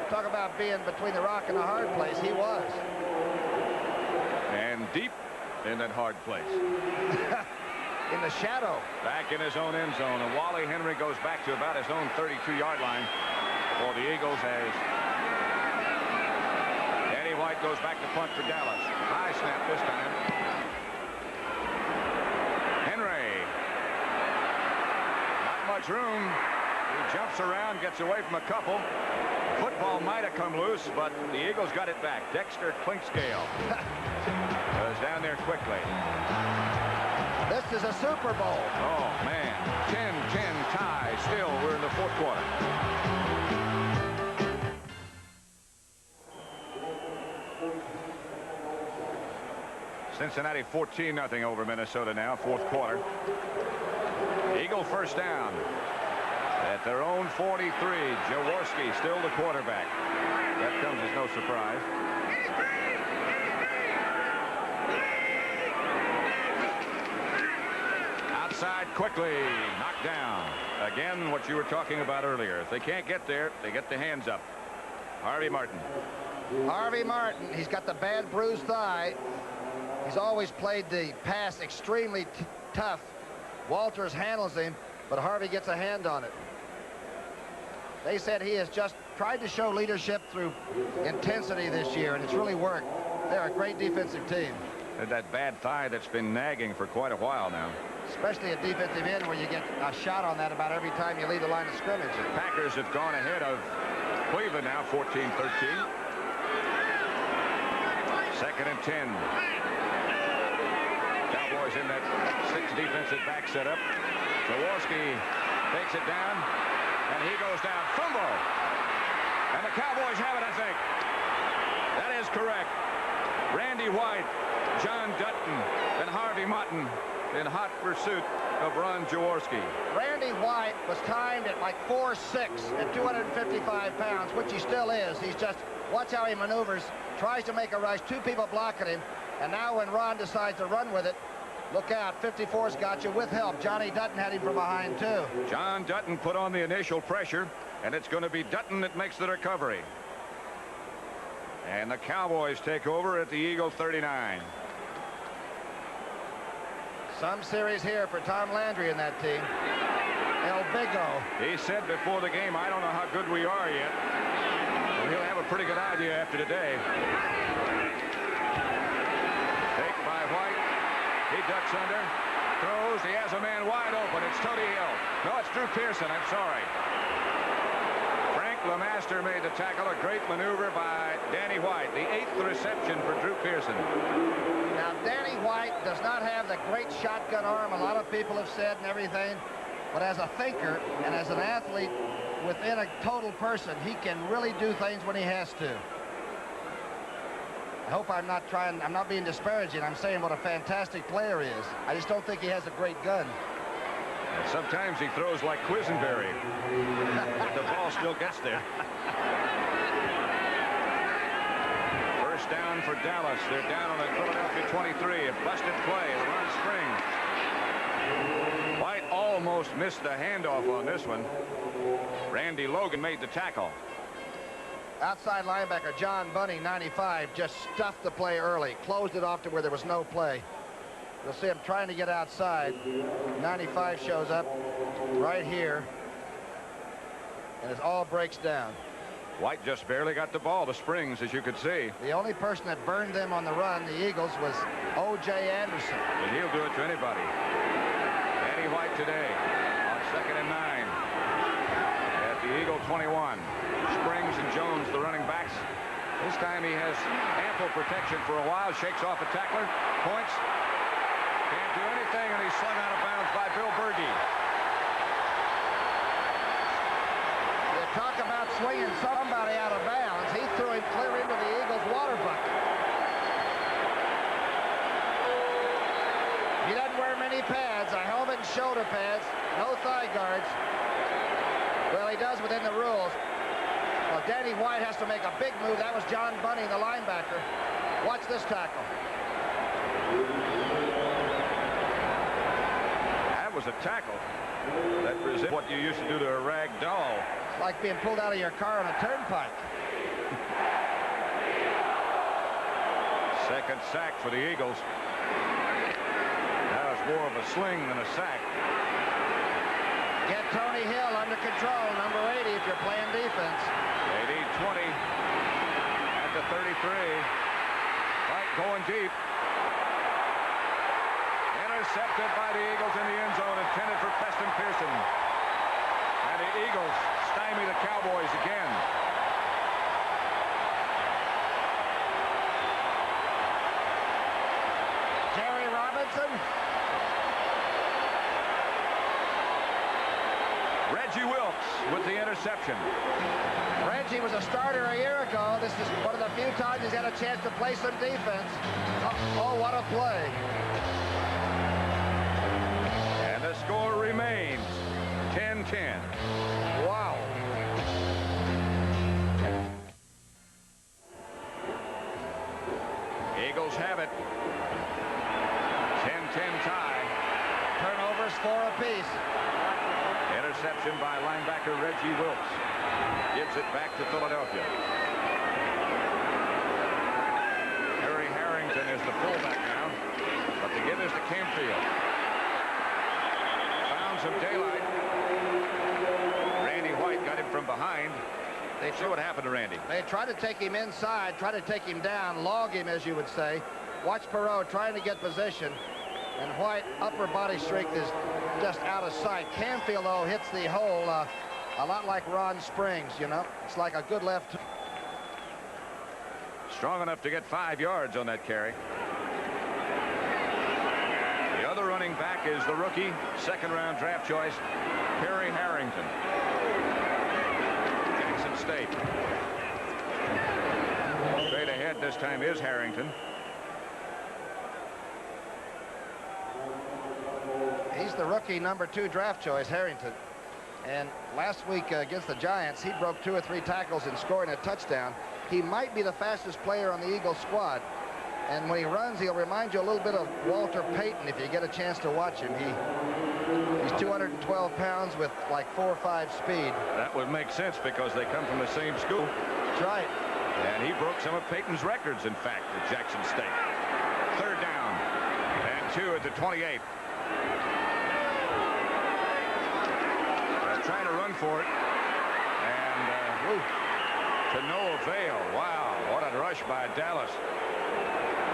Talk about being between the rock and the hard place. He was. And deep in that hard place. In the shadow. Back in his own end zone. And Wally Henry goes back to about his own 32-yard line for the Eagles as Danny White goes back to punt for Dallas. High snap this time. Henry. Not much room. He jumps around, gets away from a couple. Football might have come loose, but the Eagles got it back. Dexter Clinkscale was down there quickly. This is a Super Bowl. Oh, man. 10-10 tie. Still, we're in the 4th quarter. Cincinnati 14-0 over Minnesota now, 4th quarter. Eagle first down at their own 43. Jaworski still the quarterback. That comes as no surprise. Outside quickly, knocked down. Again, what you were talking about earlier. If they can't get there, they get the hands up. Harvey Martin. Harvey Martin, he's got the bad bruised thigh. He's always played the pass extremely tough. Walters handles him, but Harvey gets a hand on it. They said he has just tried to show leadership through intensity this year, and it's really worked. They're a great defensive team. That bad thigh that's been nagging for quite a while now. Especially a defensive end where you get a shot on that about every time you leave the line of scrimmage. The Packers have gone ahead of Cleveland now, 14-13. 2nd and 10. Cowboys in that 6 defensive back setup. Jaworski takes it down, and he goes down. Fumble. And the Cowboys have it, I think. That is correct. Randy White, John Dutton, and Harvey Martin in hot pursuit of Ron Jaworski. Randy White was timed at like 4'6" at 255 pounds, which he still is. He's just, watch how he maneuvers, tries to make a rush, 2 people blocking him, and now when Ron decides to run with it, look out, 54's got you with help. Johnny Dutton had him from behind, too. John Dutton put on the initial pressure, and it's going to be Dutton that makes the recovery. And the Cowboys take over at the Eagle 39. Some series here for Tom Landry in that team. El Bigo. He said before the game, I don't know how good we are yet. But he'll have a pretty good idea after today. Take by White. He ducks under. Throws. He has a man wide open. It's Tony Hill. No, it's Drew Pearson. I'm sorry. Frank LeMaster made the tackle. A great maneuver by Danny White. The 8th reception for Drew Pearson. Now, Danny White does not have the great shotgun arm a lot of people have said and everything, but as a thinker and as an athlete within a total person, he can really do things when he has to. I hope I'm not being disparaging. I'm saying what a fantastic player he is. I just don't think he has a great gun. And sometimes he throws like Quisenberry. But the ball still gets there. First down for Dallas. They're down on the Philadelphia 23. A busted play. A run spring. White almost missed the handoff on this one. Randy Logan made the tackle. Outside linebacker John Bunny, 95, just stuffed the play early. Closed it off to where there was no play. You'll see him trying to get outside. 95 shows up right here. And it all breaks down. White just barely got the ball to Springs, as you could see. The only person that burned them on the run, the Eagles, was O.J. Anderson. And he'll do it to anybody. Danny White today on 2nd and 9 at the Eagle 21. Springs and Jones, the running backs. This time he has ample protection for a while. Shakes off a tackler. Points. Can't do anything, and he's slung out of bounds by Bill Bergey. Talk about swinging somebody out of bounds. He threw him clear into the Eagles' water bucket. He doesn't wear many pads. A helmet and shoulder pads. No thigh guards. Well, he does within the rules. Well, Danny White has to make a big move. That was John Bunning, the linebacker. Watch this tackle. That was a tackle. That was what you used to do to a rag doll. It's like being pulled out of your car on a turnpike. Second sack for the Eagles. That was more of a sling than a sack. Get Tony Hill under control, number 80, if you're playing defense. They need 20 at the 33. Right, going deep. Intercepted by the Eagles in the end zone, intended for Preston Pearson. And the Eagles stymie the Cowboys again. Jerry Robinson. Reggie Wilkes with the interception. Reggie was a starter a year ago. This is one of the few times he's had a chance to play some defense. Oh, what a play. And the score remains 10-10. Wow. Eagles have it. 10-10 tie. Turnovers 4 apiece. Interception by linebacker Reggie Wilkes. Gives it back to Philadelphia. Harry Harrington is the fullback now. But the give is to Canfield. Found some daylight. Randy White got him from behind. They see what happened to Randy. They try to take him inside, try to take him down, log him, as you would say. Watch Perot trying to get position. And White, upper body strength is just out of sight. Canfield, though, hits the hole a lot like Ron Springs, you know. It's like a good left. Strong enough to get 5 yards on that carry. The other running back is the rookie, second-round draft choice, Harry Harrington. Jackson State. Straight ahead this time is Harrington. He's the rookie number 2 draft choice, Harrington. And last week against the Giants, he broke 2 or 3 tackles and scoring a touchdown. He might be the fastest player on the Eagles squad. And when he runs, he'll remind you a little bit of Walter Payton if you get a chance to watch him. He's 212 pounds with like 4 or 5 speed. That would make sense because they come from the same school. That's right. And he broke some of Payton's records, in fact, at Jackson State. Third down and 2 at the 28. Trying to run for it, and to no avail. Wow, what a rush by Dallas.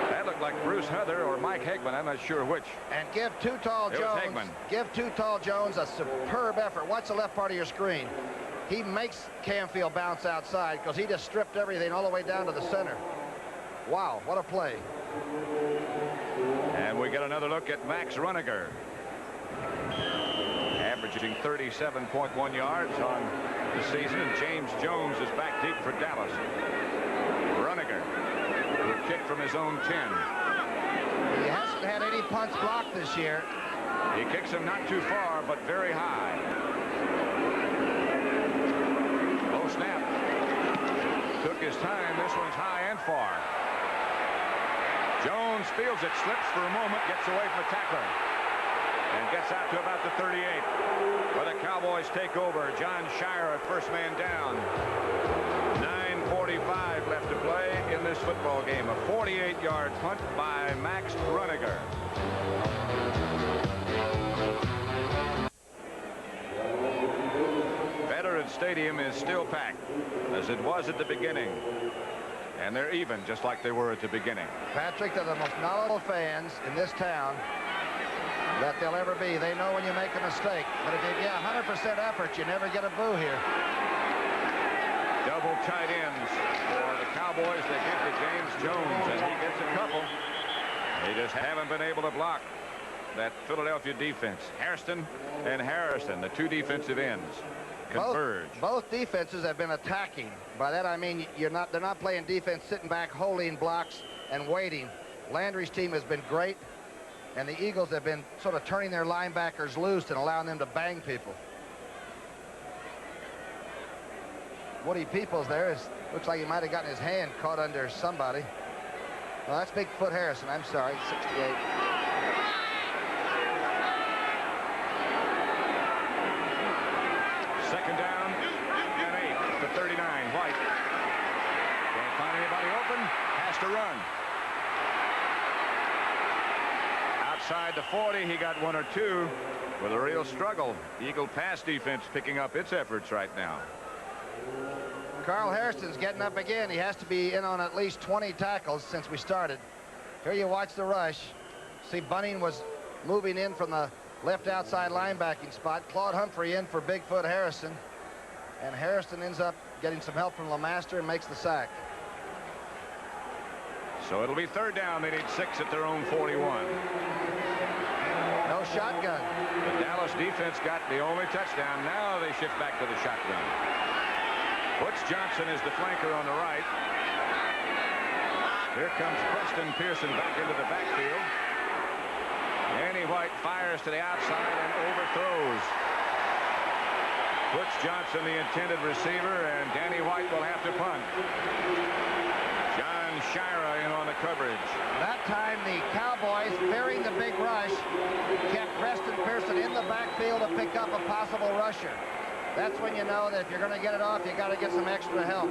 That looked like Bruce Heather or Mike Hegman. I'm not sure which. And give Too Tall Jones a superb effort. Watch the left part of your screen. He makes Canfield bounce outside because he just stripped everything all the way down to the center. Wow, what a play. And we get another look at Max Runniger. Averaging 37.1 yards on the season, and James Jones is back deep for Dallas. Runniger will kick from his own 10. He hasn't had any punts blocked this year. He kicks them not too far, but very high. Low snap. Took his time. This one's high and far. Jones fields it, slips for a moment, gets away from the tackler, and gets out to about the 38. Where the Cowboys take over. John Shire at first man down. 9:45 left to play in this football game. A 48-yard punt by Max Runniger. Veterans Stadium is still packed, as it was at the beginning. And they're even, just like they were at the beginning. Patrick, they're the most knowledgeable fans in this town that they'll ever be. They know when you make a mistake. But if you get 100% effort, you never get a boo here. Double tight ends for the Cowboys. They give to James Jones, and he gets a couple. They just haven't been able to block that Philadelphia defense. Hairston and Harrison, the 2 defensive ends, converge. Both defenses have been attacking. By that I mean they're not playing defense, sitting back, holding blocks and waiting. Landry's team has been great. And the Eagles have been sort of turning their linebackers loose and allowing them to bang people. Woody Peoples there looks like he might have gotten his hand caught under somebody. Well, that's Bigfoot Harrison. I'm sorry, 68. Second down and 8 at the 39. White can't find anybody open. Has to run. Outside the 40, he got 1 or 2 with a real struggle. Eagle pass defense picking up its efforts right now. Carl Hairston's getting up again. He has to be in on at least 20 tackles since we started. Here you watch the rush. See, Bunning was moving in from the left outside linebacking spot. Claude Humphrey in for Bigfoot Harrison. And Hairston ends up getting some help from LeMaster and makes the sack. So it'll be third down. They need 6 at their own 41. No shotgun. The Dallas defense got the only touchdown. Now they shift back to the shotgun. Butch Johnson is the flanker on the right. Here comes Preston Pearson back into the backfield. Danny White fires to the outside and overthrows. Butch Johnson, the intended receiver, and Danny White will have to punt. John Shira in on the coverage. That time the Cowboys, fearing the big rush, kept Preston Pearson in the backfield to pick up a possible rusher. That's when you know that if you're going to get it off, you got to get some extra help.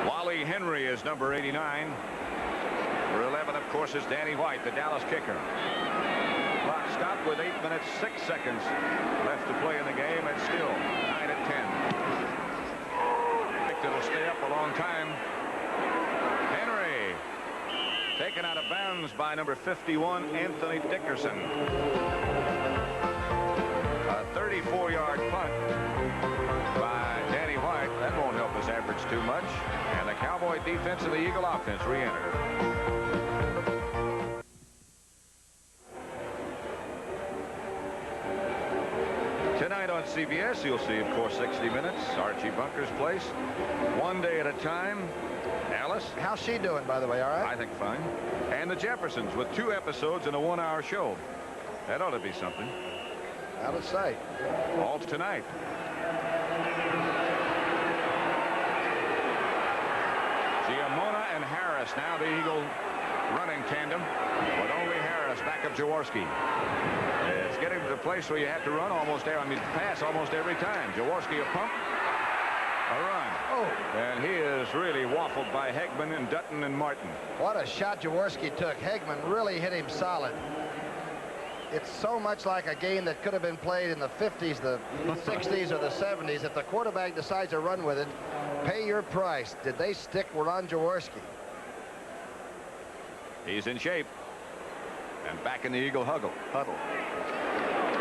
Wally Henry is number 89. Number 11, of course, is Danny White, the Dallas kicker. Clock stopped with 8 minutes 6 seconds left to play in the game, and still 9 at 10. I think it'll stay up a long time. Henry taken out of bounds by number 51, Anthony Dickerson. A 34-yard punt by Danny White. That won't help his average too much. And the Cowboy defense and the Eagle offense re-enter. Tonight on CBS, you'll see, of course, 60 Minutes, Archie Bunker's Place. One day at a time. Alice. How's she doing, by the way? All right? I think fine. And the Jeffersons with 2 episodes in a 1-hour show. That ought to be something. Out of sight. All tonight. Giamona and Harris, now the Eagle running tandem, but only Harris back of Jaworski. It's getting to the place where you have to run almost pass almost every time. Jaworski a pump, a run. Oh. And he is really waffled by Hegman and Dutton and Martin. What a shot Jaworski took. Hegman really hit him solid. It's so much like a game that could have been played in the 50s, the 60s, or the 70s. If the quarterback decides to run with it, pay your price. Did they stick Ron Jaworski? He's in shape. And back in the Eagle huddle.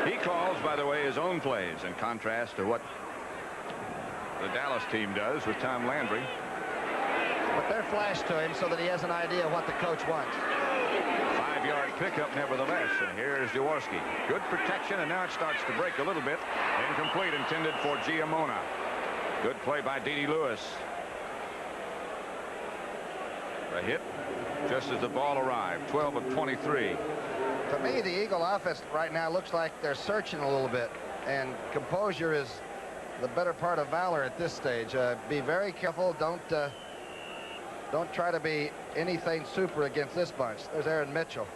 He calls, by the way, his own plays in contrast to what the Dallas team does with Tom Landry. But they're flashed to him so that he has an idea of what the coach wants. 5-yard pickup, nevertheless. And here's Jaworski. Good protection, and now it starts to break a little bit. Incomplete, intended for Giamona. Good play by Dede Lewis. A hit just as the ball arrived. 12 of 23. To me, the Eagle offense right now looks like they're searching a little bit, and composure is the better part of valor at this stage. Be very careful. Don't try to be anything super against this bunch. There's Aaron Mitchell.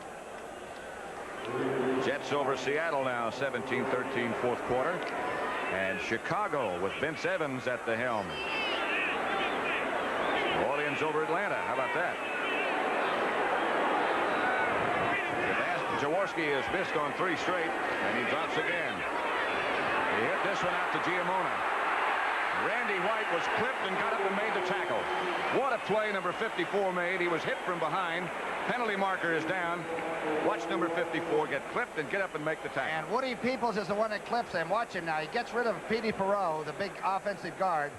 Jets over Seattle now, 17-13 fourth quarter. And Chicago with Vince Evans at the helm. New Orleans over Atlanta. How about that? Jaworski has missed on 3 straight, and he drops again. He hit this one out to Giamona. Randy White was clipped and got up and made the tackle. What a play number 54 made. He was hit from behind. Penalty marker is down. Watch number 54 get clipped and get up and make the tackle. And Woody Peoples is the one that clips him. Watch him now. He gets rid of Petey Perot, the big offensive guard.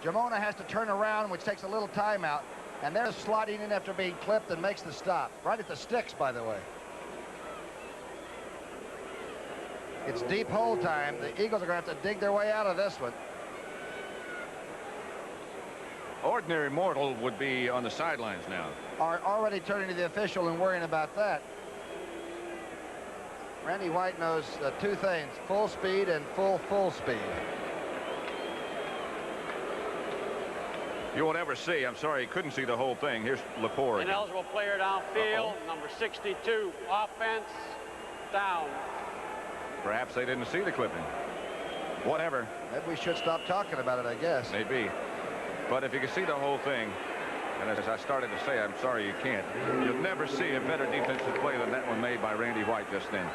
Giamona has to turn around, which takes a little time out. And they're sliding in after being clipped and makes the stop. Right at the sticks, by the way. It's deep hole time. The Eagles are going to have to dig their way out of this one. ordinary mortal would be on the sidelines now. Are already turning to the official and worrying about that. Randy White knows two things: full speed and full speed. You won't ever see. I'm sorry, you couldn't see the whole thing. Here's Lepore. Ineligible player downfield. Number 62. Offense down. Perhaps they didn't see the clipping. Whatever. Maybe we should stop talking about it, I guess. Maybe. But if you can see the whole thing, and as I started to say, I'm sorry you can't. You'll never see a better defensive play than that one made by Randy White just then.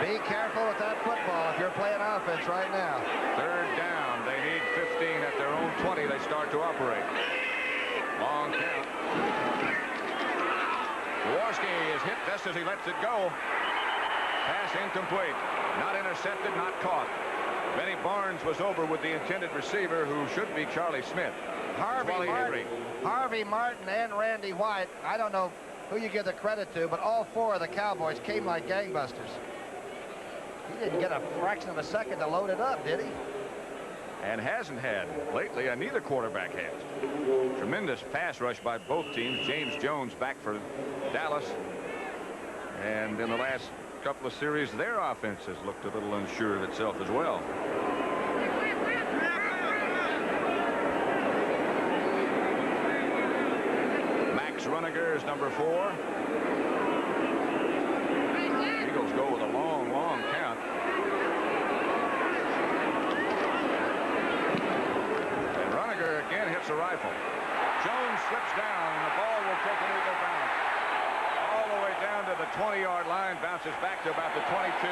Be careful with that football if you're playing offense right now. Third down. They need 15 at their own 20. They start to operate. Long count. Jaworski is hit just as he lets it go. Pass incomplete. Not intercepted, not caught. Benny Barnes was over with the intended receiver, who should be Charlie Smith. Harvey Martin and Randy White. I don't know who you give the credit to, but all four of the Cowboys came like gangbusters. He didn't get a fraction of a second to load it up, did he? And hasn't had lately, and neither quarterback has. Tremendous pass rush by both teams. James Jones back for Dallas. And in the last couple of series, their offense has looked a little unsure of itself as well. Max Runniger is number 4. Eagles go with a long count. And Runniger again hits a rifle. Jones slips down, and the ball will take an Eagle bounce. All the way down to the 20-yard line, bounces back to about the 22.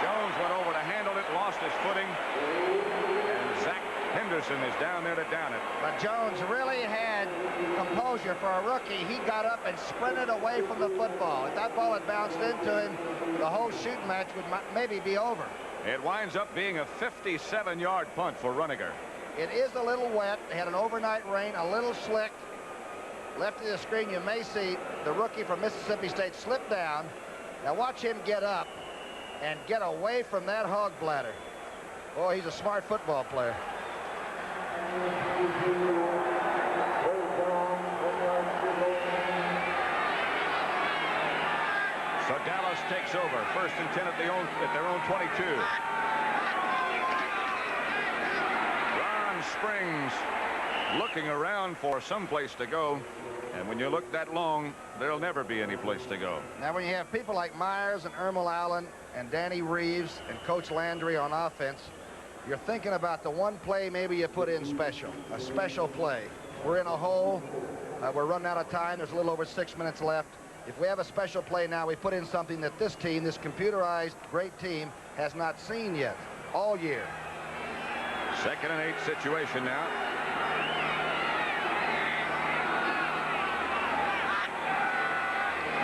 Jones went over to handle it, lost his footing, and Zach Henderson is down there to down it. But Jones really had composure for a rookie. He got up and sprinted away from the football. If that ball had bounced into him, the whole shooting match would maybe be over. It winds up being a 57-yard punt for Runniger. It is a little wet. They had an overnight rain, a little slick. Left of the screen, you may see the rookie from Mississippi State slip down. Now watch him get up and get away from that hog bladder. Boy, he's a smart football player. So Dallas takes over. 1st and 10 at their own 22. Ron Springs looking around for some place to go. And when you look that long, there'll never be any place to go. Now, when you have people like Myers and Ermal Allen and Danny Reeves and Coach Landry on offense, you're thinking about the one play maybe you put in special, a special play. We're in a hole. We're running out of time. There's a little over 6 minutes left. If we have a special play now, we put in something that this team, this computerized great team, has not seen yet all year. 2nd and 8 situation now.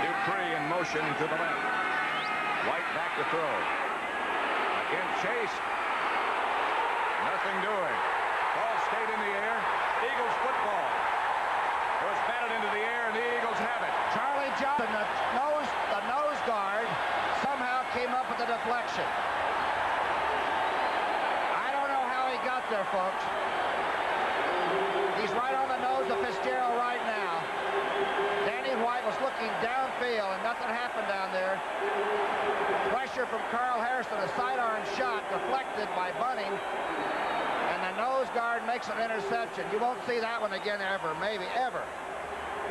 Dupree in motion to the left. White back to throw. Again chased. Nothing doing. Ball stayed in the air. Eagles football. It was batted into the air, and the Eagles have it. Charlie Johnson, the nose guard, somehow came up with a deflection. I don't know how he got there, folks. He's right on the nose of Fitzgerald right now. Danny White was looking downfield, and nothing happened down there. Pressure from Carl Harrison, a sidearm shot deflected by Bunning, and the nose guard makes an interception. You won't see that one again ever, maybe ever.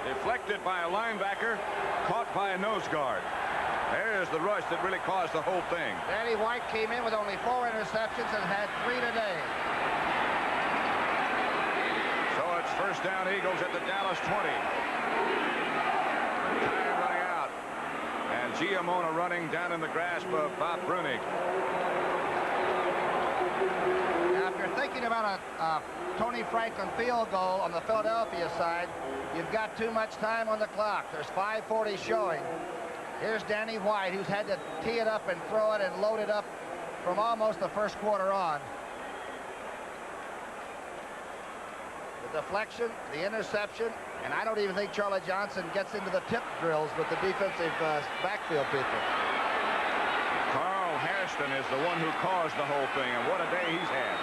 Deflected by a linebacker, caught by a nose guard. There's the rush that really caused the whole thing. Danny White came in with only 4 interceptions and had 3 today. So it's 1st down Eagles at the Dallas 20. Time running out. And Giamona running down in the grasp of Bob Brunig. Now, if you're thinking about a Tony Franklin field goal on the Philadelphia side, you've got too much time on the clock. There's 5:40 showing. Here's Danny White, who's had to tee it up and throw it and load it up from almost the first quarter on. The deflection, the interception, and I don't even think Charlie Johnson gets into the tip drills with the defensive backfield people. Carl Harrison Preston is the one who caused the whole thing, and what a day he's had.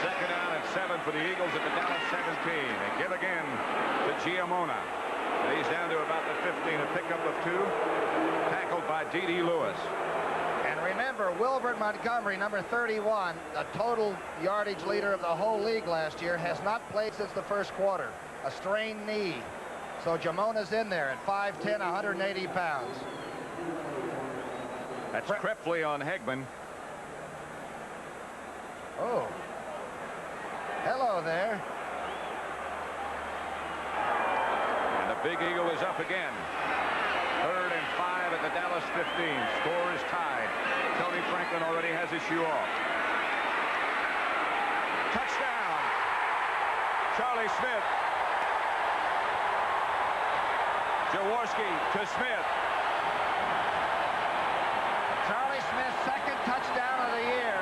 Second down and 7 for the Eagles at the Dallas 17. They give again to Giamona. And he's down to about the 15, a pickup of 2, tackled by D.D. Lewis. And remember, Wilbert Montgomery, number 31, the total yardage leader of the whole league last year, has not played since the first quarter. A strained knee. So Giamona's in there at 5'10", 180 pounds. That's Krepfle on Hegman. Oh. Hello there. And the Big Eagle is up again. 3rd and 5 at the Dallas 15. Score is tied. Tony Franklin already has his shoe off. Touchdown. Charlie Smith. Jaworski to Smith. Charlie Smith's second touchdown of the year.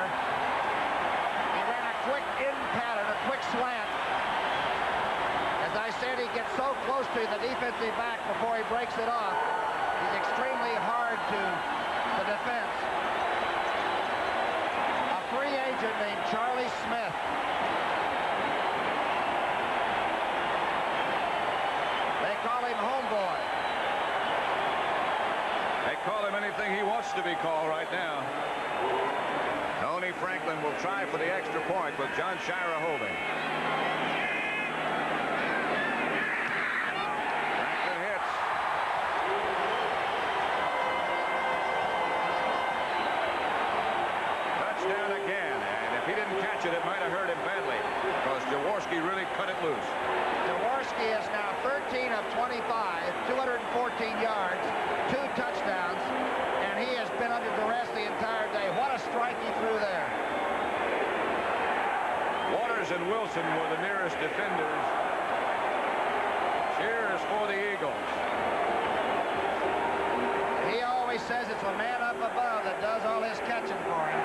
He ran a quick in pattern, a quick slant. As I said, he gets so close to the defensive back before he breaks it off. He's extremely hard to the defense. A free agent named Charlie Smith. They call him Homeboy. They call him anything he wants to be called right now. Tony Franklin will try for the extra point with John Shira holding. Franklin hits. Touchdown again. And if he didn't catch it, it might have hurt him badly because Jaworski really cut it loose. Jaworski is now 13 of 25, 214 yards, 2 touchdowns, and he has been under duress the entire day. What a strike he threw there. Waters and Wilson were the nearest defenders. Cheers for the Eagles. He always says it's the man up above that does all his catching for him.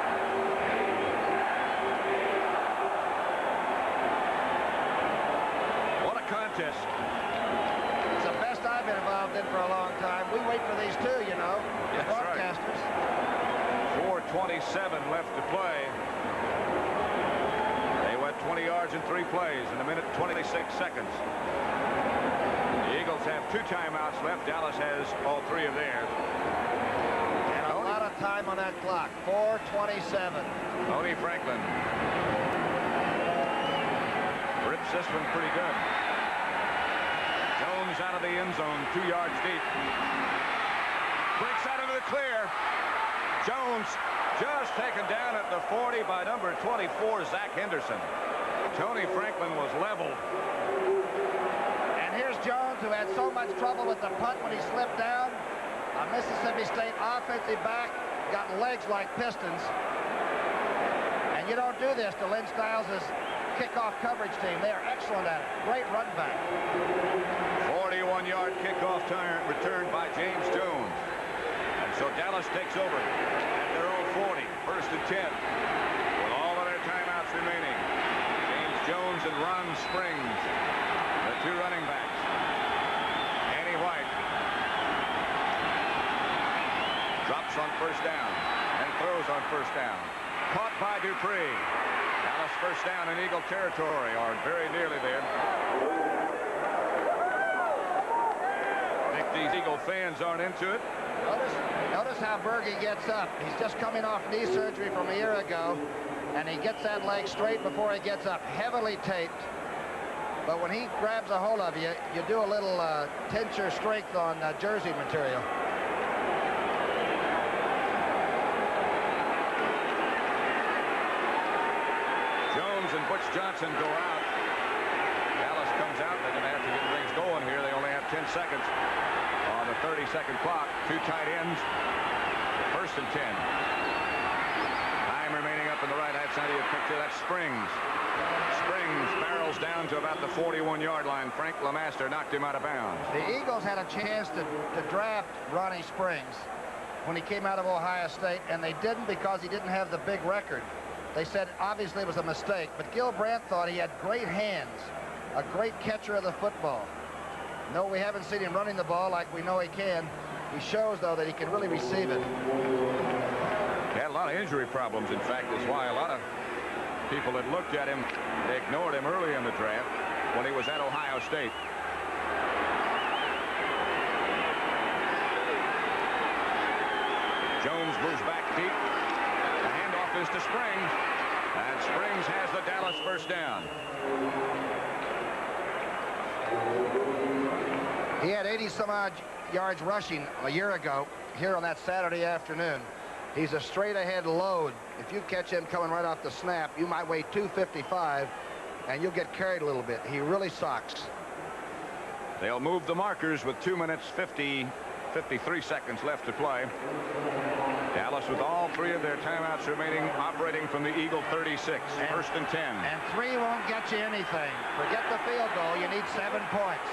What a contest. It's the best I've been involved in for a long time. We wait for these too, you know, That's broadcasters. Right. 4:27 left to play. They went 20 yards in 3 plays in a minute and 26 seconds. The Eagles have 2 timeouts left. Dallas has all 3 of theirs. And a lot of time on that clock. 4:27. Tony Franklin rips this one pretty good. Jones out of the end zone, 2 yards deep. Breaks out into the clear. Jones just taken down at the 40 by number 24, Zach Henderson. Tony Franklin was leveled. And here's Jones, who had so much trouble with the punt when he slipped down. A Mississippi State offensive back, got legs like pistons. And you don't do this to Lynn Stiles' kickoff coverage team. They are excellent at it. Great run back. 41-yard kickoff return by James Jones. And so Dallas takes over at their own 40. 1st and 10. With all of their timeouts remaining. James Jones and Ron Springs, the 2 running backs. Annie White drops on 1st down and throws on 1st down. Caught by Dupree. Dallas 1st down in Eagle territory, or very nearly there. I think these Eagle fans aren't into it. Notice how Berge gets up. He's just coming off knee surgery from a year ago, and he gets that leg straight before he gets up, heavily taped. But when he grabs a hold of you, you do a little tincture strength on jersey material. Jones and Butch Johnson go out. Dallas comes out. They're going to have to get things going here. They only have 10 seconds on the 30-second clock. 2 tight ends. 1st and 10. Time remaining up in the right-hand side of your picture. That's Springs. Springs barrels down to about the 41-yard line. Frank LeMaster knocked him out of bounds. The Eagles had a chance to draft Ronnie Springs when he came out of Ohio State, and they didn't because he didn't have the big record. They said obviously it was a mistake, but Gil Brandt thought he had great hands, a great catcher of the football. No, we haven't seen him running the ball like we know he can. He shows, though, that he can really receive it. Had a lot of injury problems. In fact, that's why a lot of people that looked at him ignored him early in the draft when he was at Ohio State. Jones moves back deep. The handoff is to Springs. And Springs has the Dallas first down. He had 80-some-odd yards rushing a year ago here on that Saturday afternoon. He's a straight-ahead load. If you catch him coming right off the snap, you might weigh 255, and you'll get carried a little bit. He really socks. They'll move the markers with 2 minutes 53 seconds left to play. Dallas with all 3 of their timeouts remaining, operating from the Eagle 36. First and 10. And 3 won't get you anything. Forget the field goal. You need 7 points.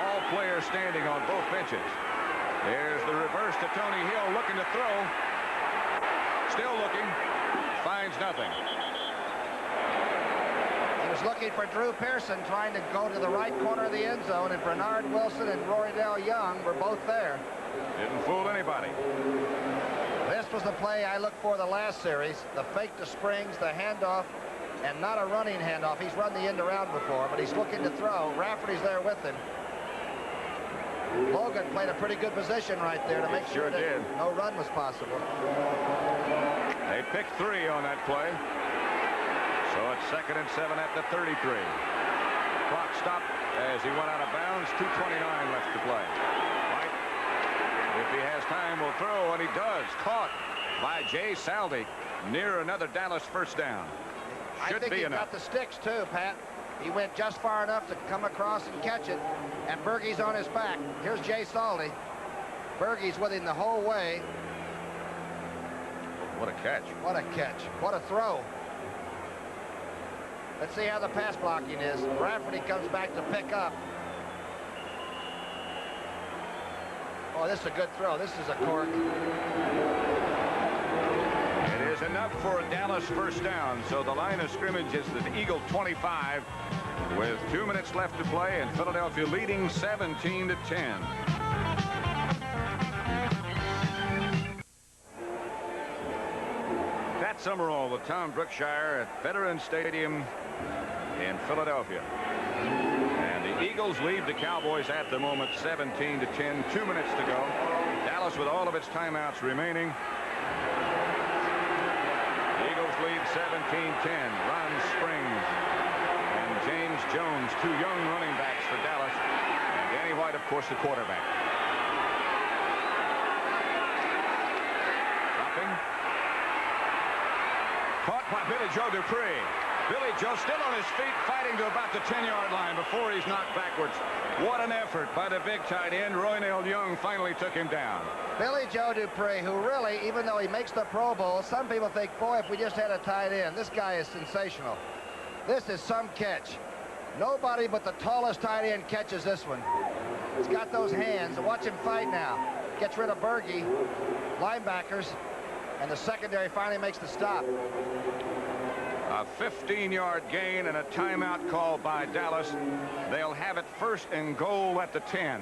All players standing on both benches. There's the reverse to Tony Hill, looking to throw. Still looking. Finds nothing. He was looking for Drew Pearson, trying to go to the right corner of the end zone, and Bernard Wilson and Rory Dell Young were both there. Didn't fool anybody. This was the play I looked for the last series. The fake to Springs, the handoff, and not a running handoff. He's run the end around before, but he's looking to throw. Rafferty's there with him. Logan played a pretty good position right there to make sure that no run was possible. They picked 3 on that play. So it's 2nd and 7 at the 33. Clock stopped as he went out of bounds. 2:29 left to play. White, if he has time, will throw, and he does. Caught by Jay Saldi near another Dallas first down. Should I think be he enough. got the sticks too, Pat. He went just far enough to come across and catch it, and Bergey's on his back. Here's Jay Saldi. Bergey's with him the whole way. What a catch. What a catch. What a throw. Let's see how the pass blocking is. Rafferty comes back to pick up. Oh, this is a good throw. This is a cork. It is enough for a Dallas first down. So the line of scrimmage is the Eagle 25 with 2 minutes left to play, and Philadelphia leading 17-10. Pat Summerall with Tom Brookshier at Veterans Stadium in Philadelphia. And the Eagles lead the Cowboys at the moment 17-10. 2 minutes to go. Dallas with all of its timeouts remaining. The Eagles lead 17-10. Ron Springs and James Jones, 2 young running backs for Dallas. And Danny White, of course, the quarterback. Dropping. Caught by Billy Joe Dupree. Billy Joe still on his feet, fighting to about the 10-yard line before he's knocked backwards. What an effort by the big tight end. Roy Nell Young finally took him down. Billy Joe Dupree, who really, even though he makes the Pro Bowl, some people think, boy, if we just had a tight end, this guy is sensational. This is some catch. Nobody but the tallest tight end catches this one. He's got those hands. Watch him fight now. Gets rid of Bergey, linebackers, and the secondary finally makes the stop. A 15-yard gain and a timeout called by Dallas. They'll have it 1st and goal at the 10.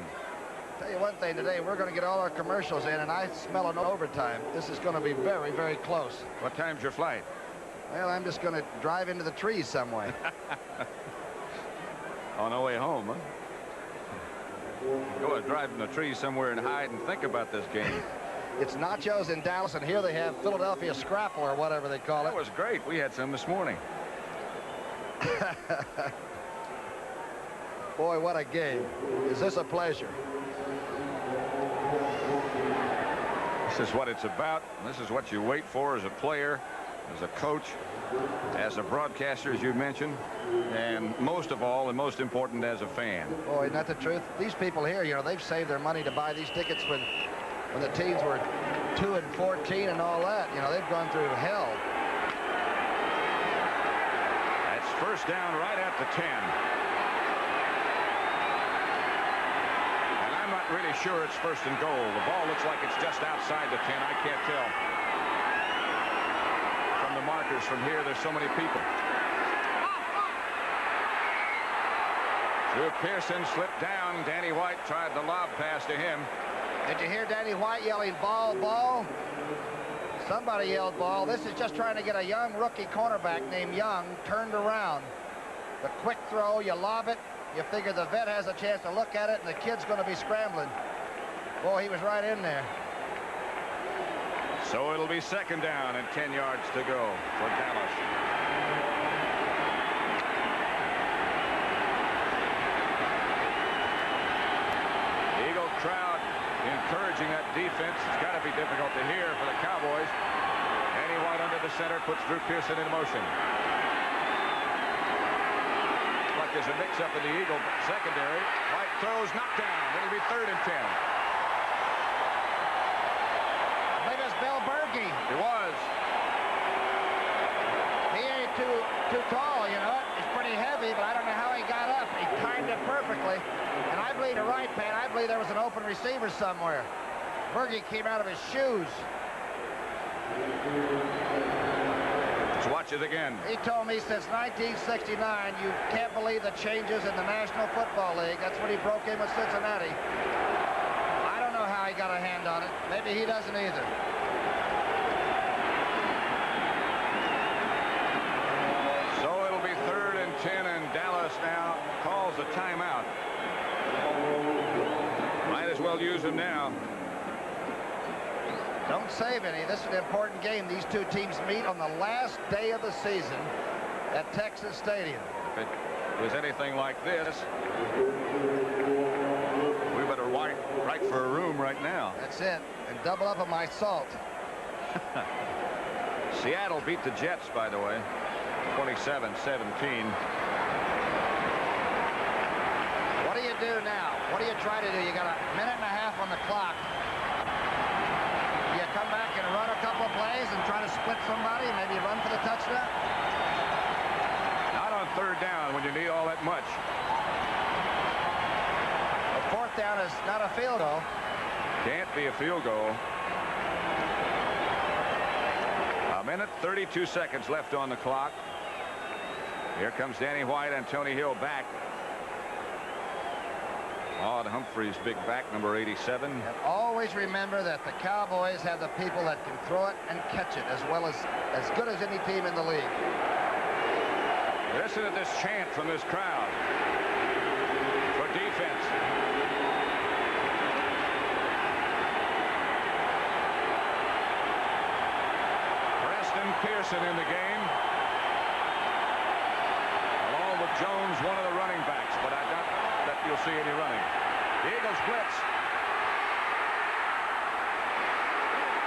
Tell you one thing today, we're going to get all our commercials in, and I smell an overtime. This is going to be very, very close. What time's your flight? Well, I'm just going to drive into the trees some way. On our way home, huh? Go and drive in the trees somewhere and hide and think about this game. It's nachos in Dallas, and here they have Philadelphia Scrapple, or whatever they call it. That was great. We had some this morning. Boy, what a game. Is this a pleasure? This is what it's about. This is what you wait for as a player, as a coach, as a broadcaster, as you mentioned, and most of all, and most important, as a fan. Boy, isn't that the truth? These people here, you know, they've saved their money to buy these tickets when the teams were 2 and 14 and all that. You know, they've gone through hell. That's first down right at the 10. And I'm not really sure it's 1st and goal. The ball looks like it's just outside the 10. I can't tell. From the markers from here, there's so many people. Drew Pearson slipped down. Danny White tried the lob pass to him. Did you hear Danny White yelling, ball, ball? Somebody yelled ball. This is just trying to get a young rookie cornerback named Young turned around. The quick throw, you lob it. You figure the vet has a chance to look at it, and the kid's going to be scrambling. Boy, he was right in there. So it'll be 2nd down and 10 yards to go for Dallas. The Eagle crowd encouraging that defense. It's got to be difficult to hear for the Cowboys. Danny White under the center puts Drew Pearson in motion. Looks like there's a mix-up in the Eagle secondary. White throws, knocked down. It'll be 3rd and 10. Maybe it's Bill Berge. It was. He ain't too tall, you know. He's pretty heavy, but I don't know how he got up. He timed it perfectly. And I believe the right, Pat, I believe there was an open receiver somewhere. Berge came out of his shoes. Let's watch it again. He told me since 1969, you can't believe the changes in the National Football League. That's when he broke in with Cincinnati. I don't know how he got a hand on it. Maybe he doesn't either. So it'll be 3rd and 10, and Dallas now calls a timeout. Might as well use him now. Don't save any. This is an important game. These two teams meet on the last day of the season at Texas Stadium. If it was anything like this, we better right for a room right now. That's it. And double up on my salt. Seattle beat the Jets, by the way, 27-17. What do you do now? What do you try to do? You got a minute and a half on the clock. You come back and run a couple of plays and try to split somebody, maybe run for the touchdown? Not on 3rd down when you need all that much. A 4th down is not a field goal. Can't be a field goal. A minute, 32 seconds left on the clock. Here comes Danny White and Tony Hill back. Odd Humphrey's big back, number 87. And always remember that the Cowboys have the people that can throw it and catch it as well as good as any team in the league. Listen to this chant from this crowd for defense. Preston Pearson in the game, along with Jones, one of the running backs, but I doubt that you'll see any running. The Eagles blitz.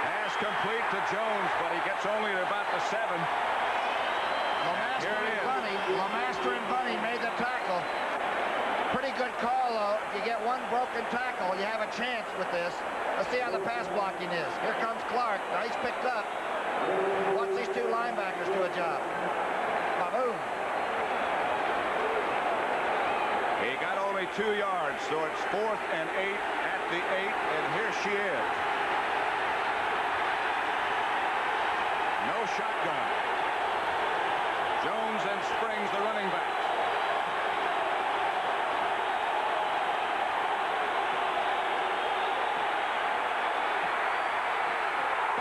Pass complete to Jones, but he gets only to about the 7. Lamaster and Bunny made the tackle. Pretty good call, though. If you get one broken tackle, you have a chance with this. Let's see how the pass blocking is. Here comes Clark. Now he's picked up. Watch these two linebackers do a job. Ba-boom. He got only 2 yards, so it's 4th and 8 at the 8, and here she is. No shotgun. Jones and Springs, the running backs.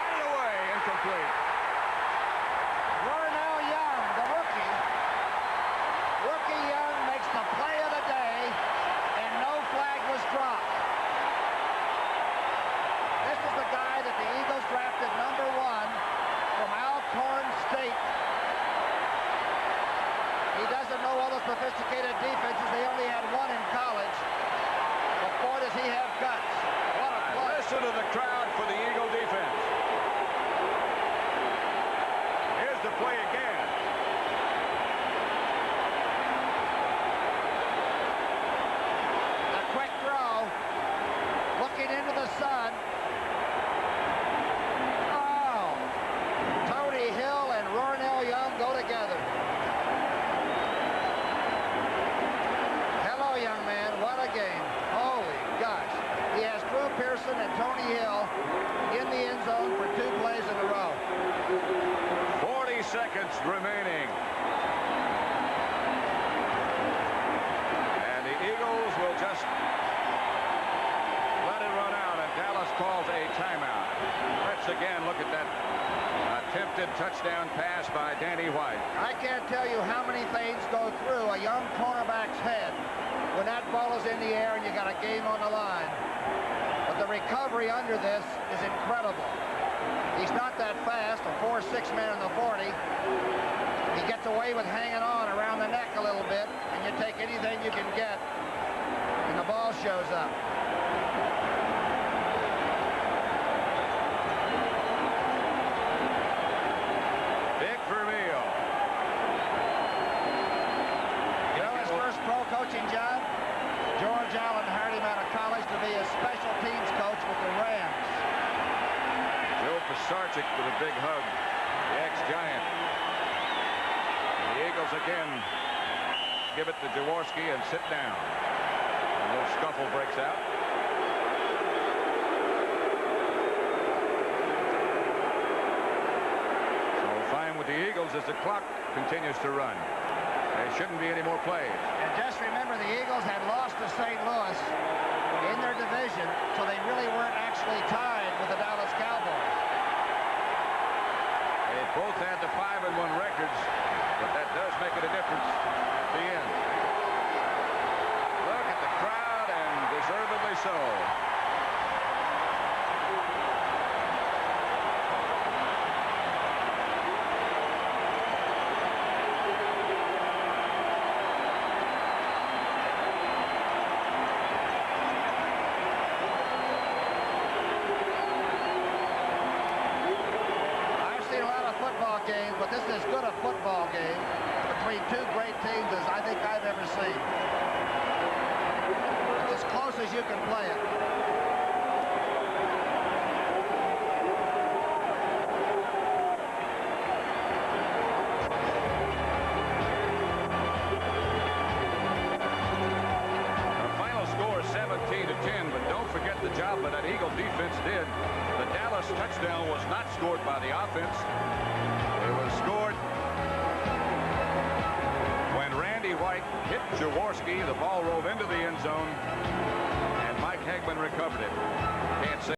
Batted away, incomplete. Darnell Young, the rookie. Rookie Young makes the play of the day, and no flag was dropped. This is the guy that the Eagles drafted number 1 from Alcorn State. He doesn't know all the sophisticated defenses. They only had 1 in college. But boy, does he have guts. What a play. Listen to the crowd for the Eagle defense. Here's the play again. The quick throw. Looking into the sun. Oh. Tony Hill and Darnell Young go together. Hello, young man. What a game. Holy gosh. He has Drew Pearson and Tony Hill in the end zone for 2 plays in a row. 40 seconds remaining. And the Eagles will just let it run out. And again. Look at that attempted touchdown pass by Danny White. I can't tell you how many things go through a young cornerback's head when that ball is in the air and you got a game on the line. But the recovery under this is incredible. He's not that fast, a 4'6" man in the 40. He gets away with hanging on around the neck a little bit, and you take anything you can get, and the ball shows up. Big Vermeil. You know his first pro coaching job? George Allen hired him out of college to be a special teams coach with the Rams. Joe Pisarcik with a big hug, the ex-Giant. The Eagles again give it to Jaworski and sit down. A little scuffle breaks out. So fine with the Eagles as the clock continues to run. There shouldn't be any more plays. And just remember, the Eagles had lost to St. Louis in their division, so they really weren't actually tied with the Dallas Cowboys. They both had the 5-1 records, but that does make it a difference at the end. Look at the crowd, and deservedly so. Games, but this is as good a football game between two great teams as I think I've ever seen. It's as close as you can play it. The final score is 17-10, but don't forget the job that Eagle defense did. The Dallas touchdown was not scored by the offense. It was scored when Randy White hit Jaworski. The ball rolled into the end zone, and Mike Hegman recovered it. Can't say